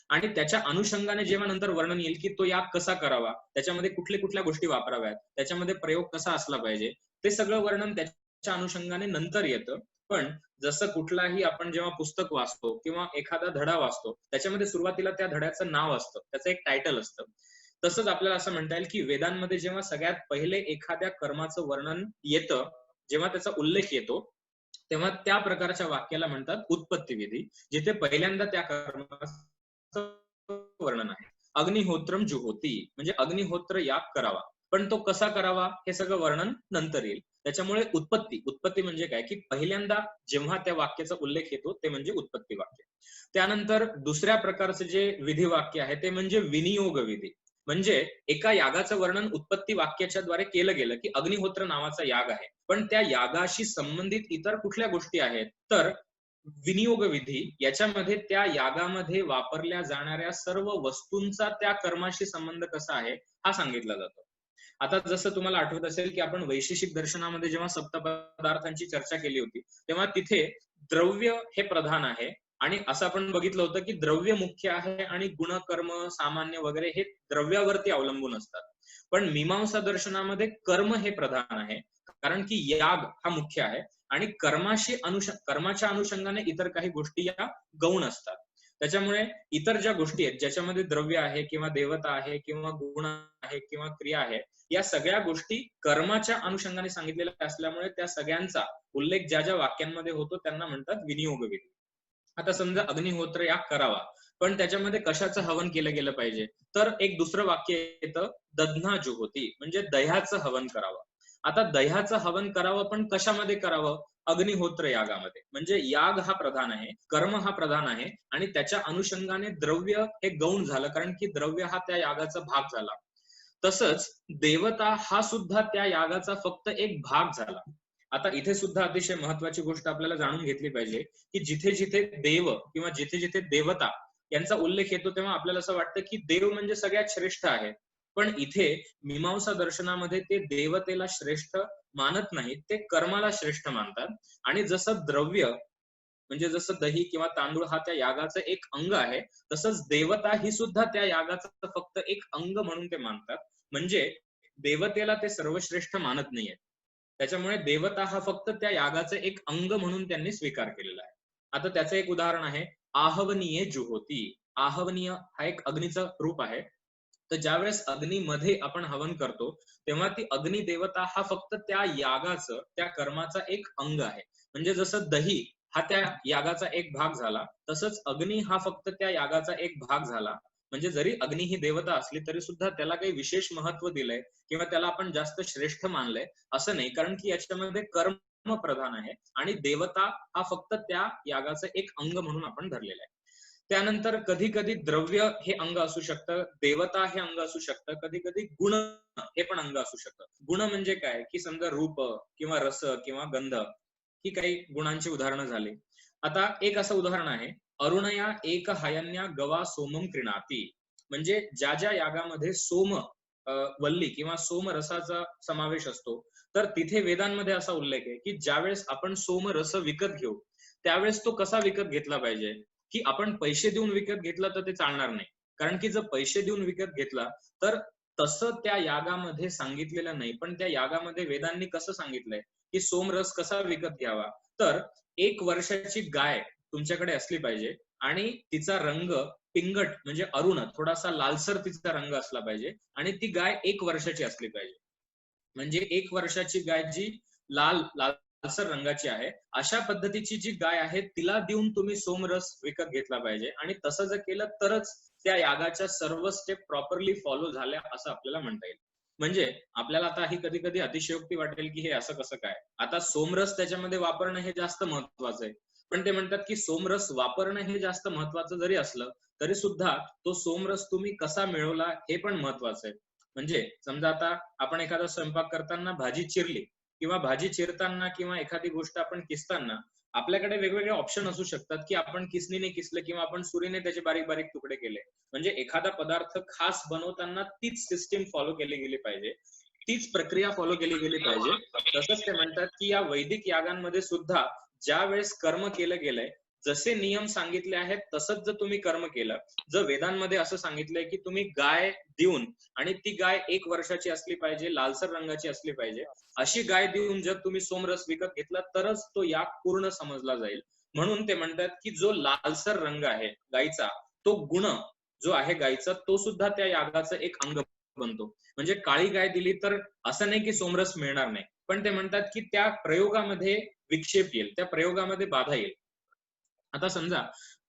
[SPEAKER 1] आणि त्याच्या अनुषंगाने जेव्हा नंतर वर्णन येईल की तो याग कसा करावा, त्याच्यामध्ये कुठल्या कुठल्या गोष्टी वापराव्यात, त्याच्यामध्ये प्रयोग कसा असला पाहिजे, ते सगळं वर्णन त्याच्या अनुषंगाने नंतर येतं. पण जसं कुठलाही आपण जेव्हा पुस्तक वाचतो किंवा एखादा धडा वाचतो, त्याच्यामध्ये सुरुवातीला त्या धड्याचं नाव असतं, त्याचं एक टायटल असतं. तसंच आपल्याला असं म्हणता येईल की वेदांमध्ये जेव्हा सगळ्यात पहिले एखाद्या कर्माचं वर्णन येतं, जेव्हा त्याचा उल्लेख येतो, तेव्हा त्या प्रकारच्या वाक्याला म्हणतात उत्पत्ती विधी, जिथे पहिल्यांदा त्या कर्माचं वर्णन आहे. अग्निहोत्रम जुहोती म्हणजे अग्निहोत्र याग करावा. पण तो कसा करावा हे सगळं वर्णन नंतर येईल. त्याच्यामुळे उत्पत्ती म्हणजे काय की पहिल्यांदा जेव्हा त्या वाक्याचा उल्लेख येतो ते म्हणजे उत्पत्ती वाक्य. त्यानंतर दुसऱ्या प्रकारचे जे विधी वाक्य आहे ते म्हणजे विनियोग विधी. म्हणजे एका यागाचं वर्णन उत्पत्ती वाक्याच्या द्वारे केलं गेलं की अग्निहोत्र नावाचा याग आहे, पण त्या यागाशी संबंधित इतर कुठल्या गोष्टी आहेत, तर विनियोग विधी याच्यामध्ये त्या यागामध्ये वापरल्या जाणाऱ्या सर्व वस्तूंचा त्या कर्माशी संबंध कसा आहे हा सांगितला जातो. आता जसं तुम्हाला आठवत असेल की आपण वैशेषिक दर्शनामध्ये जेव्हा सप्तपदार्थांची चर्चा केली होती, तेव्हा तिथे द्रव्य हे प्रधान आहे आणि असं आपण बघितलं होतं की द्रव्य मुख्य आहे आणि गुण कर्म सामान्य वगैरे हे द्रव्यावरती अवलंबून असतात. पण मीमांसा दर्शनामध्ये कर्म हे प्रधान आहे, कारण की याग हा मुख्य आहे आणि कर्माच्या अनुषंगाने इतर काही गोष्टी या गौण असतात. त्याच्यामुळे इतर ज्या गोष्टी आहेत ज्याच्यामध्ये द्रव्य आहे किंवा देवता आहे किंवा गुण आहे किंवा क्रिया आहे, या सगळ्या गोष्टी कर्माच्या अनुषंगाने सांगितलेल्या असल्यामुळे त्या सगळ्यांचा उल्लेख ज्या ज्या वाक्यांमध्ये होतो त्यांना म्हणतात विनियोग विधी. आता समजा अग्निहोत्र याग करावा, पण त्याच्यामध्ये कशाचं हवन केलं गेलं पाहिजे, तर एक दुसरं वाक्य येतं दध्ना जुहोती म्हणजे दह्याचं हवन करावं. आता दह्याचं हवन करावं पण कशामध्ये करावं, अग्निहोत्र यागामध्ये. म्हणजे याग हा प्रधान आहे, कर्म हा प्रधान आहे आणि त्याच्या अनुषंगाने द्रव्य हे गौण झालं, कारण की द्रव्य हा त्या यागाचा भाग झाला. तसंच देवता हा सुद्धा त्या यागाचा फक्त एक भाग झाला. आता इथे सुद्धा अतिशय महत्वाची गोष्ट आपल्याला जाणून घेतली पाहिजे की जिथे जिथे देव किंवा जिथे जिथे देवता यांचा उल्लेख येतो तेव्हा आपल्याला असं वाटतं की देव म्हणजे सगळ्यात श्रेष्ठ आहे. पण इथे मीमांसा दर्शनामध्ये ते देवतेला श्रेष्ठ मानत नाहीत, ते कर्माला श्रेष्ठ मानतात. आणि जसं द्रव्य म्हणजे जसं दही किंवा तांदूळ हा त्या यागाचं एक अंग आहे, तसंच देवता ही सुद्धा त्या यागाचं फक्त एक अंग म्हणून ते मानतात. म्हणजे देवतेला ते सर्वश्रेष्ठ मानत नाहीये. त्याच्यामुळे देवता हा फक्त त्या यागाचं एक अंग म्हणून त्यांनी स्वीकार केलेला आहे. आता त्याचं एक उदाहरण आहे आहवनीय जुहोती. आहवनीय हा एक अग्नीचं रूप आहे. तर ज्यावेळेस अग्नीमध्ये आपण हवन करतो तेव्हा ती अग्नी देवता हा फक्त त्या यागाचं, त्या कर्माचा एक अंग आहे. म्हणजे जसं दही हा त्या यागाचा एक भाग झाला. तसंच अग्नी हा फक्त त्या यागाचा एक भाग झाला. म्हणजे जरी अग्नी ही देवता असली तरी सुद्धा त्याला काही विशेष महत्व दिलंय किंवा त्याला आपण जास्त श्रेष्ठ मानलंय असं नाही, कारण की याच्यामध्ये कर्म प्रधान आहे आणि देवता हा फक्त त्या यागाचं एक अंग म्हणून आपण धरलेला आहे. त्यानंतर कधी कधी द्रव्य हे अंग असू शकतं, देवता हे अंग असू शकतं, कधी कधी गुण हे पण अंग असू शकतं. गुण म्हणजे काय, की समजा रूप किंवा रस किंवा गंध ही काही गुणांची उदाहरणं झाली. आता एक असं उदाहरण आहे, अरुणया एक हयन्या गवा सोमम क्रीणाती. म्हणजे ज्या ज्या यागामध्ये सोम वल्ली किंवा सोम रसाचा समावेश असतो, तर तिथे वेदांमध्ये असा उल्लेख आहे की ज्यावेळेस आपण सोम रस विकत घेऊ त्यावेळेस तो कसा विकत घेतला पाहिजे, की आपण पैसे देऊन विकत घेतला तर ते चालणार नाही. कारण की जर पैसे देऊन विकत घेतला तर तसं त्या यागामध्ये सांगितलेलं नाही. पण त्या यागामध्ये वेदांनी कसं सांगितलंय की सोमरस कसा विकत घ्यावा, तर 1 वर्षाची गाय तुमच्याकडे असली पाहिजे आणि तिचा रंग पिंगट म्हणजे अरुण थोडासा लालसर तिचा रंग असला पाहिजे आणि ती गाय 1 वर्षाची असली पाहिजे. म्हणजे 1 वर्षाची गाय जी लालसर रंगाची आहे, अशा पद्धतीची जी गाय आहे तिला देऊन तुम्ही सोमरस विकत घेतला पाहिजे. आणि तसं जर केलं तरच त्या यागाच्या सर्व स्टेप प्रॉपरली फॉलो झाल्या असं आपल्याला म्हणता येईल. म्हणजे आपल्याला आता ही कधी कधी अतिशयोक्ती वाटेल की हे असं कसं काय, आता सोमरस त्याच्यामध्ये वापरणं हे जास्त महत्वाचं आहे. पण ते म्हणतात की सोमरस वापरणं हे जास्त महत्वाचं जरी असलं तरी सुद्धा तो सोमरस तुम्ही कसा मिळवला हे पण महत्वाचं आहे. म्हणजे समजा आता आपण एखादा स्वयंपाक करताना भाजी चिरली किंवा भाजी चिरताना किंवा एखादी गोष्ट आपण किसताना आपल्याकडे वेगवेगळे ऑप्शन असू शकतात, की आपण किसणीने किसलं किंवा आपण सुरीने त्याचे बारीक बारीक तुकडे केले. म्हणजे एखादा पदार्थ खास बनवताना तीच सिस्टीम फॉलो केली गेली पाहिजे, तीच प्रक्रिया फॉलो केली गेली पाहिजे. तसंच ते म्हणतात की या वैदिक यागांमध्ये सुद्धा ज्या वेळेस कर्म केलं गेलंय, जसे नियम सांगितले आहेत तसंच जर तुम्ही कर्म केलं, जर वेदांमध्ये असं सांगितलंय की तुम्ही गाय देऊन आणि ती गाय 1 वर्षाची असली पाहिजे, लालसर रंगाची असली पाहिजे, अशी गाय देऊन जर तुम्ही सोमरस विकत घेतला तरच तो याग पूर्ण समजला जाईल. म्हणून ते म्हणतात की जो लालसर रंग आहे गायीचा, तो गुण जो आहे गायीचा, तो सुद्धा त्या यागाचं एक अंग बनतो. म्हणजे काळी गाय दिली तर असं नाही की सोमरस मिळणार नाही, पण ते म्हणतात की त्या प्रयोगामध्ये विक्षेप येईल, त्या प्रयोगामध्ये बाधा येईल. आता समजा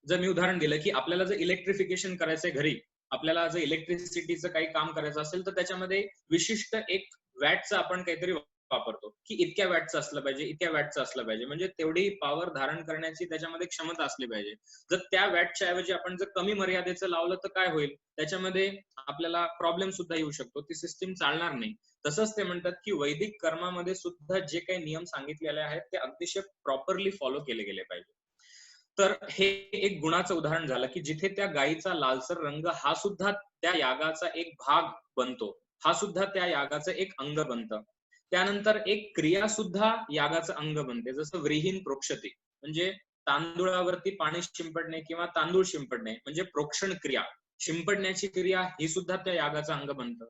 [SPEAKER 1] जर मी उदाहरण दिलं की आपल्याला जर इलेक्ट्रिफिकेशन करायचंय घरी, आपल्याला जर इलेक्ट्रिसिटीचं काही काम करायचं असेल तर त्याच्यामध्ये विशिष्ट एक वॅटचं आपण काहीतरी वापरतो, की इतक्या वॅटचं असलं पाहिजे, इतक्या वॅटचं असलं पाहिजे, म्हणजे तेवढी पॉवर धारण करण्याची त्याच्यामध्ये क्षमता असली पाहिजे. जर त्या वॅटच्या ऐवजी आपण जर कमी मर्यादेचं लावलं तर काय होईल, त्याच्यामध्ये आपल्याला प्रॉब्लेम सुद्धा येऊ शकतो, ती सिस्टीम चालणार नाही. तसंच ते म्हणतात की वैदिक कर्मामध्ये सुद्धा जे काही नियम सांगितलेले आहेत ते अतिशय प्रॉपरली फॉलो केले गेले पाहिजे. तर हे एक गुणाचं उदाहरण झालं की जिथे त्या गायीचा लालसर रंग हा सुद्धा त्या यागाचा एक भाग बनतो, हा सुद्धा त्या यागाचं एक अंग बनतं. त्यानंतर एक क्रिया सुद्धा यागाचं अंग बनते, जसं व्रीहीन प्रोक्षती, म्हणजे तांदूळावरती पाणी शिंपडणे किंवा तांदूळ शिंपडणे म्हणजे प्रोक्षण क्रिया, शिंपडण्याची क्रिया ही सुद्धा त्या यागाचं अंग बनतं.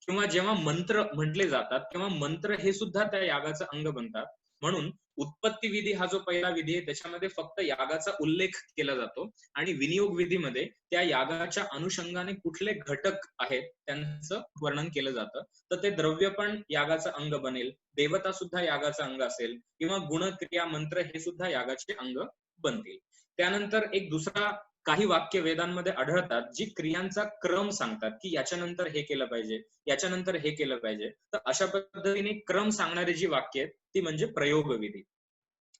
[SPEAKER 1] किंवा जेव्हा मंत्र म्हटले जातात तेव्हा मंत्र हे सुद्धा त्या यागाचं अंग बनतात. म्हणून उत्पत्ती विधी हा जो पहिला विधी आहे त्याच्यामध्ये फक्त यागाचा उल्लेख केला जातो आणि विनियोग विधीमध्ये त्या यागाच्या अनुषंगाने कुठले घटक आहेत त्यांचं वर्णन केलं जातं. तर ते द्रव्य पण यागाचं अंग बनेल, देवता सुद्धा यागाचं अंग असेल किंवा गुण क्रिया मंत्र हे सुद्धा यागाचे अंग बनतील. त्यानंतर एक दुसरा काही वाक्य वेदांमध्ये आढळतात जी क्रियांचा क्रम सांगतात, की याच्यानंतर हे केलं पाहिजे, याच्यानंतर हे केलं पाहिजे. तर अशा पद्धतीने क्रम सांगणारी जी वाक्य आहेत ती म्हणजे प्रयोग विधी.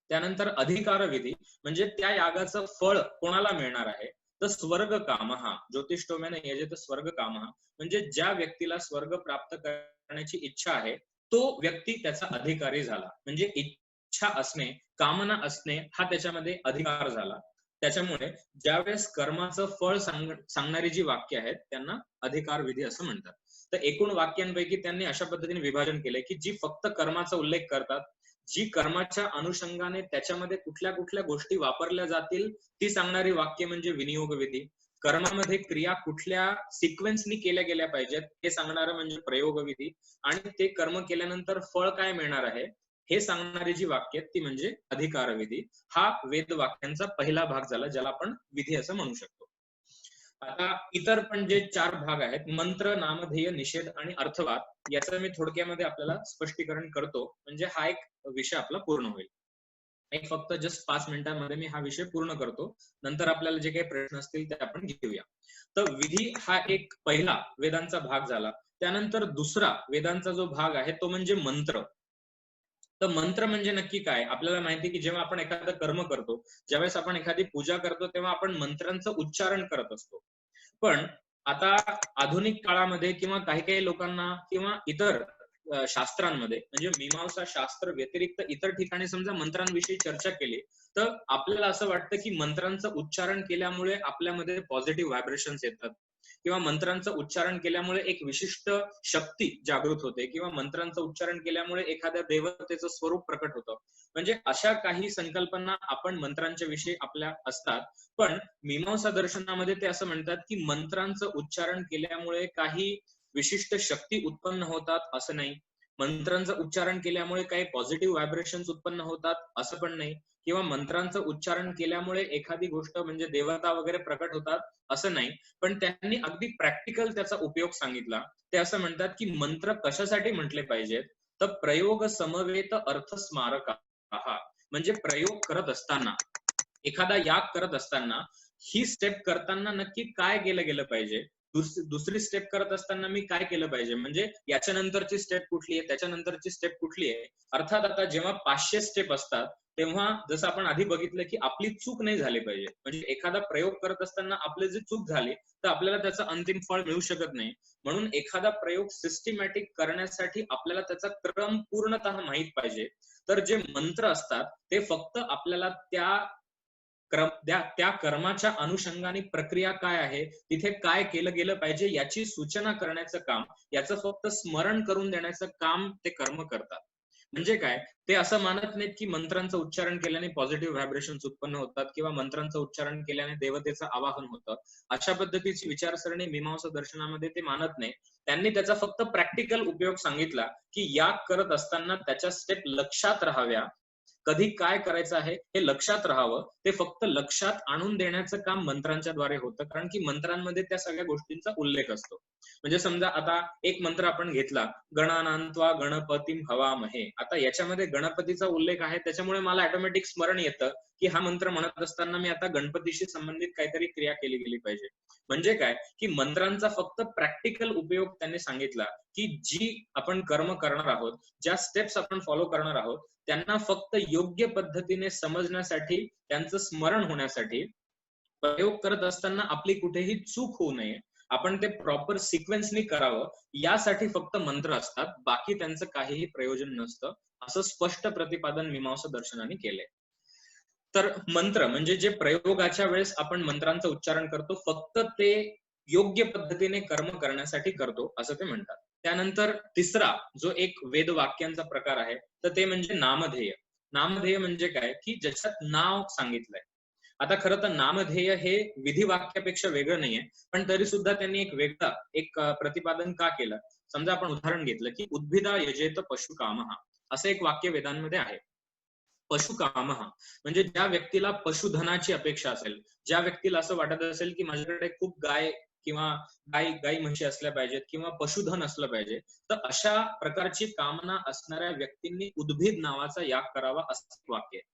[SPEAKER 1] त्यानंतर अधिकार विधी, म्हणजे त्या यागाचं फळ कोणाला मिळणार आहे, तर स्वर्ग कामहा ज्योतिष्टोमेन यजेत स्वर्ग कामहा, म्हणजे ज्या व्यक्तीला स्वर्ग प्राप्त करण्याची इच्छा आहे तो व्यक्ती त्याचा अधिकारी झाला. म्हणजे इच्छा असणे, कामना असणे हा त्याच्यामध्ये अधिकार झाला. त्याच्यामुळे ज्यावेळेस कर्माचं फळ सांगणारी जी वाक्य आहेत त्यांना अधिकार विधी असं म्हणतात. तर एकूण वाक्यांपैकी त्यांनी अशा पद्धतीने विभाजन केलंय की जी फक्त कर्माचा उल्लेख करतात, जी कर्माच्या अनुषंगाने त्याच्यामध्ये कुठल्या कुठल्या गोष्टी वापरल्या जातील ती सांगणारी वाक्य म्हणजे विनियोग विधी, कर्मामध्ये क्रिया कुठल्या सिक्वेन्सनी केल्या गेल्या पाहिजेत हे सांगणारं म्हणजे प्रयोग विधी, आणि ते कर्म केल्यानंतर फळ काय मिळणार आहे हे सांगणारी जी वाक्य ती म्हणजे अधिकार विधी. हा वेद वाक्यांचा पहिला भाग झाला ज्याला आपण विधी असं म्हणू शकतो. आता इतर पण जे 4 भाग आहेत, मंत्र, नामधेय, निषेध आणि अर्थवाद, याचं मी थोडक्यामध्ये आपल्याला स्पष्टीकरण करतो म्हणजे हा एक विषय आपला पूर्ण होईल. एक फक्त जस्ट 5 मिनिटांमध्ये मी हा विषय पूर्ण करतो. नंतर आपल्याला जे काही प्रश्न असतील ते आपण घेऊया. तर विधी हा एक पहिला वेदांचा भाग झाला. त्यानंतर दुसरा वेदांचा जो भाग आहे तो म्हणजे मंत्र. तर मंत्र म्हणजे नक्की काय? आपल्याला माहिती की जेव्हा आपण एखादं कर्म करतो, ज्यावेळेस आपण एखादी पूजा करतो, तेव्हा आपण मंत्रांचं उच्चारण करत असतो. पण आता आधुनिक काळामध्ये किंवा काही काही लोकांना किंवा इतर शास्त्रांमध्ये म्हणजे मीमांसा शास्त्र व्यतिरिक्त इतर ठिकाणी समजा मंत्रांविषयी चर्चा केली, तर आपल्याला असं वाटतं की मंत्रांचं उच्चारण केल्यामुळे आपल्यामध्ये पॉझिटिव्ह व्हायब्रेशन्स येतात किंवा मंत्रांचं उच्चारण केल्यामुळे एक विशिष्ट शक्ती जागृत होते किंवा मंत्रांचं उच्चारण केल्यामुळे एखाद्या देवतेचं स्वरूप प्रकट होतं. म्हणजे अशा काही संकल्पना आपण मंत्रांच्या विषयी आपल्या असतात. पण मीमांसा दर्शनामध्ये ते असं म्हणतात की मंत्रांचं उच्चारण केल्यामुळे काही विशिष्ट शक्ती उत्पन्न होतात असं नाही. मंत्रांचं उच्चारण केल्यामुळे काही पॉझिटिव्ह व्हायब्रेशन्स उत्पन्न होतात असं पण नाही. किंवा मंत्रांचं उच्चारण केल्यामुळे एखादी गोष्ट म्हणजे देवता वगैरे प्रकट होतात असं नाही. पण त्यांनी अगदी प्रॅक्टिकल त्याचा उपयोग सांगितला. ते असं म्हणतात की मंत्र कशासाठी म्हटले पाहिजेत, तर प्रयोग समवेत अर्थ स्मारकाः, म्हणजे प्रयोग करत असताना, एखादा याग करत असताना, ही स्टेप करताना नक्की काय केलं गेलं पाहिजे, दुसरी स्टेप करत असताना मी काय केलं पाहिजे, म्हणजे याच्या नंतरची स्टेप कुठली आहे, त्याच्यानंतरची स्टेप कुठली आहे. अर्थात आता जेव्हा 500 स्टेप असतात तेव्हा जसं आपण आधी बघितलं की आपली चूक नाही झाली पाहिजे. म्हणजे एखादा प्रयोग करत असताना आपली जी चूक झाली तर आपल्याला त्याचं अंतिम फळ मिळू शकत नाही. म्हणून एखादा प्रयोग सिस्टमॅटिक करण्यासाठी आपल्याला त्याचा क्रम पूर्णतः माहित पाहिजे. तर जे मंत्र असतात ते फक्त आपल्याला त्या कर्माच्या अनुषंगाने प्रक्रिया काय आहे, तिथे काय केलं गेलं पाहिजे याची सूचना करण्याचं काम, याचं फक्त स्मरण करून देण्याचं काम ते कर्म करतात. म्हणजे काय, ते असं मानत नाहीत की मंत्रांचं उच्चारण केल्याने पॉझिटिव्ह व्हायब्रेशन्स उत्पन्न होतात किंवा मंत्रांचं उच्चारण केल्याने देवतेचं आवाहन होतं. अशा पद्धतीची विचारसरणी मीमांसा दर्शनामध्ये ते मानत नाही. त्यांनी त्याचा फक्त प्रॅक्टिकल उपयोग सांगितला की याग करत असताना त्याच्या स्टेप लक्षात राहाव्या. कधी काय करायचं आहे हे लक्षात राहावं. ते फक्त लक्षात आणून देण्याचं काम मंत्रांच्या द्वारे होतं, कारण की मंत्रांमध्ये त्या सगळ्या गोष्टींचा उल्लेख असतो. म्हणजे समजा आता एक मंत्र आपण घेतला, गणानान्त्वा गणपतीं हवामहे. आता याच्यामध्ये गणपतीचा उल्लेख आहे, त्याच्यामुळे मला ऑटोमॅटिक स्मरण येतं की हा मंत्र म्हणत असताना मी आता गणपतीशी संबंधित काहीतरी क्रिया केली गेली पाहिजे. म्हणजे काय, की मंत्रांचा फक्त प्रॅक्टिकल उपयोग त्यांनी सांगितला की जी आपण कर्म करणार आहोत, ज्या स्टेप्स आपण फॉलो करणार आहोत, त्यांना फक्त योग्य पद्धतीने समजण्यासाठी, त्यांचं स्मरण होण्यासाठी, प्रयोग करत असताना आपली कुठेही चूक होऊ नये, आपण ते प्रॉपर सिक्वेन्सनी करावं, यासाठी फक्त मंत्र असतात. बाकी त्यांचं काहीही प्रयोजन नसतं, असं स्पष्ट प्रतिपादन मीमांसा दर्शनाने केलंय. तर मंत्र म्हणजे जे प्रयोगाच्या वेळेस आपण मंत्रांचं उच्चारण करतो, फक्त ते योग्य पद्धतीने कर्म करण्यासाठी करतो असं ते म्हणतात. त्यानंतर तिसरा जो एक वेद वाक्यांचा प्रकार आहे, तर ते म्हणजे नामधेय. नामधेय म्हणजे काय, की ज्याच्यात नाव सांगितलंय. आता खरं तर नामधेय हे विधी वाक्यापेक्षा वेगळं नाहीये, पण तरी सुद्धा त्यांनी एक प्रतिपादन का केलं. समजा आपण उदाहरण घेतलं की उद्भिदा यजेत पशु कामः, असं एक वाक्य वेदांमध्ये आहे. पशुकामः म्हणजे ज्या व्यक्तीला पशुधनाची अपेक्षा असेल, ज्या व्यक्तीला असं वाटत असेल की माझ्याकडे खूप गाय किंवा गाई म्हशी असल्या पाहिजेत किंवा पशुधन असलं पाहिजे, तर अशा प्रकारची कामना असणाऱ्या व्यक्तींनी उद्भिद नावाचा याग करावा, असं वाक्य आहे.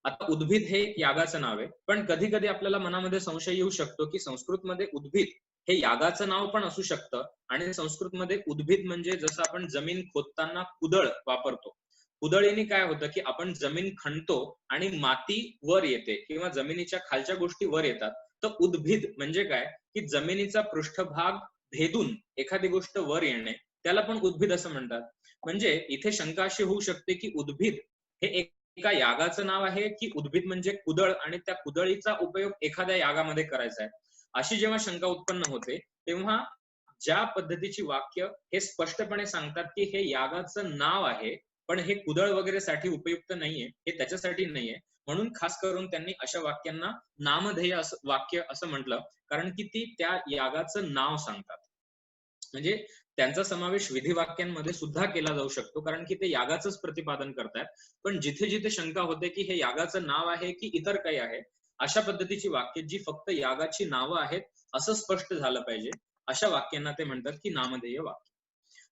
[SPEAKER 1] आता उद्भिद हे यागाचं नाव आहे, पण कधी कधी आपल्याला मनामध्ये संशय येऊ शकतो की संस्कृतमध्ये उद्भिद हे यागाचं नाव पण असू शकतं आणि संस्कृतमध्ये उद्भिद म्हणजे जसं आपण जमीन खोदताना कुदळ वापरतो. कुदळीने काय होतं की आपण जमीन खणतो आणि माती वर येते किंवा जमिनीच्या खालच्या गोष्टी वर येतात. तर उद्भिद म्हणजे काय, की जमिनीचा पृष्ठभाग भेदून एखादी गोष्ट वर येणे, त्याला पण उद्भिद असं म्हणतात. म्हणजे इथे शंका अशी होऊ शकते की उद्भिद हे एका यागाचं नाव आहे की उद्भिद म्हणजे कुदळ आणि त्या कुदळीचा उपयोग एखाद्या यागामध्ये करायचा आहे. अशी जेव्हा शंका उत्पन्न होते, तेव्हा ज्या पद्धतीची वाक्य हे स्पष्टपणे सांगतात की हे यागाचं नाव आहे, पण हे कुदळ वगैरे साठी उपयुक्त नाहीये, हे त्याच्यासाठी नाहीये, म्हणून खास करून त्यांनी अशा वाक्यांना नामधेय वाक्य असं म्हटलं, कारण की ती त्या यागाचं नाव सांगतात. म्हणजे त्यांचा समावेश विधी वाक्यांमध्ये सुद्धा केला जाऊ शकतो, कारण की ते यागाचंच प्रतिपादन करतात. पण जिथे जिथे शंका होते की हे यागाचं नाव आहे की इतर काही आहे, अशा पद्धतीची वाक्य जी फक्त यागाची नावं आहेत असं स्पष्ट झालं पाहिजे, अशा वाक्यांना ते म्हणतात की नामधेय वाक्य.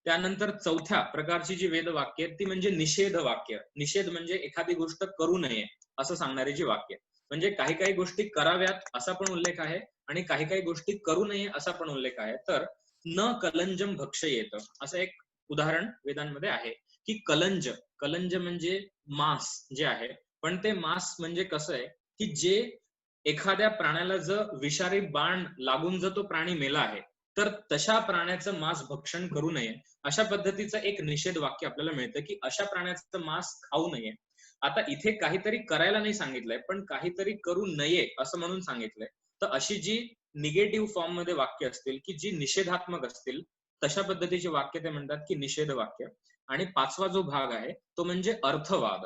[SPEAKER 1] त्यानंतर चौथ्या प्रकारची जी वेद वाक्य आहेत ती म्हणजे निषेध वाक्य. निषेध म्हणजे एखादी गोष्ट करू नये असं सांगणारी जी वाक्य, म्हणजे काही काही गोष्टी कराव्यात असा पण उल्लेख आहे आणि काही काही गोष्टी करू नये असा पण उल्लेख आहे. तर न कलंजम भक्षयेत असं एक उदाहरण वेदांमध्ये आहे की कलंज, कलंज म्हणजे मांस जे आहे, पण ते मांस म्हणजे कसं आहे की जे एखाद्या प्राण्याला जर विषारी बाण लागून जर तो प्राणी मेला आहे, तर तशा प्राण्याचं मांस भक्षण करू नये, अशा पद्धतीचं एक निषेध वाक्य आपल्याला मिळतं की अशा प्राण्याचं मांस खाऊ नये. आता इथे काहीतरी करायला नाही सांगितलंय, पण काहीतरी करू नये असं म्हणून सांगितलंय. तर अशी जी निगेटिव्ह फॉर्म मध्ये वाक्य असतील की जी निषेधात्मक असतील, तशा पद्धतीचे वाक्य ते म्हणतात की निषेध वाक्य. आणि पाचवा जो भाग आहे तो म्हणजे अर्थवाद.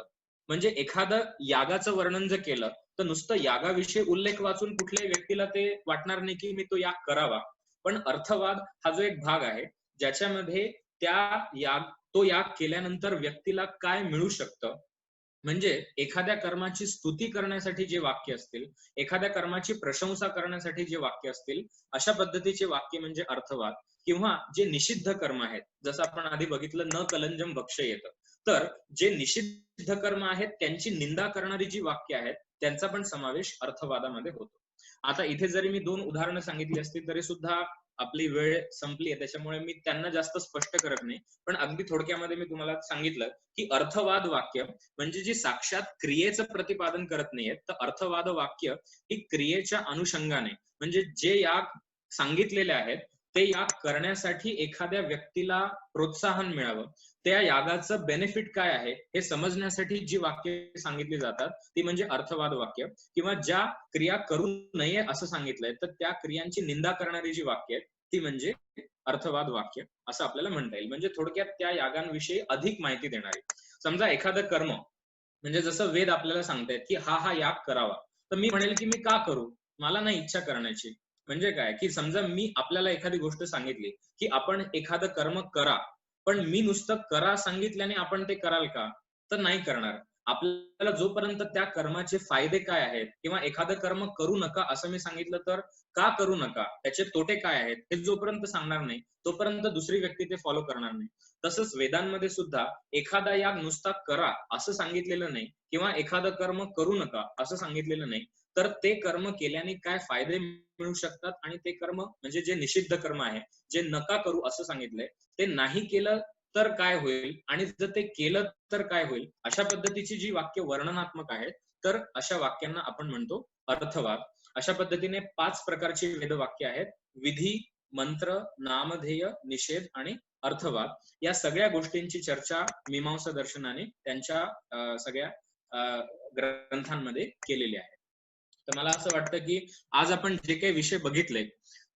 [SPEAKER 1] म्हणजे एखादं यागाचं वर्णन जर केलं तर नुसतं यागाविषयी उल्लेख वाचून कुठल्याही व्यक्तीला ते वाटणार नाही की मी तो याग करावा. पण अर्थवाद हा जो एक भाग आहे ज्याच्यामध्ये तो याग केल्यानंतर व्यक्तीला काय मिळू शकतं, म्हणजे एखाद्या कर्माची स्तुती करण्यासाठी जे वाक्य असतील, एखाद्या कर्माची प्रशंसा करण्यासाठी जे वाक्य असतील, अशा पद्धतीचे वाक्य म्हणजे अर्थवाद. किंवा जे निषिद्ध कर्म आहेत, जसं आपण आधी बघितलं न कलंजम भक्षयेत, तर जे निषिद्ध कर्म आहेत त्यांची निंदा करणारी जी वाक्य आहेत त्यांचा पण समावेश अर्थवादामध्ये होतो. आता इथे जरी मी 2 उदाहरणं सांगितली असती तरी सुद्धा आपली वेळ संपली आहे, त्याच्यामुळे मी त्यांना जास्त स्पष्ट करत नाही. पण अगदी थोडक्यामध्ये मी तुम्हाला सांगितलं की अर्थवाद वाक्य म्हणजे जी साक्षात क्रियेचं प्रतिपादन करत नाहीये, तर अर्थवाद वाक्य ही क्रियेच्या अनुषंगाने, म्हणजे जे याग सांगितलेले आहेत ते याग करण्यासाठी एखाद्या व्यक्तीला प्रोत्साहन मिळावं, त्या यागाचं बेनिफिट काय आहे हे समजण्यासाठी जी वाक्य सांगितली जातात ती म्हणजे अर्थवाद वाक्य. किंवा ज्या क्रिया करू नये असं सांगितलंय तर त्या क्रियांची निंदा करणारी जी वाक्य आहेत ती म्हणजे अर्थवाद वाक्य असं आपल्याला म्हणता येईल. म्हणजे थोडक्यात त्या यागांविषयी अधिक माहिती देणारी. समजा एखादं कर्म, म्हणजे जसं वेद आपल्याला सांगतायत की हा याग करावा, तर मी म्हणेल की मी का करू, मला नाही इच्छा करण्याची. म्हणजे काय की समजा मी आपल्याला एखादी गोष्ट सांगितली की आपण एखादं कर्म करा, पण मी नुसतं करा सांगितल्याने आपण ते कराल का, तर नाही करणार. आपल्याला जोपर्यंत त्या कर्माचे फायदे काय आहेत किंवा एखादं कर्म करू नका असं मी सांगितलं तर का करू नका, त्याचे तोटे काय आहेत हे जोपर्यंत सांगणार नाही तोपर्यंत दुसरी व्यक्ती ते फॉलो करणार नाही. तसंच वेदांमध्ये सुद्धा एखादा याग नुसता करा असं सांगितलेलं नाही किंवा एखादं कर्म करू नका असं सांगितलेलं नाही, तर ते कर्म केल्याने काय फायदे मिळू शकतात आणि ते कर्म म्हणजे जे निषिद्ध कर्म आहे, जे नका करू असं सांगितलंय, ते नाही केलं तर काय होईल आणि जर ते केलं तर काय होईल, अशा पद्धतीची जी वाक्य वर्णनात्मक आहेत, तर अशा वाक्यांना आपण म्हणतो अर्थवाद. अशा पद्धतीने 5 प्रकारची वेदवाक्य आहेत: विधी, मंत्र, नामधेय, निषेध आणि अर्थवाद. या सगळ्या गोष्टींची चर्चा मीमांसा दर्शनाने त्यांच्या सगळ्या ग्रंथांमध्ये केलेली आहे. तर मला असं वाटतं की आज आपण जे काही विषय बघितले,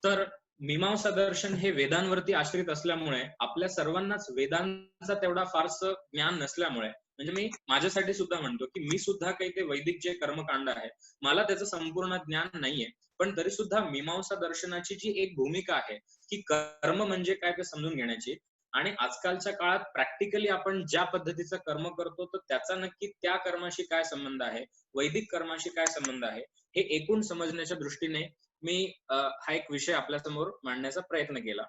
[SPEAKER 1] तर मीमांसा दर्शन हे वेदांवरती आश्रित असल्यामुळे आपल्या सर्वांनाच वेदांचा तेवढा फारसं ज्ञान नसल्यामुळे, म्हणजे मी माझ्यासाठी सुद्धा म्हणतो की मी सुद्धा काही ते वैदिक जे कर्मकांड आहे मला त्याचं संपूर्ण ज्ञान नाहीये, पण तरी सुद्धा मीमांसा दर्शनाची जी एक भूमिका आहे की कर्म म्हणजे काय ते समजून घेण्याची, आणि आजकालच्या काळात प्रॅक्टिकली आपण ज्या पद्धतीचं कर्म करतो तर त्याचा नक्की त्या कर्माशी काय संबंध आहे, वैदिक कर्माशी काय संबंध आहे, हे एकूण समजण्याच्या दृष्टीने मी हा एक विषय आपल्या समोर मांडण्याचा प्रयत्न केला.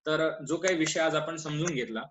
[SPEAKER 1] तर जो काही विषय आज आपण समजून घेतला,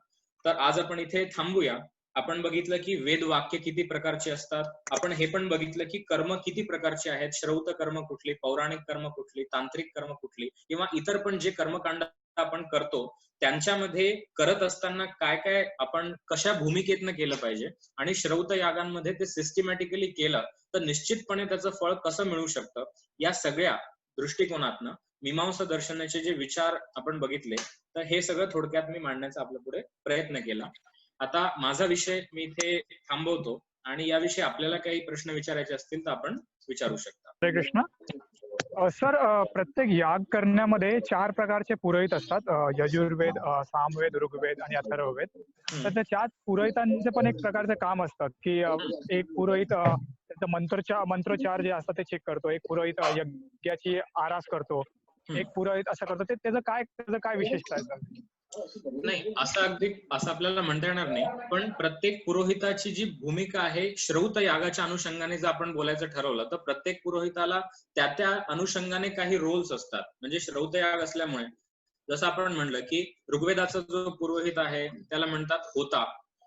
[SPEAKER 1] तर आज आपण इथे थांबूया. आपण बघितलं की वेद वाक्य किती प्रकारचे असतात, आपण हे पण बघितलं की कर्म किती प्रकारचे आहेत, श्रौत कर्म कुठली, पौराणिक कर्म कुठली, तांत्रिक कर्म कुठली, किंवा इतर पण जे कर्मकांड आपण करतो त्यांच्यामध्ये करत असताना काय काय आपण कशा भूमिकेतनं केलं पाहिजे, आणि श्रौत यागांमध्ये ते सिस्टमॅटिकली केलं तर निश्चितपणे त्याचं फळ कसं मिळू शकतं, या सगळ्या दृष्टिकोनातनं मीमांसा दर्शनाचे जे विचार आपण बघितले, तर हे सगळं थोडक्यात मी मांडण्याचा आपल्या पुढे प्रयत्न केला. आता माझा विषय मी इथे थांबवतो आणि याविषयी आपल्याला काही प्रश्न विचारायचे असतील तर आपण विचारू शकता.
[SPEAKER 2] हरे कृष्ण. सर, प्रत्येक याग करण्यामध्ये 4 प्रकारचे पुरोहित असतात. यजुर्वेद, सामवेद, ऋग्वेद आणि अथर्ववेद. तर त्या 4 पुरोहितांचे पण एक प्रकारचं काम असतं की एक पुरोहित त्याचं मंत्रोच्चार जे असतात ते चेक करतो, एक पुरोहित यज्ञाची आरास करतो, एक पुरोहित असं करतो. त्याचं काय विशेषता आहे सर?
[SPEAKER 1] नाही, असं आपल्याला म्हणता येणार नाही, पण प्रत्येक पुरोहिताची जी भूमिका आहे, श्रौत यागाच्या अनुषंगाने जर आपण बोलायचं ठरवलं तर प्रत्येक पुरोहिताला त्या अनुषंगाने काही रोल्स असतात. म्हणजे श्रौत याग असल्यामुळे जसं आपण म्हणलं की ऋग्वेदाचा जो पुरोहित आहे त्याला म्हणतात होता,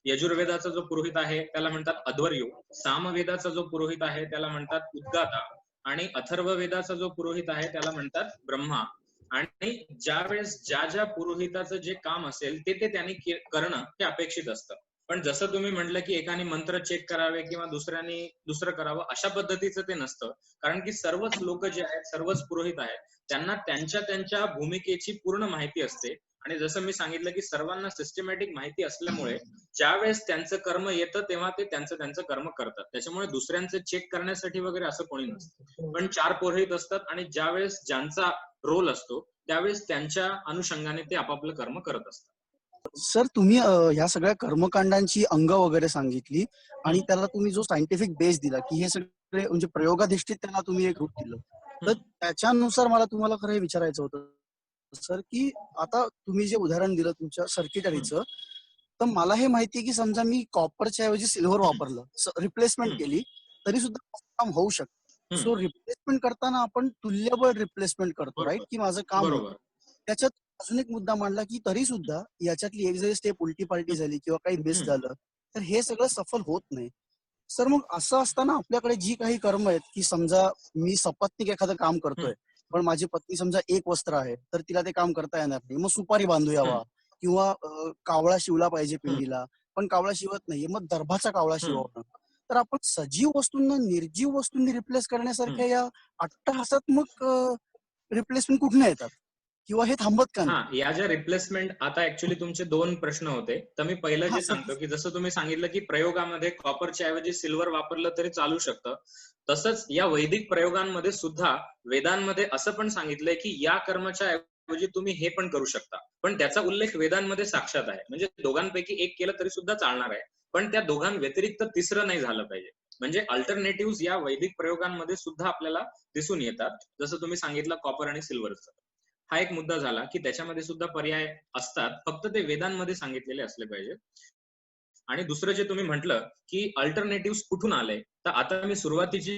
[SPEAKER 1] यजुर्वेदाचा जो पुरोहित आहे त्याला म्हणतात अध्वर्यू, सामवेदाचा जो पुरोहित आहे त्याला म्हणतात उद्गाता, आणि अथर्ववेदाचा जो पुरोहित आहे त्याला म्हणतात ब्रह्मा. आणि ज्या वेळेस ज्या ज्या पुरोहिताचं जे काम असेल ते त्यांनी करणं हे अपेक्षित असतं. पण जसं तुम्ही म्हटलं की एकाने मंत्र चेक करावे किंवा दुसऱ्याने दुसरं करावं, अशा पद्धतीचं ते नसतं. कारण की सर्वच लोक जे आहेत, सर्वच पुरोहित आहेत, त्यांना त्यांच्या त्यांच्या भूमिकेची पूर्ण माहिती असते. आणि जसं मी सांगितलं की सर्वांना सिस्टमॅटिक माहिती असल्यामुळे ज्या वेळेस त्यांचं कर्म येतं तेव्हा ते त्यांचं कर्म करतात. त्याच्यामुळे दुसऱ्यांचं चेक करण्यासाठी वगैरे असं कोणी नसतं. पण 4 पुरोहित असतात आणि ज्या वेळेस ज्यांचा रोल असतो त्यावेळेस त्यांच्या अनुषंगाने ते आपापलं कर्म करत असतात.
[SPEAKER 3] सर, तुम्ही ह्या सगळ्या कर्मकांडांची अंग वगैरे सांगितली आणि त्याला तुम्ही जो सायंटिफिक बेस दिला की हे सगळे म्हणजे प्रयोगाधिष्ठित त्याला तुम्ही एक रूप दिलं, तर त्याच्यानुसार मला तुम्हाला खरं हे विचारायचं होतं सर की आता तुम्ही जे उदाहरण दिलं तुमच्या सर्किटरीचं, तर मला हे माहिती आहे की समजा मी कॉपरच्या ऐवजी सिल्वर वापरलं, रिप्लेसमेंट केली तरी सुद्धा काम होऊ शकतं. सो रिप्लेसमेंट करताना आपण तुल्यबळ रिप्लेसमेंट करतो, राईट, की माझं काम होतं. त्याच्यात अजून एक मुद्दा मांडला की तरी सुद्धा याच्यातली एक जरी स्टेप उलटी पालटी झाली किंवा काही मिस झालं तर हे सगळं सफल होत नाही. सर, मग असं असताना आपल्याकडे जी काही कर्म आहेत की समजा मी सपत्नीक एखादं काम करतोय पण माझी पत्नी समजा एक वस्त्र आहे तर तिला ते काम करता येणार नाही, मग सुपारी बांधूयावा किंवा कावळा शिवला पाहिजे पिंडीला पण कावळा शिवत नाहीये, मग दर्भाचा कावळा शिवणं. तर आपण सजीव वस्तूंना निर्जीव वस्तूंनी रिप्लेस करण्यासारख्या या अट्टहासात्मक रिप्लेसमेंट कुठून येतात किंवा हे थांबत का नाही?
[SPEAKER 1] या ज्या रिप्लेसमेंट, आता ऍक्च्युली तुमचे 2 प्रश्न होते, तर मी पहिलं जे सांगतो की जसं तुम्ही सांगितलं की प्रयोगामध्ये कॉपरच्या ऐवजी सिल्वर वापरलं तरी चालू शकतं, तसंच या वैदिक प्रयोगांमध्ये सुद्धा वेदांमध्ये असं पण सांगितलंय की या कर्माच्या ऐवजी तुम्ही हे पण करू शकता, पण त्याचा उल्लेख वेदांमध्ये साक्षात आहे. म्हणजे दोघांपैकी एक केलं तरी सुद्धा चालणार आहे, पण त्या दोघांव्यतिरिक्त तिसरं नाही झालं पाहिजे. म्हणजे अल्टरनेटिव्ह या वैदिक प्रयोगांमध्ये सुद्धा आपल्याला दिसून येतात, जसं तुम्ही सांगितलं कॉपर आणि सिल्वरचं. हा एक मुद्दा झाला की त्याच्यामध्ये सुद्धा पर्याय असतात, फक्त ते वेदांमध्ये सांगितलेले असले पाहिजे. आणि दुसरं जे तुम्ही म्हटलं की अल्टरनेटिव्ह कुठून आले, तर आता मी सुरुवातीची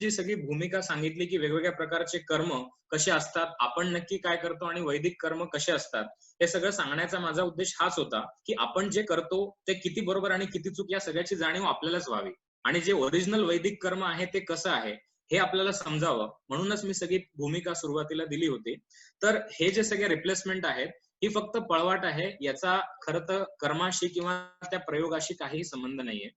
[SPEAKER 1] जी सगळी भूमिका सांगितली की वेगवेगळ्या प्रकारचे कर्म कसे असतात, आपण नक्की काय करतो आणि वैदिक कर्म कसे असतात, हे सगळं सांगण्याचा माझा उद्देश हाच होता की आपण जे करतो ते किती बरोबर आणि किती चूक या सगळ्याची जाणीव आपल्यालाच व्हावी, आणि जे ओरिजिनल वैदिक कर्म आहे ते कसं आहे हे आपल्याला समजावं, म्हणूनच मी सगळी भूमिका सुरुवातीला दिली होती. तर हे जे सगळे रिप्लेसमेंट आहेत ही फक्त पळवाट आहे, याचा खरं तर कर्माशी किंवा त्या प्रयोगाशी काहीही संबंध नाहीये.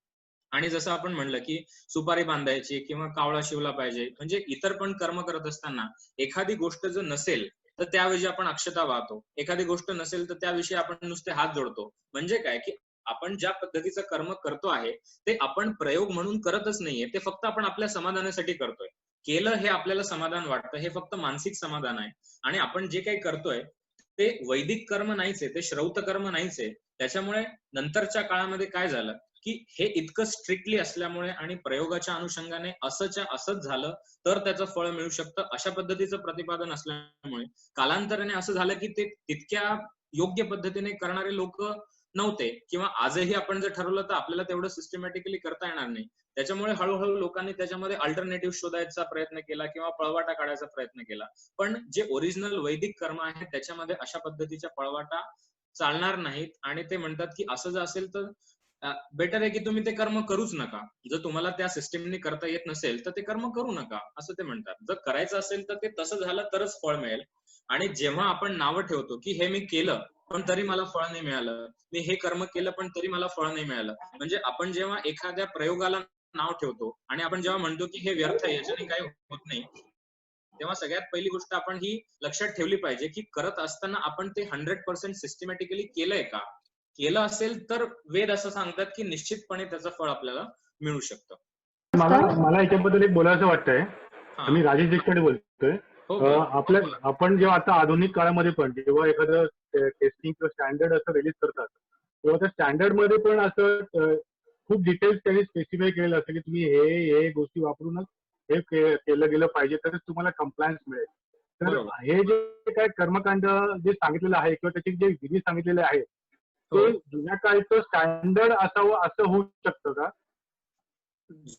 [SPEAKER 1] आणि जसं आपण म्हणलं की सुपारी बांधायची किंवा कावळा शिवला पाहिजे, म्हणजे इतर पण कर्म करत असताना एखादी गोष्ट जर नसेल तर त्याऐवजी आपण अक्षता वाहतो, एखादी गोष्ट नसेल तर त्याविषयी आपण नुसते हात जोडतो. म्हणजे काय की आपण ज्या पद्धतीचं कर्म करतो आहे ते आपण प्रयोग म्हणून करतच नाहीये, ते फक्त आपण आपल्या समाधानासाठी करतोय. केलं हे आपल्याला समाधान वाटतं, हे फक्त मानसिक समाधान आहे. आणि आपण जे काही करतोय ते वैदिक कर्म नाहीच आहे, ते श्रौत कर्म नाहीच आहे. त्याच्यामुळे नंतरच्या काळामध्ये काय झालं की हे इतकं स्ट्रिक्टली असल्यामुळे आणि प्रयोगाच्या अनुषंगाने असंच्या असंच झालं तर त्याचं फळ मिळू शकतं, अशा पद्धतीचं प्रतिपादन असल्यामुळे कालांतराने असं झालं की ते तितक्या योग्य पद्धतीने करणारे लोक नव्हते, किंवा आजही आपण जर ठरवलं तर आपल्याला तेवढं सिस्टमॅटिकली करता येणार नाही. त्याच्यामुळे हळूहळू लोकांनी त्याच्यामध्ये अल्टरनेटिव्ह शोधायचा प्रयत्न केला किंवा पळवाटा काढायचा प्रयत्न केला. पण जे ओरिजिनल वैदिक कर्म आहे त्याच्यामध्ये अशा पद्धतीच्या पळवाटा चालणार नाहीत. आणि ते म्हणतात की असं जर असेल तर बेटर आहे की तुम्ही ते कर्म करूच नका. जर तुम्हाला त्या सिस्टीमने करता येत नसेल तर ते कर्म करू नका, असं ते म्हणतात. जर करायचं असेल तर ते तसं झालं तरच फळ मिळेल. आणि जेव्हा आपण नावं ठेवतो की हे मी केलं पण तरी मला फळ नाही मिळालं, मी हे कर्म केलं पण तरी मला फळ नाही मिळालं, म्हणजे आपण जेव्हा एखाद्या प्रयोगाला नाव ठेवतो आणि आपण जेव्हा म्हणतो की हे व्यर्थ आहे, याच्याने काही होत नाही, तेव्हा सगळ्यात पहिली गोष्ट आपण ही लक्षात ठेवली पाहिजे की करत असताना आपण ते 100% सिस्टमॅटिकली केलंय का. केलं असेल तर वेद असं सांगतात की निश्चितपणे त्याचं फळ आपल्याला मिळू शकतं.
[SPEAKER 4] मला याच्याबद्दल एक बोलायचं वाटतंय. मी राजेश देशपांडे बोलतोय. आपण जेव्हा आता आधुनिक काळामध्ये पण जेव्हा एखादं टेस्टिंग किंवा स्टँडर्ड असं रिलीज करतात तेव्हा त्या स्टँडर्ड मध्ये पण असं खूप डिटेल्स त्यांनी स्पेसिफाय केलेलं असतं की तुम्ही हे गोष्टी वापरूनच हे केलं गेलं पाहिजे तरच तुम्हाला कम्प्लायन्स मिळेल. तर हे जे काय कर्मकांड जे सांगितलेलं आहे किंवा त्याचे जे विधी सांगितलेले आहेत ते जुन्या काळचं स्टँडर्ड असावं असं होऊ शकतं का?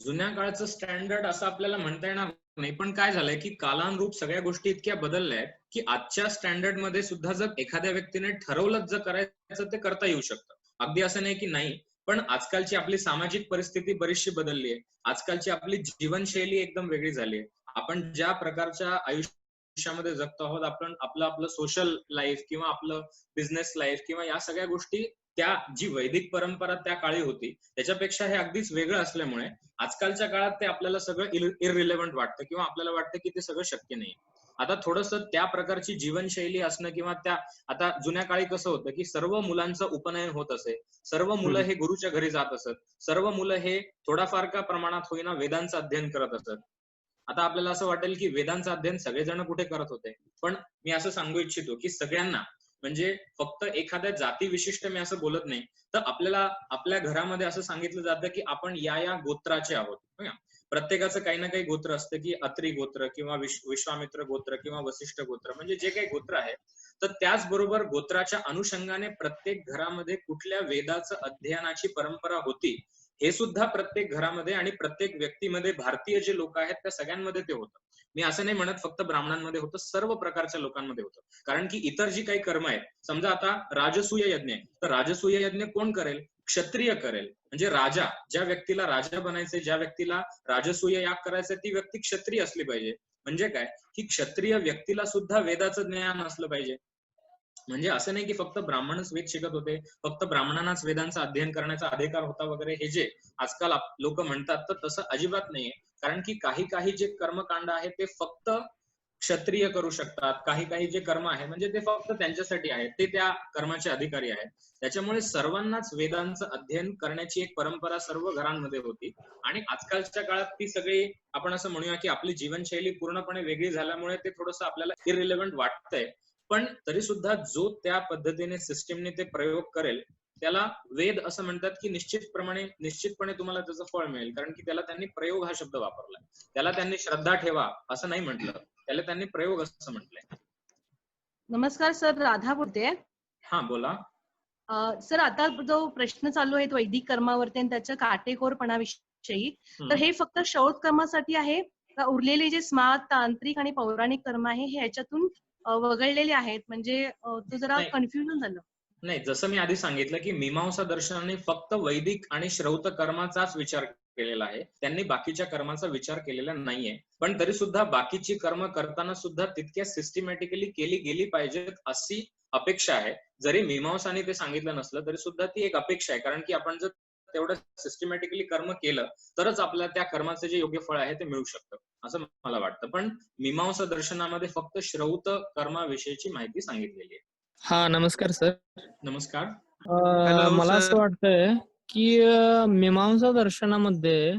[SPEAKER 1] जुन्या काळचं स्टँडर्ड असं आपल्याला म्हणता येणार नाही, पण काय झालंय की कालानुरूप सगळ्या गोष्टी इतक्या बदलल्या आहेत की आजच्या स्टँडर्ड मध्ये सुद्धा जर एखाद्या व्यक्तीने ठरवलं जर करायचं ते करता येऊ शकतं. अगदी असं नाही की नाही, पण आजकालची आपली सामाजिक परिस्थिती बरीचशी बदलली आहे. आजकालची आपली जीवनशैली एकदम वेगळी झाली आहे. आपण ज्या प्रकारच्या आयुष्यामध्ये जगतो आहोत, आपण आपलं सोशल लाईफ किंवा आपलं बिझनेस लाईफ किंवा या सगळ्या गोष्टी त्या जी वैदिक परंपरा त्या काळी होती त्याच्यापेक्षा हे अगदीच वेगळं असल्यामुळे आजकालच्या काळात ते आपल्याला सगळं इररिलेव्हंट वाटतं किंवा आपल्याला वाटतं की ते सगळं शक्य नाही. आता थोडंसं त्या प्रकारची जीवनशैली असणं किंवा आता जुन्या काळी कसं होतं की सर्व मुलांचं उपनयन होत असे, सर्व मुलं हे गुरुच्या घरी जात असत, सर्व मुलं हे थोडाफार का प्रमाणात होईना वेदांचं अध्ययन करत असत. आता आपल्याला असं वाटेल की वेदांचं अध्ययन सगळेजण कुठे करत होते, पण मी असं सांगू इच्छितो की सगळ्यांना, म्हणजे फक्त एखाद्या जाती विशिष्ट मी असं बोलत नाही, तर आपल्याला आपल्या घरामध्ये असं सांगितलं जातं की आपण या गोत्राचे आहोत. प्रत्येकाचं काही ना काही गोत्र असतं की अत्री गोत्र किंवा विश्वामित्र गोत्र किंवा वसिष्ठ गोत्र, म्हणजे जे काही गोत्र आहे. तर त्याचबरोबर गोत्राच्या अनुषंगाने प्रत्येक घरामध्ये कुठल्या वेदाचं अध्ययनाची परंपरा होती हे सुद्धा प्रत्येक घरामध्ये आणि प्रत्येक व्यक्तीमध्ये, भारतीय जे लोक आहेत त्या सगळ्यांमध्ये ते होतं. मी असं नाही म्हणत फक्त ब्राह्मणांमध्ये होतं, सर्व प्रकारच्या लोकांमध्ये होतं. कारण की इतर जी काही कर्म आहेत, समजा आता राजसूय यज्ञ आहे, तर राजसूय यज्ञ कोण करेल? क्षत्रिय करेल. म्हणजे राजा, ज्या व्यक्तीला राजा बनायचे, ज्या व्यक्तीला राजसूय याग करायचं, ती व्यक्ती क्षत्रिय असली पाहिजे. म्हणजे काय की क्षत्रिय व्यक्तीला सुद्धा वेदाचं ज्ञान असलं पाहिजे. म्हणजे असं नाही की फक्त ब्राह्मणच वेद शिकत होते, फक्त ब्राह्मणांनाच वेदांचं अध्ययन करण्याचा अधिकार होता वगैरे, हे जे आजकाल लोक म्हणतात, तर तसं अजिबात नाहीये. कारण की काही जे कर्मकांड आहे ते फक्त क्षत्रिय करू शकतात, काही जे कर्म आहे म्हणजे ते फक्त त्यांच्यासाठी आहे, ते त्या कर्माचे अधिकारी आहेत. त्याच्यामुळे सर्वांनाच वेदांचं अध्ययन करण्याची एक परंपरा सर्व घरांमध्ये होती. आणि आजकालच्या काळात ती सगळी, आपण असं म्हणूया की आपली जीवनशैली पूर्णपणे वेगळी झाल्यामुळे ते थोडंसं आपल्याला इररिलेव्हंट वाटतंय. पण तरी सुद्धा जो त्या पद्धतीने सिस्टीमने ते प्रयोग करेल त्याला वेद असं म्हणतात की निश्चितपणे तुम्हाला त्याचं फळ मिळेल. कारण की त्याला त्यांनी प्रयोग हा शब्द वापरलाय, त्याला त्यांनी श्रद्धा ठेवा असं नाही म्हटलं, त्याला त्यांनी प्रयोग असं म्हटलंय.
[SPEAKER 5] नमस्कार सर, राधा बोलते.
[SPEAKER 1] हा बोला.
[SPEAKER 5] सर, आता जो प्रश्न चालू आहे वैदिक कर्मावरती आणि त्याच्या काटेकोरपणाविषयी, तर हे फक्त शौच कर्मासाठी आहे का उरलेले जे स्मार्त, तांत्रिक आणि पौराणिक कर्म आहे हे ह्याच्यातून वगळलेले आहेत? म्हणजे तो जरा कन्फ्युजन झालं.
[SPEAKER 1] नाही, जसं मी आधी सांगितलं की मीमांसा दर्शनाने फक्त वैदिक आणि श्रौत कर्माचाच विचार केलेला आहे, त्यांनी बाकीच्या कर्माचा विचार केलेला नाहीये. पण तरी सुद्धा बाकीची कर्म करताना सुद्धा तितक्या सिस्टमॅटिकली केली गेली पाहिजेत अशी अपेक्षा आहे. जरी मीमांसाने ते सांगितलं नसलं तरी सुद्धा ती एक अपेक्षा आहे. कारण की आपण जर तेवढं सिस्टमॅटिकली कर्म केलं तरच आपल्याला त्या कर्माचे जे योग्य फळ आहे ते मिळू शकतं असं मला वाटतं. पण मीमांसा दर्शनामध्ये फक्त श्रौत कर्माविषयीची माहिती सांगितलेली आहे.
[SPEAKER 6] हा, नमस्कार सर.
[SPEAKER 1] नमस्कार.
[SPEAKER 6] मला असं वाटतंय की मीमांसा दर्शनामध्ये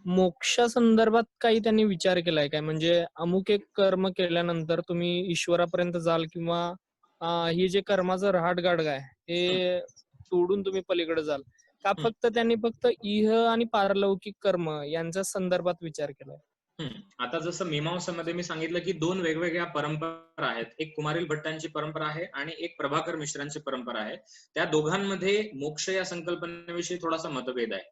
[SPEAKER 6] मोक्षा संदर्भात काही त्यांनी विचार केलाय काय? म्हणजे अमुक एक कर्म केल्यानंतर तुम्ही ईश्वरापर्यंत जाल किंवा ही जे कर्माचं रहाटगाडग आहे हे सोडून तुम्ही पलीकडे जाल का? फक्त त्यांनी फक्त इह आणि पारलौकिक कर्म यांच्या संदर्भात विचार केलाय?
[SPEAKER 1] आता जसं मीमांसामध्ये मी सांगितलं की दोन वेगवेगळ्या परंपरा आहेत, एक कुमारिल भट्टांची परंपरा आहे आणि एक प्रभाकर मिश्रांची परंपरा आहे. त्या दोघांमध्ये मोक्ष या संकल्पनेविषयी थोडासा मतभेद आहे.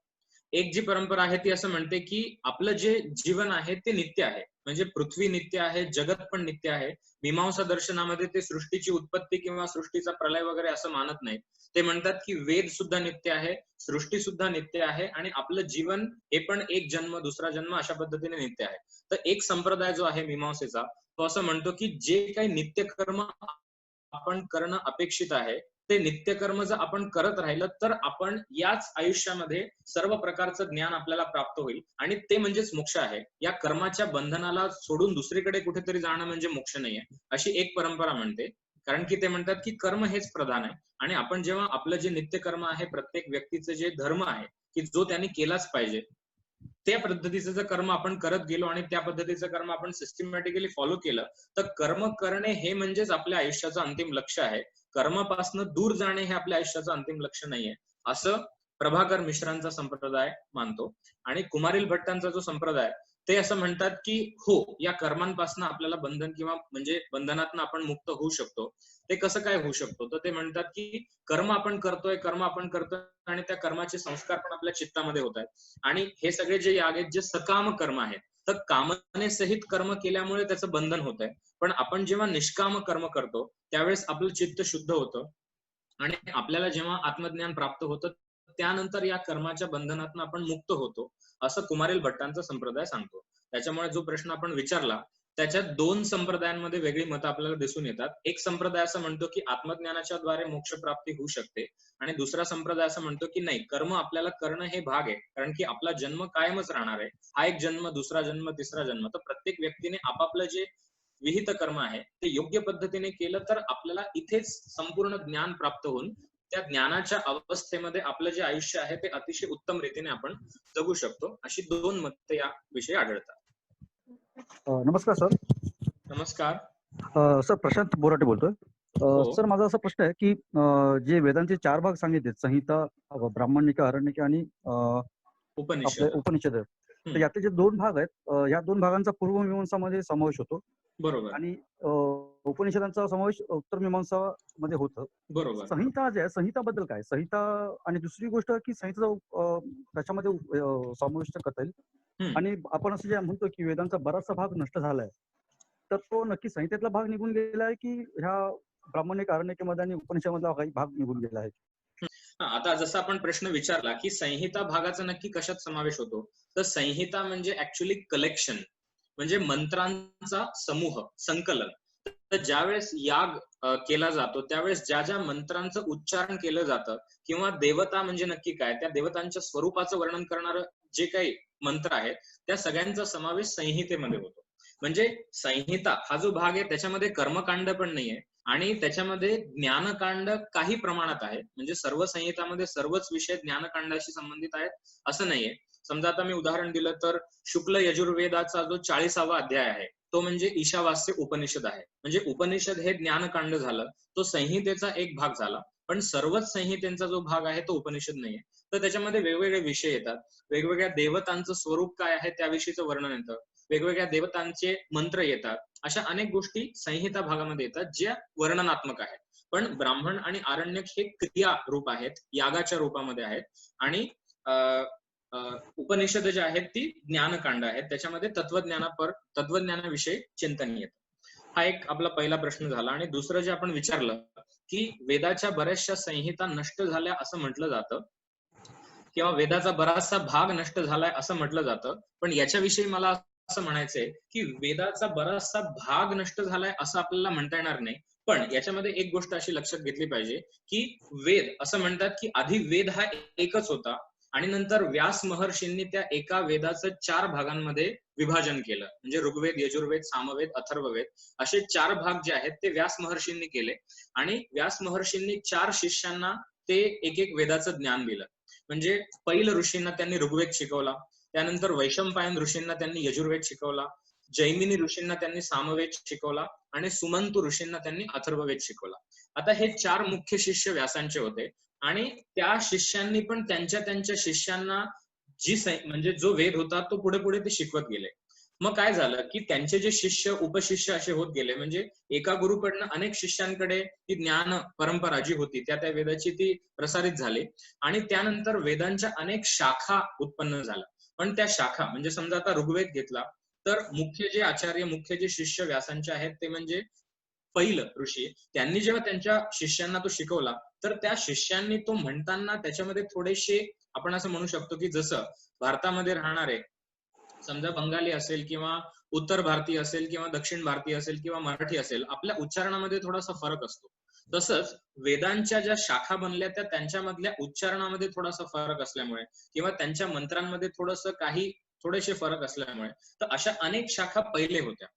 [SPEAKER 1] एक जी परंपरा आहे ती असं म्हणते की आपलं जे जीवन आहे ते नित्य आहे, म्हणजे पृथ्वी नित्य आहे, जगत पण नित्य आहे. मीमांसा दर्शनामध्ये ते सृष्टीची उत्पत्ती किंवा सृष्टीचा प्रलय वगैरे असं मानत नाहीत. ते म्हणतात की वेद सुद्धा नित्य आहे, सृष्टी सुद्धा नित्य आहे आणि आपलं जीवन हे पण एक जन्म दुसरा जन्म अशा पद्धतीने नित्य आहे. तर एक संप्रदाय जो आहे मीमांसेचा तो असं म्हणतो की जे काही नित्य कर्म आपण करणं अपेक्षित आहे ते नित्य कर्म जर आपण करत राहिलं तर आपण याच आयुष्यामध्ये सर्व प्रकारचं ज्ञान आपल्याला प्राप्त होईल आणि ते म्हणजेच मोक्ष आहे. या कर्माच्या बंधनाला सोडून दुसरीकडे कुठेतरी जाणं म्हणजे मोक्ष नाहीये अशी एक परंपरा म्हणते. कारण की ते म्हणतात की कर्म हेच प्रधान आहे आणि आपण जेव्हा आपलं जे नित्य कर्म आहे, प्रत्येक व्यक्तीचं जे धर्म आहे की जो त्यांनी केलाच पाहिजे, त्या पद्धतीचं जर कर्म आपण करत गेलो आणि त्या पद्धतीचं कर्म आपण सिस्टमॅटिकली फॉलो केलं तर कर्म करणे हे म्हणजेच आपल्या आयुष्याचं अंतिम लक्ष्य आहे. कर्मापासून दूर जाणे हे आपल्या आयुष्याचं अंतिम लक्ष्य नाहीये असं प्रभाकर मिश्रांचा संप्रदाय मानतो. आणि कुमारिल भट्टांचा जो संप्रदाय ते असं म्हणतात की हो, या कर्मांपासून आपल्याला बंधन किंवा म्हणजे बंधनातून आपण मुक्त होऊ शकतो. ते कसं काय होऊ शकतो? तर ते म्हणतात की कर्म आपण करतोय आणि त्या कर्माचे संस्कार पण आपल्या चित्तामध्ये होत आहेत आणि हे सगळे जे याग आहेत जे सकाम कर्म आहेत, तर कामने सहित कर्म केल्यामुळे त्याचं बंधन होत आहे. पण आपण जेव्हा निष्काम कर्म करतो त्यावेळेस आपलं चित्त शुद्ध होतं आणि आपल्याला जेव्हा आत्मज्ञान प्राप्त होतं त्यानंतर या कर्माच्या बंधनातून आपण मुक्त होतो, असं कुमारिल भट्टांचा संप्रदाय सांगतो. त्याच्यामुळे जो प्रश्न आपण विचारला त्याच्यात 2 संप्रदायांमध्ये वेगळी मतं आपल्याला दिसून येतात. एक संप्रदाय असं म्हणतो की आत्मज्ञानाच्या द्वारे मोक्ष प्राप्ती होऊ शकते, आणि दुसरा संप्रदाय असं म्हणतो की नाही, कर्म आपल्याला करणं हे भाग आहे, कारण की आपला जन्म कायमच राहणार आहे. हा एक जन्म, दुसरा जन्म, तिसरा जन्म. तर प्रत्येक व्यक्तीने आपापलं जे विहित कर्म आहे ते योग्य पद्धतीने केलं तर आपल्याला इथेच संपूर्ण ज्ञान प्राप्त होऊन त्या ज्ञानाच्या अवस्थेमध्ये आपलं जे आयुष्य आहे ते अतिशय उत्तम रीतीने आपण जगू शकतो. अशी 2 मतं या विषयी आढळतात.
[SPEAKER 7] नमस्कार सर.
[SPEAKER 1] नमस्कार
[SPEAKER 7] सर, प्रशांत बोराटे बोलतोय. सर, माझा असा प्रश्न आहे की जे वेदांचे 4 भाग सांगितले, संहिता, ब्राह्मणिका, आरण्यका आणि उपनिषद, तर यातले जे 2 भाग आहेत, या 2 भागांचा पूर्वमीमांसामध्ये समावेश होतो.
[SPEAKER 1] बरोबर.
[SPEAKER 7] आणि उपनिषदांचा समावेश उत्तरमीमांसा मध्ये होतं.
[SPEAKER 1] बरोबर.
[SPEAKER 7] संहिता जे आहे, संहिताबद्दल काय? संहिता आणि दुसरी गोष्ट की संहिता त्याच्यामध्ये समाविष्ट करता येईल. आणि आपण असं जे म्हणतो की वेदांचा बराचसा भाग नष्ट झालाय, तर तो नक्की संहितेतला भाग निघून गेलाय की ह्या ब्राह्मणिक, आरण्यकेमध्ये आणि उपनिषदामधला काही भाग निघून गेला आहे?
[SPEAKER 1] आता जसा आपण प्रश्न विचारला की संहिता भागाचा नक्की कशात समावेश होतो, तर संहिता म्हणजे ऍक्च्युअली कलेक्शन, म्हणजे मंत्रांचा समूह, संकलन. तर ज्यावेळेस याग केला जातो त्यावेळेस ज्या ज्या मंत्रांचं उच्चारण केलं जातं, किंवा देवता म्हणजे नक्की काय, त्या देवतांच्या स्वरूपाचं वर्णन करणारं जे काही मंत्र आहेत, त्या सगळ्यांचा समावेश संहितेमध्ये होतो. म्हणजे संहिता हा जो भाग आहे त्याच्यामध्ये कर्मकांड पण नाहीये, आणि त्याच्यामध्ये ज्ञानकांड काही प्रमाणात आहे. म्हणजे सर्व संहितामध्ये सर्वच विषय ज्ञानकांडाशी संबंधित आहेत असं नाहीये. समजा आता मी उदाहरण दिलं तर शुक्ल यजुर्वेदाचा जो 40वा अध्याय आहे तो म्हणजे ईशावास्य उपनिषद आहे. म्हणजे उपनिषद हे ज्ञानकांड झालं, तो संहितेचा एक भाग झाला. पण सर्वच संहितेचा जो भाग आहे तो उपनिषद नाहीये. तर त्याच्यामध्ये वेगवेगळे विषय येतात, वेगवेगळ्या देवतांचं स्वरूप काय आहे त्याविषयीचं वर्णन येतं, वेगवेगळ्या देवतांचे मंत्र येतात. अशा अनेक गोष्टी संहिता भागामध्ये येतात ज्या वर्णनात्मक आहेत. पण ब्राह्मण आणि आरण्यक हे क्रिया रूप आहेत, यागाच्या रूपामध्ये आहेत. आणि उपनिषद जे आहेत ती ज्ञानकांड आहेत, त्याच्यामध्ये तत्वज्ञानाविषयी चिंतन येतं. हा एक आपला पहिला प्रश्न झाला. आणि दुसरं जे आपण विचारलं की वेदाच्या बऱ्याचशा संहिता नष्ट झाल्या असं म्हटलं जातं, किंवा वेदाचा बराचसा भाग नष्ट झालाय असं म्हटलं जातं. पण याच्याविषयी मला असं म्हणायचंय की वेदाचा बराचसा भाग नष्ट झालाय असं आपल्याला म्हणता येणार नाही. पण याच्यामध्ये एक गोष्ट अशी लक्षात घेतली पाहिजे की वेद असं म्हणतात की आधी वेद हा एकच होता, आणि नंतर व्यास महर्षींनी त्या एका वेदाचं 4 भागांमध्ये विभाजन केलं. म्हणजे ऋग्वेद, यजुर्वेद, सामवेद, अथर्ववेद असे 4 भाग जे आहेत ते व्यास महर्षींनी केले. आणि व्यास महर्षींनी 4 शिष्यांना ते एक वेदाचं ज्ञान दिलं. म्हणजे पैल ऋषींना त्यांनी ऋग्वेद शिकवला, त्यानंतर वैशंपायन ऋषींना त्यांनी यजुर्वेद शिकवला, जैमिनी ऋषींना त्यांनी सामवेद शिकवला, आणि सुमंतू ऋषींना त्यांनी अथर्ववेद शिकवला. आता हे 4 मुख्य शिष्य व्यासांचे होते, आणि त्या शिष्यांनी पण त्यांच्या शिष्यांना म्हणजे जो वेद होता तो पुढे ते शिकवत गेले. मग काय झालं की त्यांचे जे शिष्य उपशिष्य असे होत गेले, म्हणजे एका गुरुकडनं अनेक शिष्यांकडे ती ज्ञान परंपरा जी होती त्या वेदाची ती प्रसारित झाली. आणि त्यानंतर वेदांच्या अनेक शाखा उत्पन्न झाल्या. पण त्या शाखा म्हणजे समजा आता ऋग्वेद घेतला तर मुख्य जे आचार्य, मुख्य जे शिष्य व्यासांचे आहेत ते म्हणजे पैल ऋषी. त्यांनी जेव्हा त्यांच्या शिष्यांना तो शिकवला तर त्या शिष्यांनी तो म्हणताना त्याच्यामध्ये थोडेसे आपण असं म्हणू शकतो की जसं भारतामध्ये राहणारे समजा बंगाली असेल, किंवा उत्तर भारतीय असेल, किंवा दक्षिण भारतीय असेल, किंवा मराठी असेल, आपल्या उच्चारणामध्ये थोडासा फरक असतो. तसंच वेदांच्या ज्या शाखा बनल्या त्या त्यांच्यामधल्या उच्चारणामध्ये थोडासा फरक असल्यामुळे, किंवा त्यांच्या मंत्रांमध्ये थोडेसे फरक असल्यामुळे, तर अशा अनेक शाखा पहिले होत्या.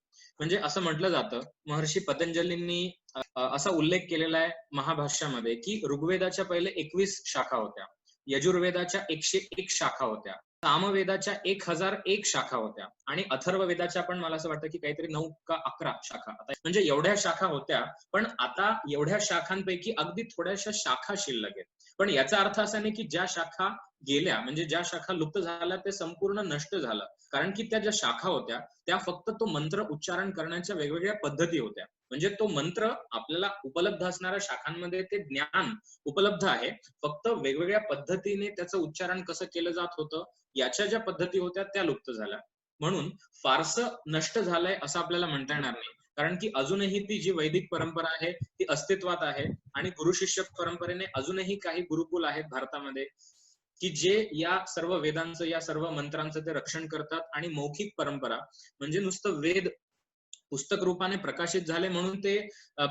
[SPEAKER 1] म्हणजे असं म्हटलं जातं, महर्षी पतंजलींनी असा उल्लेख केलेला आहे महाभाष्यामध्ये की ऋग्वेदाच्या पहिले 21 शाखा होत्या, यजुर्वेदाच्या 101 शाखा होत्या, सामवेदाच्या 1001 शाखा होत्या, आणि अथर्ववेदाच्या पण मला असं वाटतं की काहीतरी 9 का 11 शाखा. आता म्हणजे एवढ्या शाखा होत्या, पण आता एवढ्या शाखांपैकी अगदी थोड्याशा शाखा शिल्लक आहेत. पण याचा अर्थ असा नाही की ज्या शाखा गेल्या, म्हणजे ज्या शाखा लुप्त झाल्या ते संपूर्ण नष्ट झालं. कारण की त्या ज्या शाखा होत्या त्या फक्त तो मंत्र उच्चारण करण्याच्या वेगवेगळ्या पद्धती होत्या. म्हणजे तो मंत्र आपल्याला उपलब्ध असणाऱ्या शाखांमध्ये ते ज्ञान उपलब्ध आहे, फक्त वेगवेगळ्या पद्धतीने त्याचं उच्चारण कसं केलं जात होतं याच्या ज्या पद्धती होत्या त्या लुप्त झाल्या. म्हणून फारसं नष्ट झालंय असं आपल्याला म्हणता येणार नाही, कारण की अजूनही ती जी वैदिक परंपरा आहे ती अस्तित्वात आहे. आणि गुरु शिष्य परंपरेने अजूनही काही गुरुकुल आहेत भारतामध्ये, की जे या सर्व वेदांचं, या सर्व मंत्रांचं ते रक्षण करतात. आणि मौखिक परंपरा म्हणजे नुसतं वेद पुस्तक रूपाने प्रकाशित झाले म्हणून ते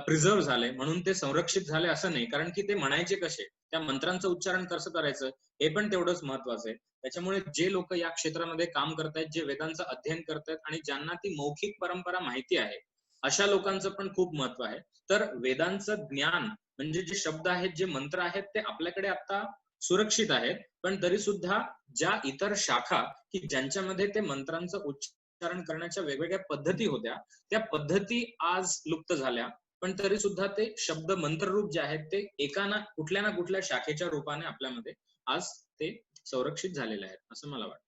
[SPEAKER 1] प्रिझर्व झाले, म्हणून ते संरक्षित झाले असं नाही. कारण की ते म्हणायचे कसे, त्या मंत्रांचं उच्चारण कसं करायचं हे पण तेवढंच महत्वाचं आहे. त्याच्यामुळे जे लोक या क्षेत्रामध्ये काम करतायत, जे वेदांचं अध्ययन करतायत आणि ज्यांना ती मौखिक परंपरा माहिती आहे, अशा लोकांचं पण खूप महत्व आहे. तर वेदांचं ज्ञान म्हणजे जे शब्द आहेत, जे मंत्र आहेत, ते आपल्याकडे आता सुरक्षित आहेत. पण तरी सुद्धा ज्या इतर शाखा की ज्यांच्यामध्ये ते मंत्रांचं उच्चारण करण्याच्या वेगवेगळ्या पद्धती होत्या, त्या पद्धती आज लुप्त झाल्या. पण तरी सुद्धा ते शब्द मंत्ररूप जे आहेत ते एका ना कुठल्या शाखेच्या रूपाने आपल्यामध्ये आज ते संरक्षित झालेले आहेत असं मला वाटतं.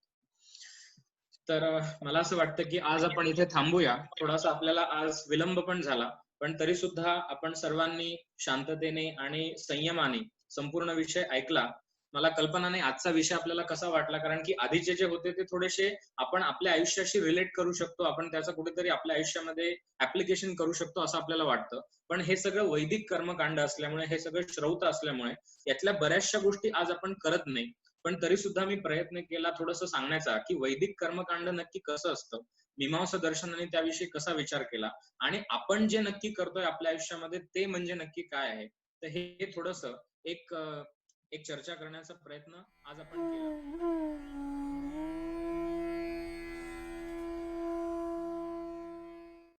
[SPEAKER 1] तर मला असं वाटतं की आज आपण इथे थांबूया. थोडासा आपल्याला आज विलंब पण झाला, पण तरी सुद्धा आपण सर्वांनी शांततेने आणि संयमाने संपूर्ण विषय ऐकला. मला कल्पना नाही आजचा विषय आपल्याला कसा वाटला, कारण की आधीचे जे होते ते थोडेसे आपण आपल्या आयुष्याशी रिलेट करू शकतो, आपण त्याचं कुठेतरी आपल्या आयुष्यामध्ये ऍप्लिकेशन करू शकतो असं आपल्याला वाटतं. पण हे सगळं वैदिक कर्मकांड असल्यामुळे, हे सगळं श्रौत असल्यामुळे यातल्या बऱ्याचशा गोष्टी आज आपण करत नाही. पण तरी सुद्धा मी प्रयत्न केला थोडंसं सांगण्याचा की वैदिक कर्मकांड नक्की कसं असतं, मीमांसा दर्शनाने त्याविषयी कसा विचार केला, आणि आपण जे नक्की करतोय आपल्या आयुष्यामध्ये ते म्हणजे नक्की काय आहे. तर हे थोडंसं एक चर्चा करण्याचा प्रयत्न आज आपण केला.